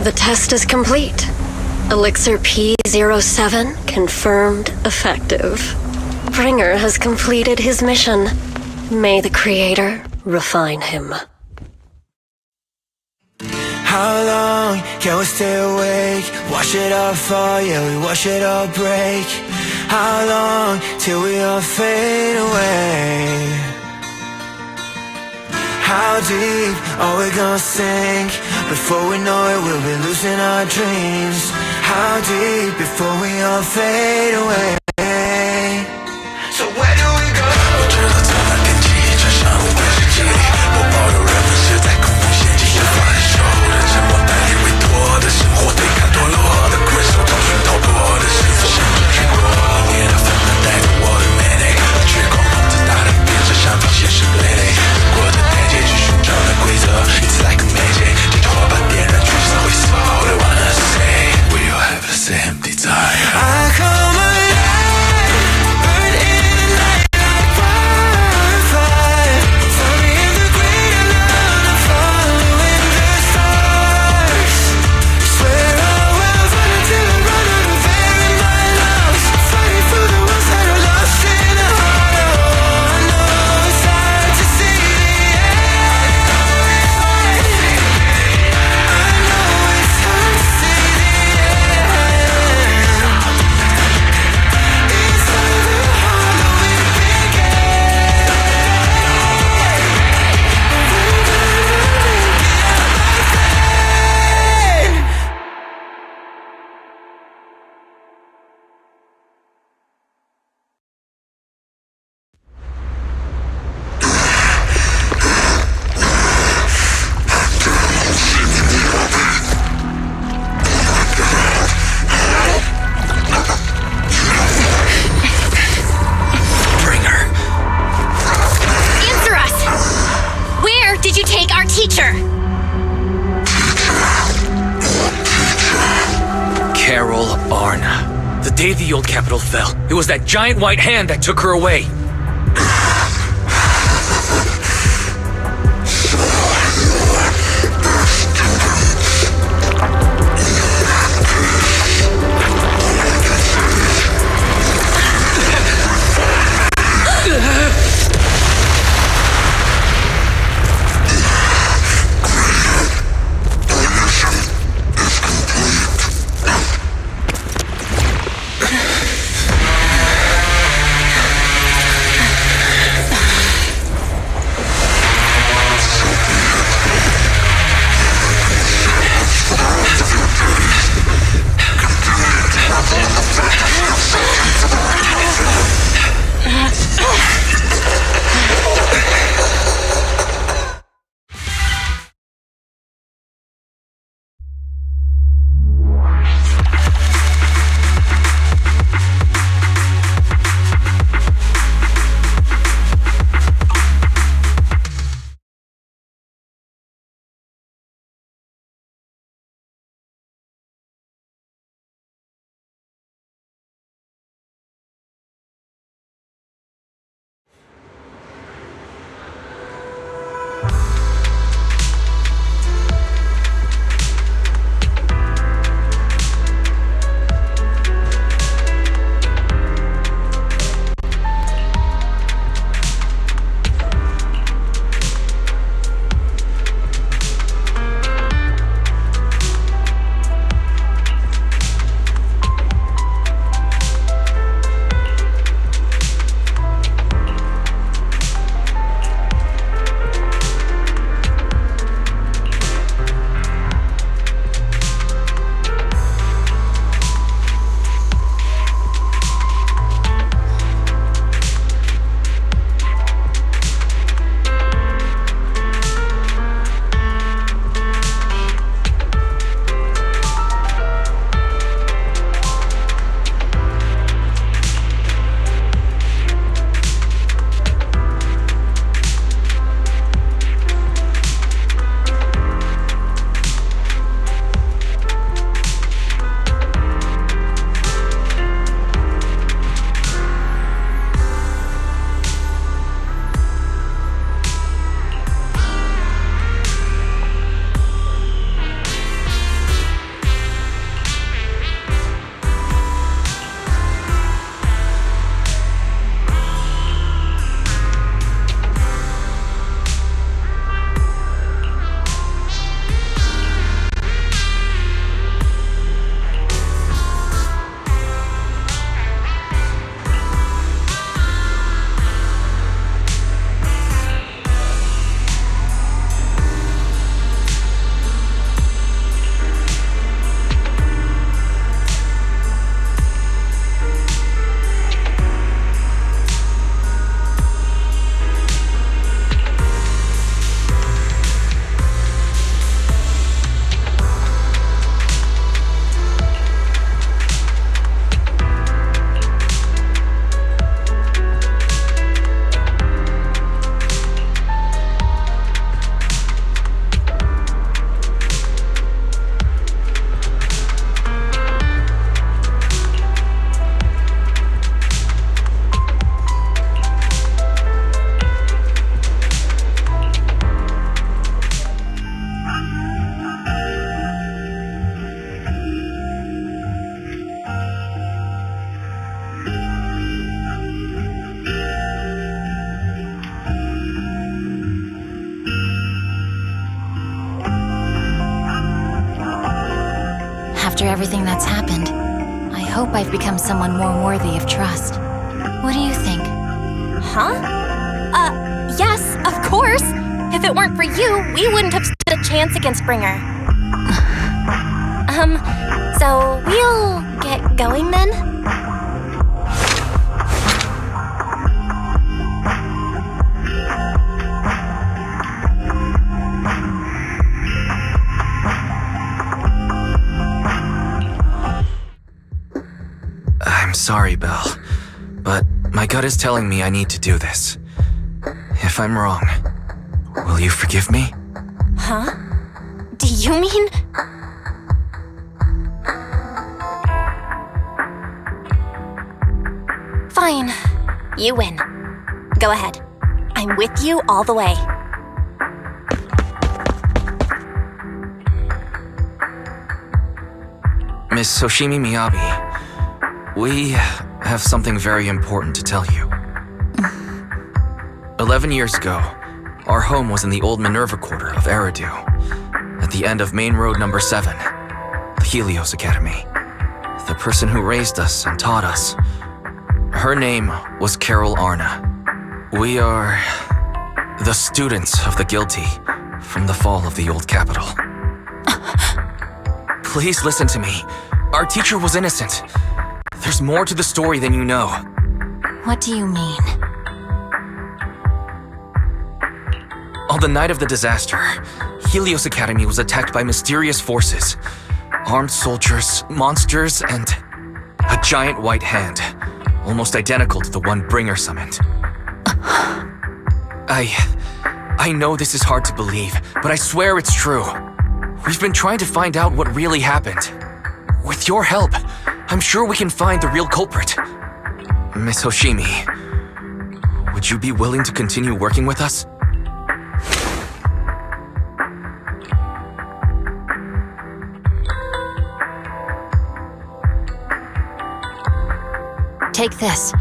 The test is complete. Elixir P07 confirmed effective. Bringer has completed his mission. May the Creator refine him. How long can we stay awake? Wash it all fall, yeah, we wash it all break. How long till we all fade away? How deep are we gonna sink? Before we know it, we'll be losing our dreams. How deep before we all fade away? Carol Arna. The day the old capital fell, it was that giant white hand that took her away. After everything that's happened, I hope I've become someone more worthy of trust. What do you think? Huh? Yes, of course. If it weren't for you, we wouldn't have stood a chance against Bringer. So we'll get going then? I'm sorry, Belle, but my gut is telling me I need to do this. If I'm wrong, will you forgive me? Huh? Do you mean... Fine. You win. Go ahead. I'm with you all the way. Miss Hoshimi Miyabi, we have something very important to tell you. 11 years ago, our home was in the old Minerva Quarter of Eridu, at the end of Main Road number 7, the Helios Academy. The person who raised us and taught us, her name was Carol Arna. We are the students of the guilty from the fall of the old capital. Please listen to me. Our teacher was innocent. There's more to the story than you know. What do you mean? On the night of the disaster, Helios Academy was attacked by mysterious forces. Armed soldiers, monsters, and a giant white hand, almost identical to the one Bringer summoned. I know this is hard to believe, but I swear it's true. We've been trying to find out what really happened. With your help, I'm sure we can find the real culprit. Miss Hoshimi, would you be willing to continue working with us? Take this.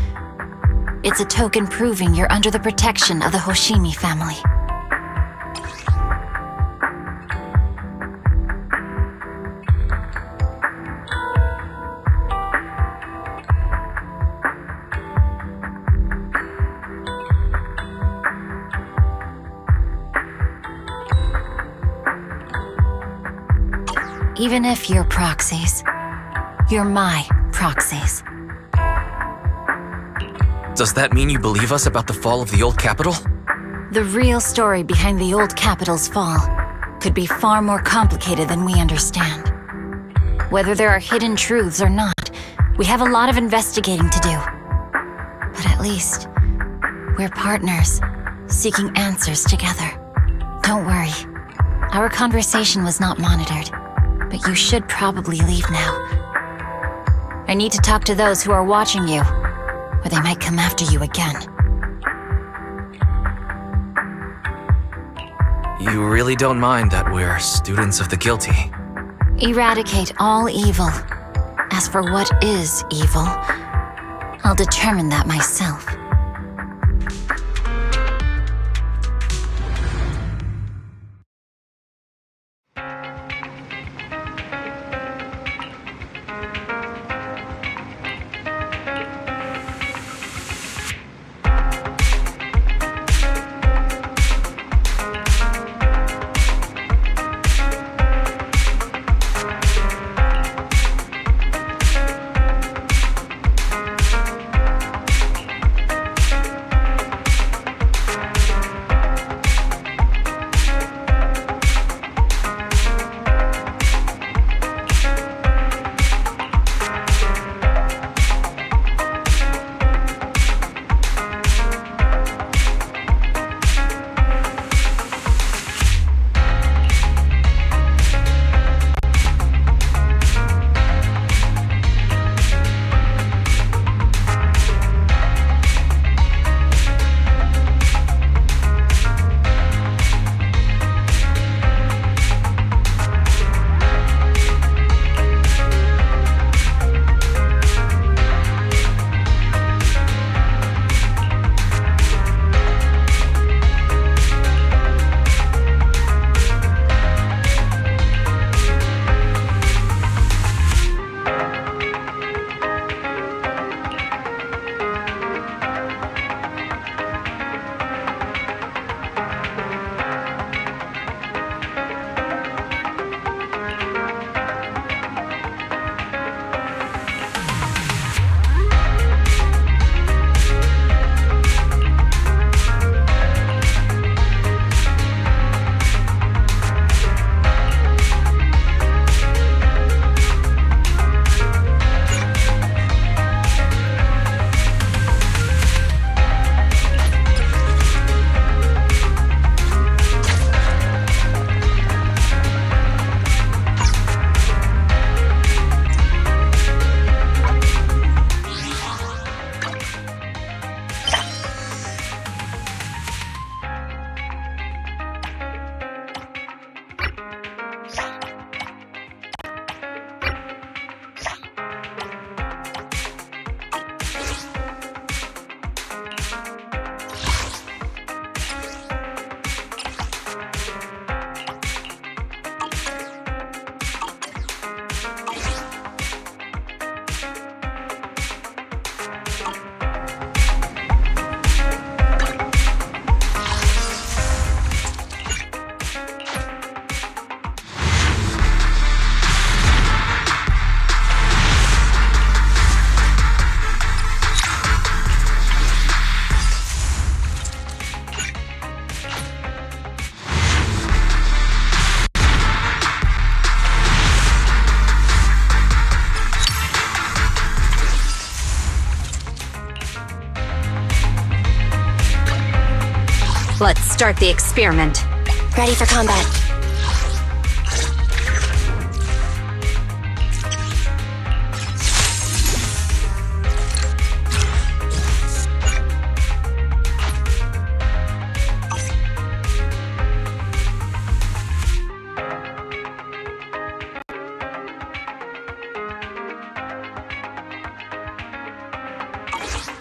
It's a token proving you're under the protection of the Hoshimi family. Even if you're proxies, you're my proxies. Does that mean you believe us about the fall of the old capital? The real story behind the old capital's fall could be far more complicated than we understand. Whether there are hidden truths or not, we have a lot of investigating to do. But at least, we're partners, seeking answers together. Don't worry, our conversation was not monitored, but you should probably leave now. I need to talk to those who are watching you, or they might come after you again. You really don't mind that we're students of the guilty? Eradicate all evil. As for what is evil, I'll determine that myself. start the experiment. Ready for combat.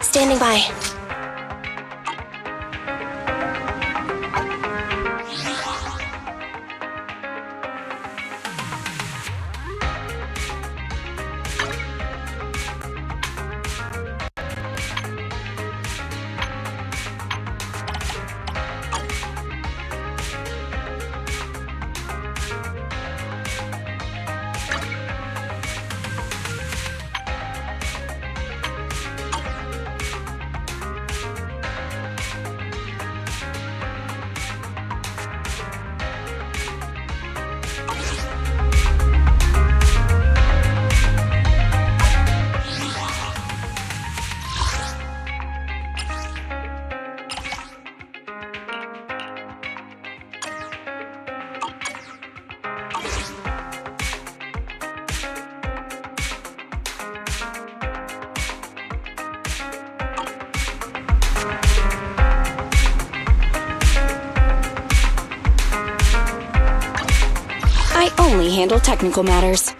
Standing by. I only handle technical matters.